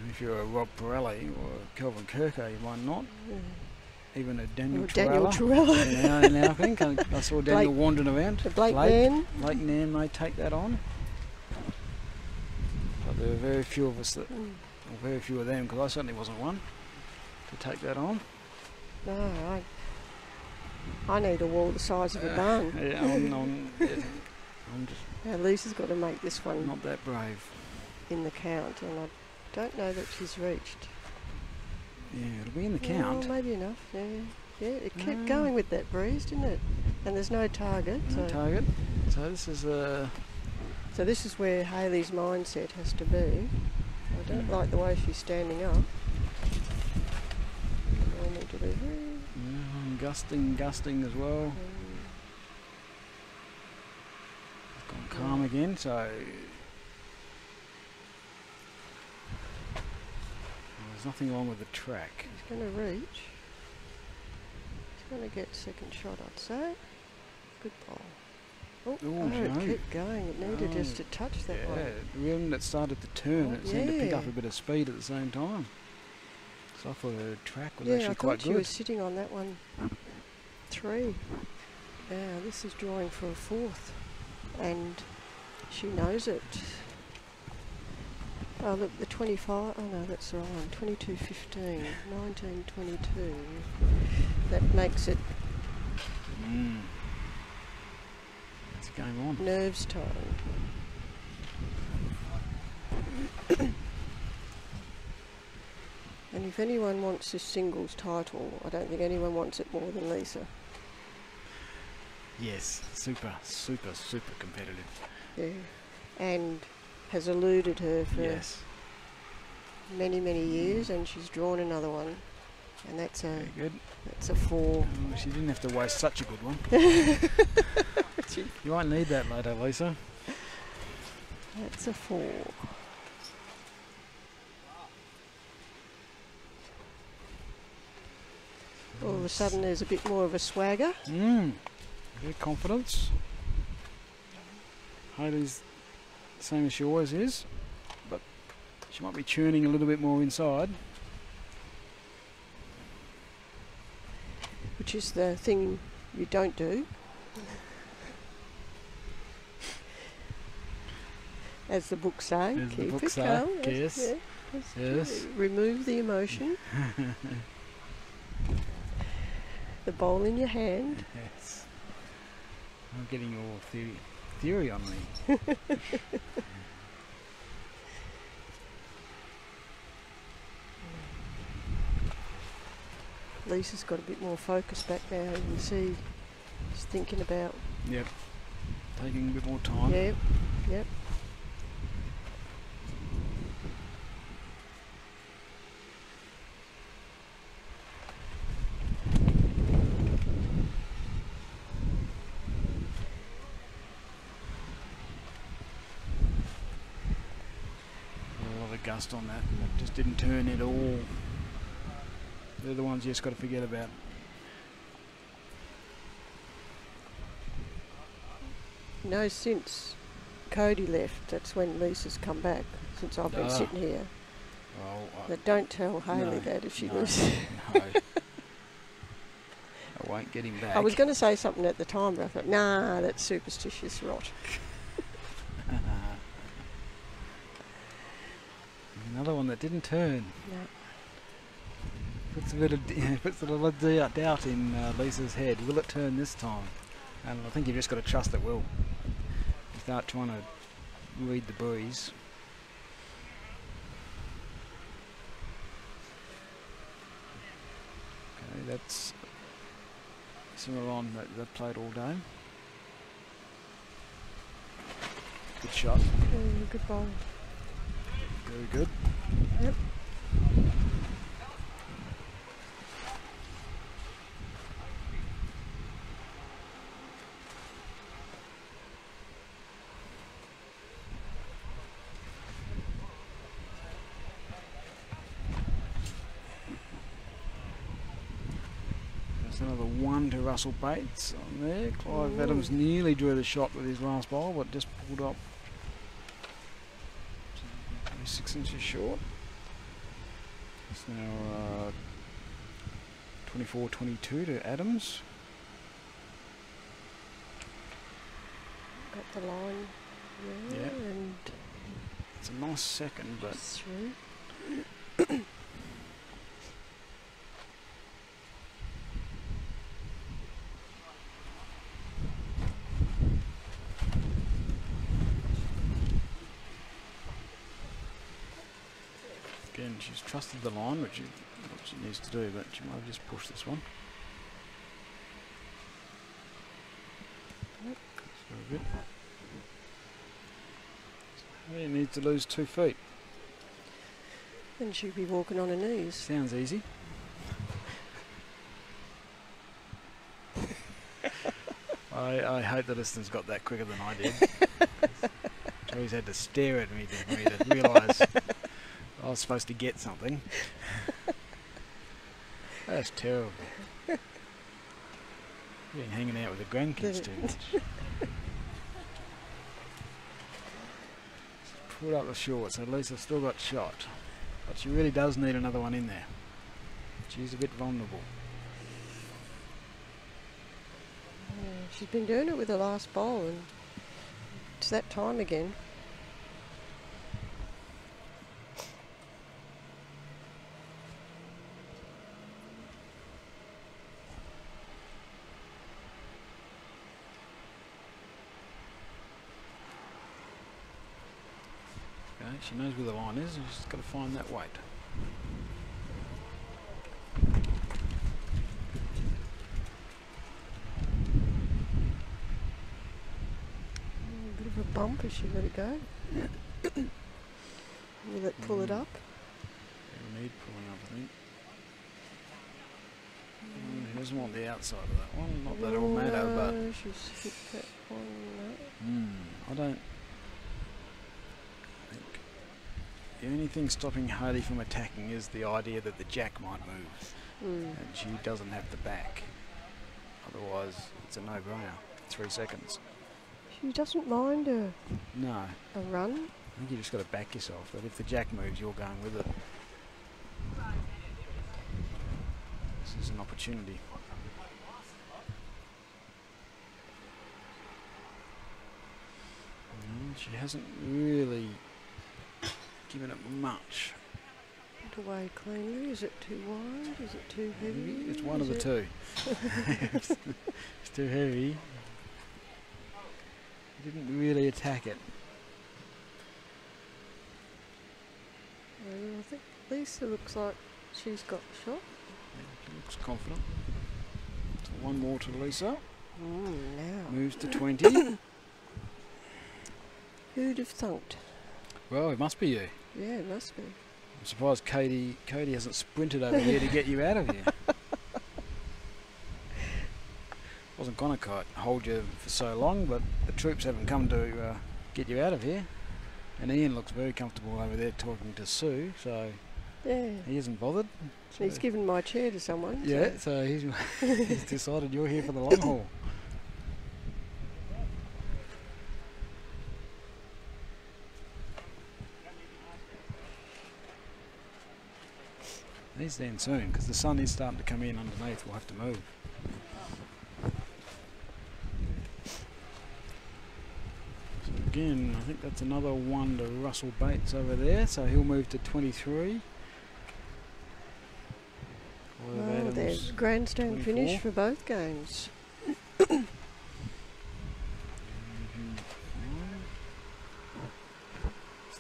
And if you're a Rob Pirelli or a Kelvin Kirko, you might not. Yeah. Even a Daniel Or Daniel Torella. Torella. Now I think I saw Daniel wandering around. The Blake man. Blake Nan may take that on. But there are very few of us that, or very few of them, because I certainly wasn't one, to take that on. No, I need a wall the size of a barn. Yeah, I'm just Now Lisa's got to make this one not that brave. in the count, and I don't know that she's reached. Yeah, it'll be in the count. Well, maybe enough. Yeah, yeah. It kept No. going with that breeze, didn't it? And there's no target. No So, target. So this is so this is where Hayley's mindset has to be. I don't like the way she's standing up. Normal delivery. gusting as well. It's gone calm again, so there's nothing wrong with the track. He's going to reach. He's going to get second shot, I'd say. Good ball. Oh, Ooh, it no. kept going. It needed just to touch that Yeah, one. when it started to turn, Oh, it seemed to pick up yeah. a bit of speed at the same time. So I thought the track was Yeah, actually I quite thought she good. was sitting on that one 3. Now this is drawing for a 4th, and she knows it. Oh look, the 25. Oh no, that's the wrong one. 22.15, 19.22. That makes it It's game on. nerves time. And if anyone wants this singles title, I don't think anyone wants it more than Lisa. Yes, super competitive. Yeah. And has eluded her for Yes, many, many years, and she's drawn another one. And that's a very good. 4. Oh, she didn't have to waste such a good one. You won't need that later, Lisa. That's a 4. All of a sudden there's a bit more of a swagger. Bit of confidence. Hayley's the same as she always is, but she might be churning a little bit more inside. Which is the thing you don't do. As the books say, As the keep books it say, calm. yes. Yes. Remove the emotion. The bowl in your hand. Yes. I'm getting your theory on me. Lisa's got a bit more focus back now. You can see she's thinking about. Yep. Taking a bit more time. Yep. Yep. A lot of gust on that. It just didn't turn at all. They're the ones you just got to forget about. You know, since Cody left, that's when Lisa's come back. Since I've been sitting here. Well, But don't tell Hayley no, that if she no, loses. no. I won't get him back. I was going to say something at the time, but I thought, nah, that's superstitious rot. Another one that didn't turn. No. Puts a bit of puts a little doubt in Lisa's head. Will it turn this time? And I think you've just got to trust it will. Without trying to read the breeze. Okay, that's similar on that they've played all day. Good shot. Good bowl. Very good. Yep. That's another one to Russell Bates on there. Clive Adams nearly drew the shot with his last bowl, but just pulled up 6 inches short. It's now 24-22 to Adams. Got the line there, Yeah. and It's a nice second, but through. again, she's trusted the line, which she needs to do, but she might have just pushed this one. Very good. He needs to lose 2 feet. And she'll be walking on her knees. Sounds easy. I hope the listeners got that quicker than I did. Joey's had to stare at me for me to realise I was supposed to get something. That's terrible. Been hanging out with the grandkids too much. Pulled up the short, so at least I've still got shot. But she really does need another one in there. She's a bit vulnerable. Yeah, she's been doing it with the last bowl, and it's that time again. Okay, she knows where the line is, and she's just got to find that weight. A bit of a bump as she let it go. Will it pull it up? We need pulling up, I think. He doesn't want the outside of that one. Not that it will matter, but she's hit that one. I don't. The only thing stopping Hardy from attacking is the idea that the jack might move, and she doesn't have the back. Otherwise, it's a no-brainer. 3 seconds. She doesn't mind a No, run. I think you just got to back yourself. That if the jack moves, you're going with it. This is an opportunity. She hasn't really given it much. Put away cleanly. Is it too wide? Is it too heavy? It's one of the two. It's too heavy. He didn't really attack it. I think Lisa looks like she's got the shot. Yeah, she looks confident. So one more to Lisa. Now. Moves to 20. Who'd have thunked? Well, it must be you. Yeah, it must be. I'm surprised Cody hasn't sprinted over here to get you out of here. Wasn't going to hold you for so long, but the troops haven't come to get you out of here. And Ian looks very comfortable over there talking to Sue, so yeah, he isn't bothered. So he's given my chair to someone. Yeah, so he's decided you're here for the long haul. He's then soon, because the sun is starting to come in underneath. We'll have to move. So again, I think that's another one to Russell Bates over there, so he'll move to 23. Oh, there's grandstand 24. finish for both games. It's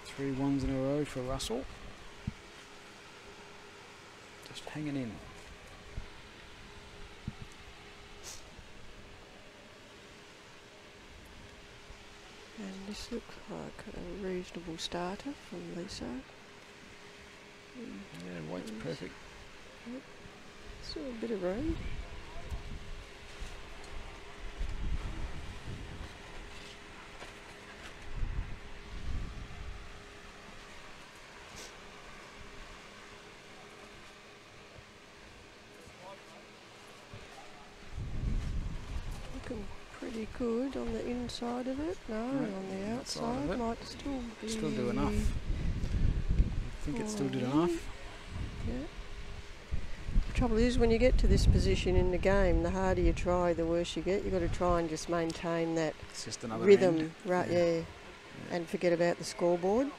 3 ones in a row for Russell. Just hanging in. And this looks like a reasonable starter from Lisa. Yeah, weight's perfect. Still a bit of room. Looking pretty good on the inside of it. No, Right, on the outside of it. might still be. Still do enough. I think it still did enough. Yeah. The trouble is, when you get to this position in the game, the harder you try, the worse you get. You've got to try and just maintain that It's just another rhythm, end. right? Yeah. Yeah. And forget about the scoreboard.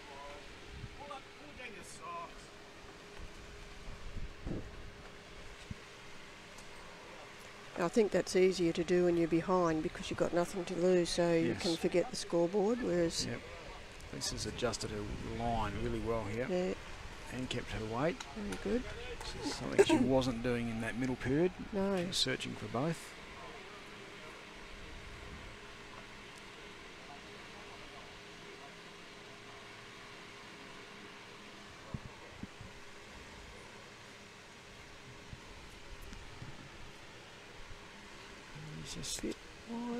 I think that's easier to do when you're behind because you've got nothing to lose, so you Yes. can forget the scoreboard. Whereas, Yep. Lisa's adjusted her line really well here yeah, and kept her weight. very good. This is something she wasn't doing in that middle period. No. She was searching for both. It's just Wide,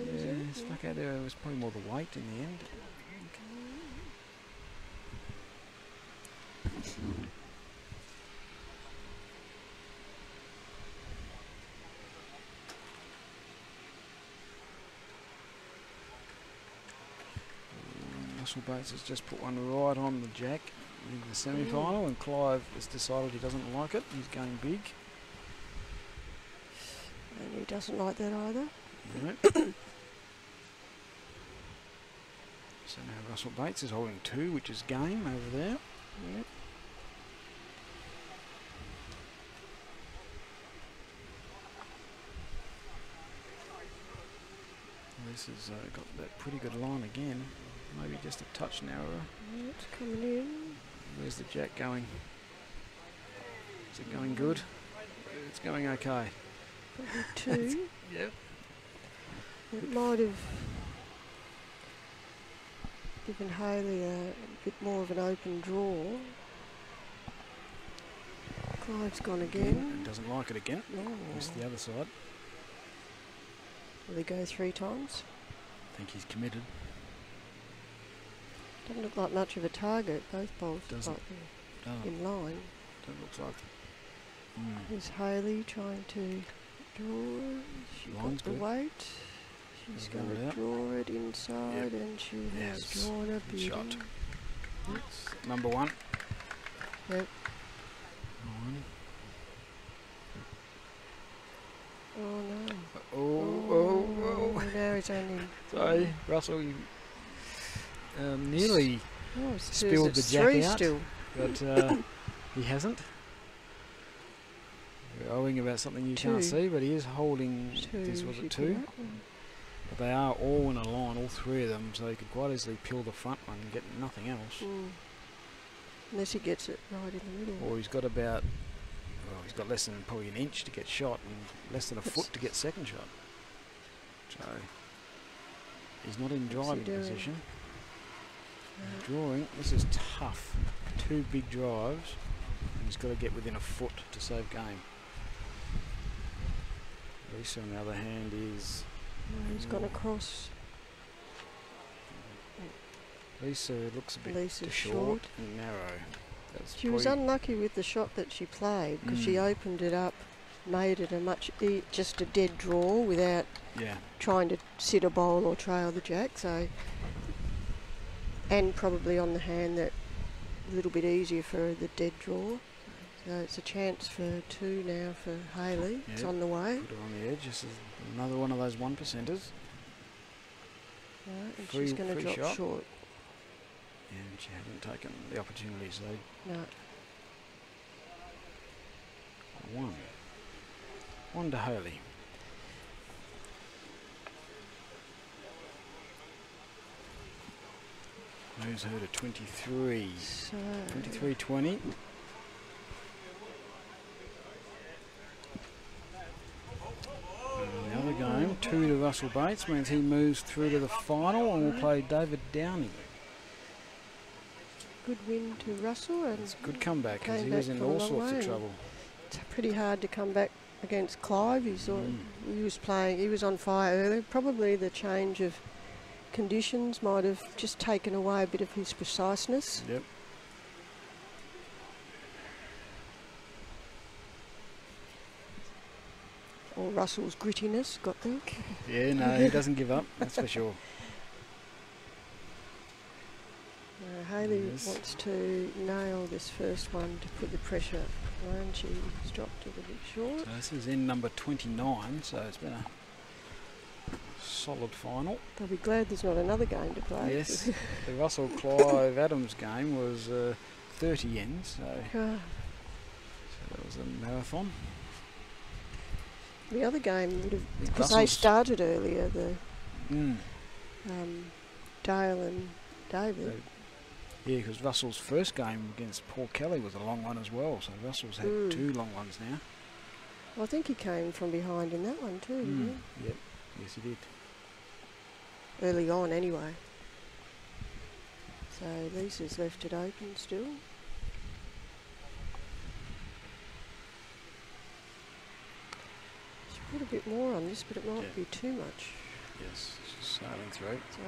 is yeah, it? stuck out there. It was probably more the weight in the end. Russell Bates has just put one right on the jack in the semi-final, and Clive has decided he doesn't like it. He's going big. And he doesn't like that either. Right. So now Russell Bates is holding 2, which is game over there. Yep. This has got that pretty good line again. Maybe just a touch narrower. Yeah, it's coming in. Where's the jack going? Is it going good? It's going okay. Probably 2. Yep. It might have given Hayley a bit more of an open draw. Clive's gone again. Doesn't like it again. Oh. Missed the other side. Will he go 3 times? I think he's committed. Doesn't look like much of a target. Both bowls look Doesn't. like they're Doesn't. in line. That looks like. There's Hayley trying to draw. She got Line's the good. weight. She's Draw going it to out. draw it inside, and she has Yes. drawn a Good beauty. shot. It's number 1. Yep. One. Oh no. Oh. Now he's only. Sorry, Russell. Nearly Oh, it spilled says the it's 3 jack out. still. But he hasn't. We're owing about something you can't 2. see, but he is holding. 2. This was she it put 2. up. But they are all in a line, all 3 of them, so he could quite easily peel the front one and get nothing else. Unless he gets it right in the middle. Or he's got about, well, he's got less than probably an inch to get shot and less than a foot to get second shot. So he's not in What's he driving doing? position. Drawing, this is tough. 2 big drives, and he's got to get within a foot to save game. Lisa, on the other hand, is. He's gone across. Lisa looks a bit Lisa's too short short. and narrow. That's She was probably- unlucky with the shot that she played because she Mm. opened it up, made it a just a dead draw without Yeah. trying to sit a bowl or trail the jack. So, and probably on the hand that a little bit easier for the dead draw. So it's a chance for 2 now for Hayley. It's Yep. on the way. Put her on the edge. This is another one of those 1%ers. Right, and Free- she's going to free drop shot. short. And she hasn't taken the opportunity, so No. 1. 1 to Hayley. Moves her to 23. So 23-20. And the other game, 2 to Russell Bates, means he moves through to the final and will play David Downing. good win to Russell, and It's a good comeback because Came he was back in from a all long sorts way. of trouble. it's pretty hard to come back against Clive. He was playing. He was on fire earlier. Probably the change of conditions might have just taken away a bit of his preciseness. Yep. Or Russell's grittiness got there. Yeah, no, he doesn't give up, that's for sure. Hayley Yes. wants to nail this first one to put the pressure on. She's dropped it a bit short. So this is in number 29, so it's been a solid final. They'll be glad there's not another game to play. Yes, the Russell Clive Adams game was 30 ends, so Ah, that was a marathon. the other game would have, because they Russell's- started earlier, the Mm. Dale and David. Yeah, because Russell's first game against Paul Kelly was a long one as well, so Russell's had 2 long ones now. I think he came from behind in that one too, didn't Yep, yes he did. he? Early on anyway. So Lisa's left it open still. Should put a bit more on this, but it might Yeah. be too much. Yes, she's sailing through. So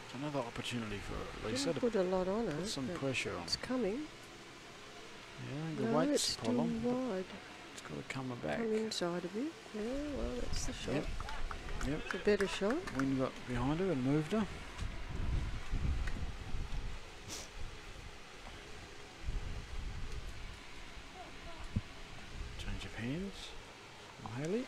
It's another opportunity for Lisa didn't to put a lot on put it. some but pressure on. it's coming. Yeah, the No, weight's it's the still problem. But wide. it's got to come back. Come inside a bit. Yeah, well, that's the shot. Yep. Yep. It's a better shot. Wind got behind her and moved her. Change of hands from Hayley.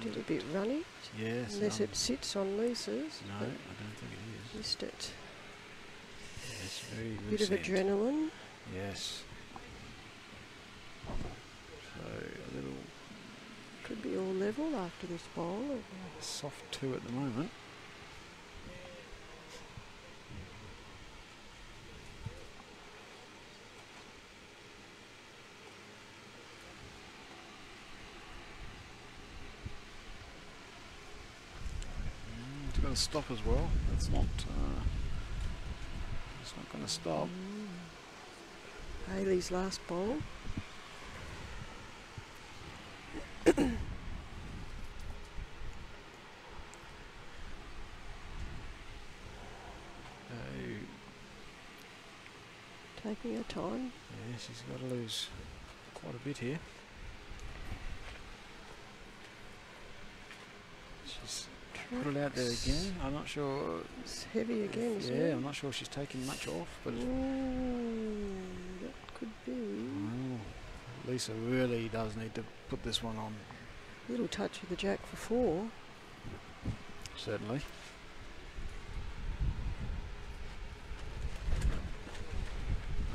Did a bit runny. Yes. Unless it sits on Lisa's. No, I but don't think it is. missed it. Yes, very Bit of loose end. adrenaline. Yes. So a little Could be all level after this bowl. Soft 2 at the moment. It's got to stop as well. It's not going to stop. Hayley's last bowl. Taking her time. Yeah, she's got to lose quite a bit here. She's put it out there again. I'm not sure. It's heavy again, isn't it? Yeah, I'm not sure she's taking much off, but that could be. Lisa really does need to put this one on. Little touch of the jack for 4. Certainly.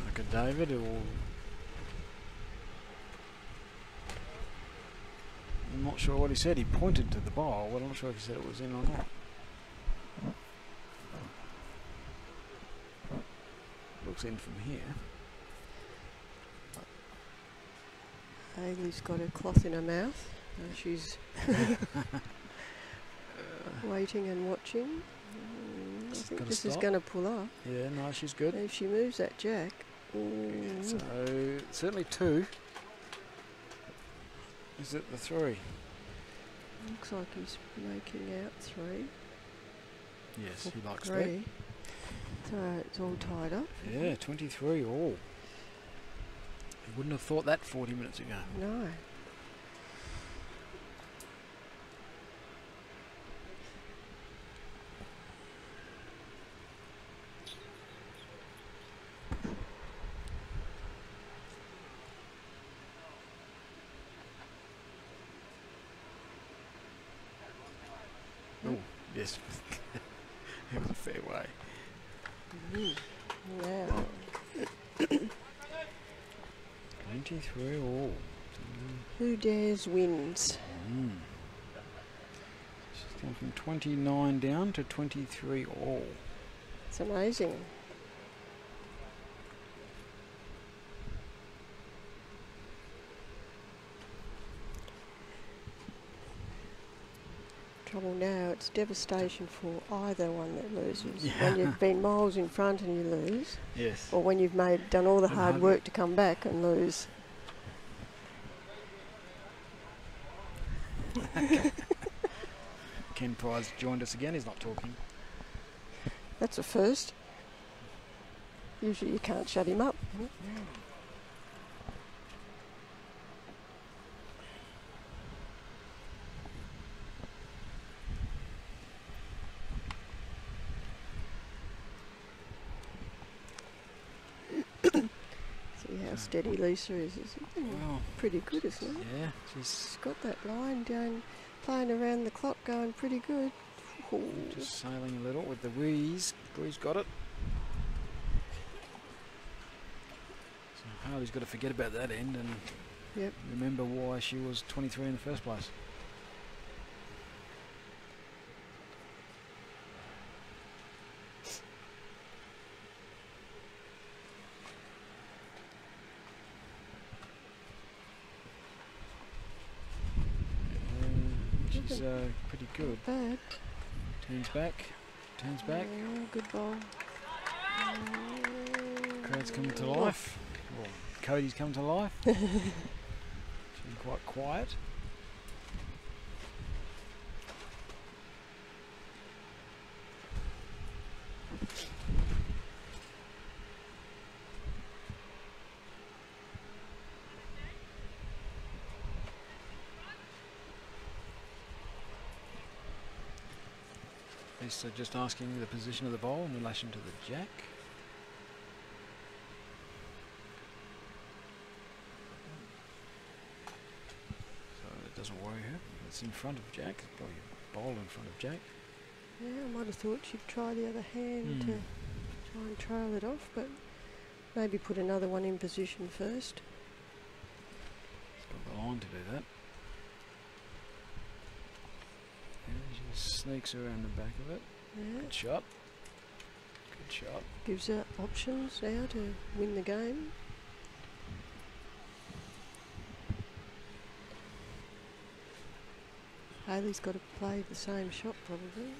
Look at David, who will. I'm not sure what he said. He pointed to the bowl, but I'm not sure if he said it was in or not. Looks in from here. Hayley's got a cloth in her mouth. She's waiting and watching. I think this is going to pull up. Yeah, no, she's good. If she moves that jack. So, certainly 2. Is it the 3? Looks like he's making out 3. Yes, he likes 3. 3. So it's all tied up. Yeah, 23 all. You wouldn't have thought that 40 minutes ago. No. Oh, yes. It was a fair way. Now. 23 all. Who dares wins. She's gone from 29 down to 23 all. It's amazing. Trouble now, it's devastation for either one that loses. Yeah. When you've been miles in front and you lose, Yes. or when you've done all the hard work to come back and lose. Ken Price joined us again. He's not talking. That's a first. Usually you can't shut him up. See how steady Lisa is. Well, pretty good, isn't it? yeah, She's got that line down, playing around the clock, going pretty good. Ooh. just sailing a little with the wheeze. Bree's got it. So Harley's got to forget about that end and remember why she was 23 in the first place. She's pretty good. Not bad. Turns back. Turns back. Oh, good ball. Crowd's coming to life. Well, Cody's come to life. She's been quite quiet. Lisa just asking the position of the ball in relation to the jack. So it doesn't worry her. It's in front of jack. It's probably a ball in front of jack. Yeah, I might have thought she'd try the other hand to try and trail it off, but maybe put another one in position first. It's got the line to do that. sneaks around the back of it. Yeah. Good shot. Good shot. Gives her options now to win the game. Hayley's got to play the same shot probably.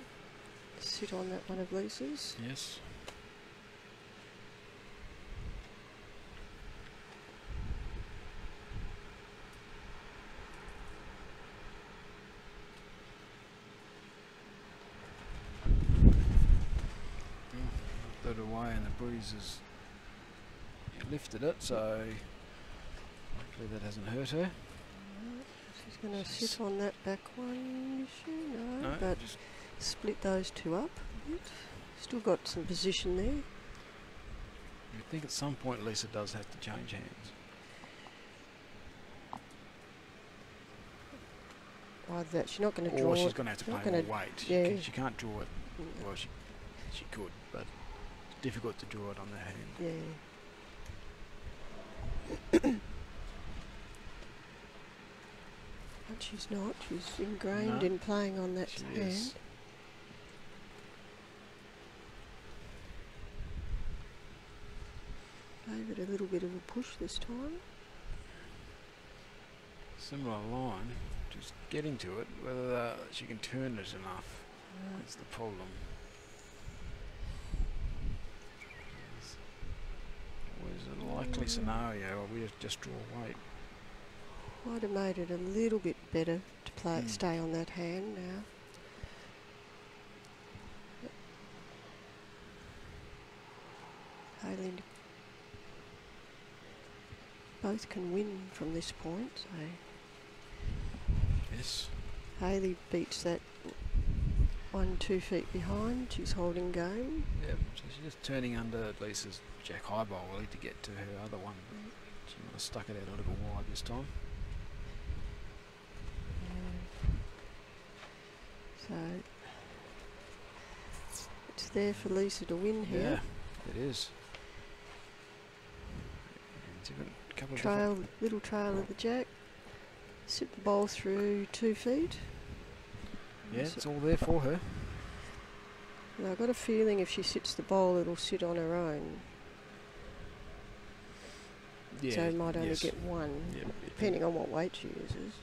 Sit on that one of Lisa's. Yes. Put it away and the breeze has lifted it, so hopefully that hasn't hurt her. She's going to sit on that back one, is she? No, No, but just split those two up a bit. Still got some position there. I think at some point Lisa does have to change hands. Either that, she's not going to draw Or she's it. going to have to Not play more gonna- weight. yeah. She can't draw it. No. Well, she could, but it's difficult to draw it on that hand. Yeah. But she's not. She's ingrained No, in playing on that she hand. is. Gave it a little bit of a push this time. Similar line, just getting to it. Whether she can turn it enough, that's the problem. Always a likely scenario where we have to just draw weight. Might have made it a little bit better to play stay on that hand now. Hayley both can win from this point, so Yes. Hayley beats that 2 feet behind. She's holding game. Yep. So she's just turning under Lisa's jack high bowl really to get to her other one. She might have stuck it out a little wide this time. So it's there for Lisa to win here. Yeah, it is. Couple of Trail, little trail of the jack. Sit the ball through 2 feet. yeah, it's all there for her. And I've got a feeling if she sits the bowl, it'll sit on her own. Yeah, So it might only yes. get one, Yep, depending on what weight she uses.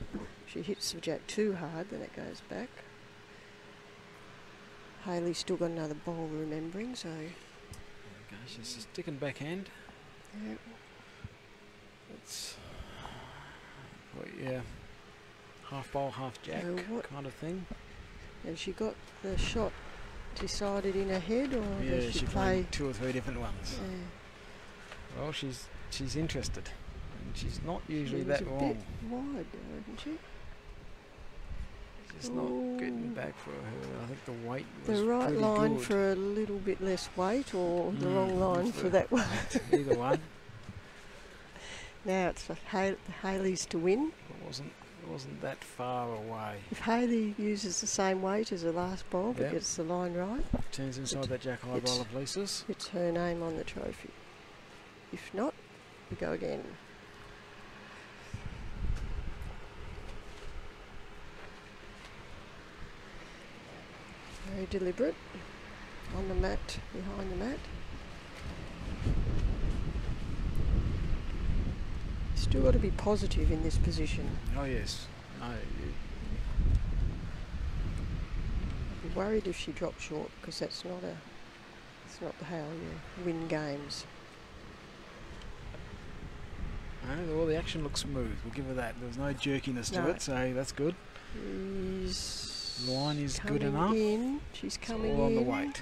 If she hits the jack too hard, then it goes back. Hayley's still got another bowl, remembering, so... Okay, she's just sticking backhand. Yeah. It's, well, yeah, half bowl, half jack what- kind of thing. Has she got the shot decided in her head, or Yeah, does she she play... played 2 or 3 different ones. Yeah. Well, she's interested, and she's not usually She was that a wrong. bit wide, though, isn't she? She's not getting Ooh. back for her. I think the weight was The right pretty line good. for a little bit less weight, or the wrong line for that one? Either one. Now it's for Hayley's to win. It wasn't that far away. If Hayley uses the same weight as her last bowl but Yep. gets the line right, Turns inside that jack high it's- bowl of Lisa's. it's her name on the trophy. If not, we go again. Very deliberate on the mat, behind the mat. Still got to be positive in this position. Oh yes. No, I'd be worried if she dropped short, because it's not how you win games. no, well, the action looks smooth. We'll give her that. There was no jerkiness to No. it, so that's good. She's Line is good coming enough. in. She's It's coming all on in. the weight.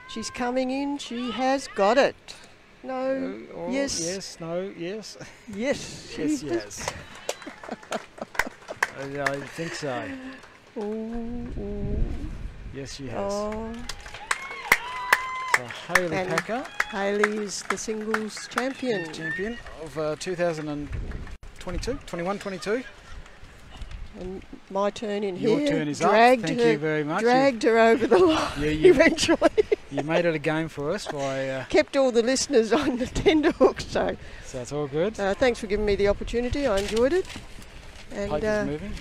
She's coming in. She has got it. No. Oh, yes. Yes. No. Yes. Yes. she Yes. has. Yes. I think so. Ooh, ooh. Yes, she has. Oh, So Hayley And- Packer, Hayley is the singles champion. champion of 2022, 21, 22. And my turn in Your here. turn is up. dragged Thank her, you very much. Dragged her over the line You eventually. made it a game for us by Kept all the listeners on the tender hook. So so it's all good. thanks for giving me the opportunity. I enjoyed it. And Plate is moving.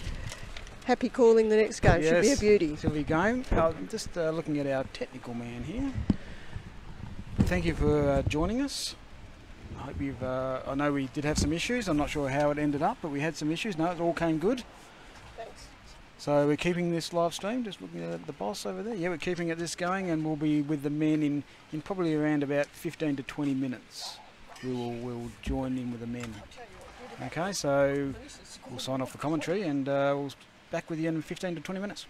happy calling the next game. Should be a Yes, beauty. Should be game. Just looking at our technical man here. Thank you for joining us. I hope you've. I know we did have some issues. I'm not sure how it ended up, but we had some issues. No, it all came good. Thanks. So we're keeping this live stream. Just looking at the boss over there. Yeah, we're keeping it this going, and we'll be with the men in probably around about 15 to 20 minutes. We'll join in with the men. Okay, so we'll sign off the commentary, and we'll back with you in 15 to 20 minutes.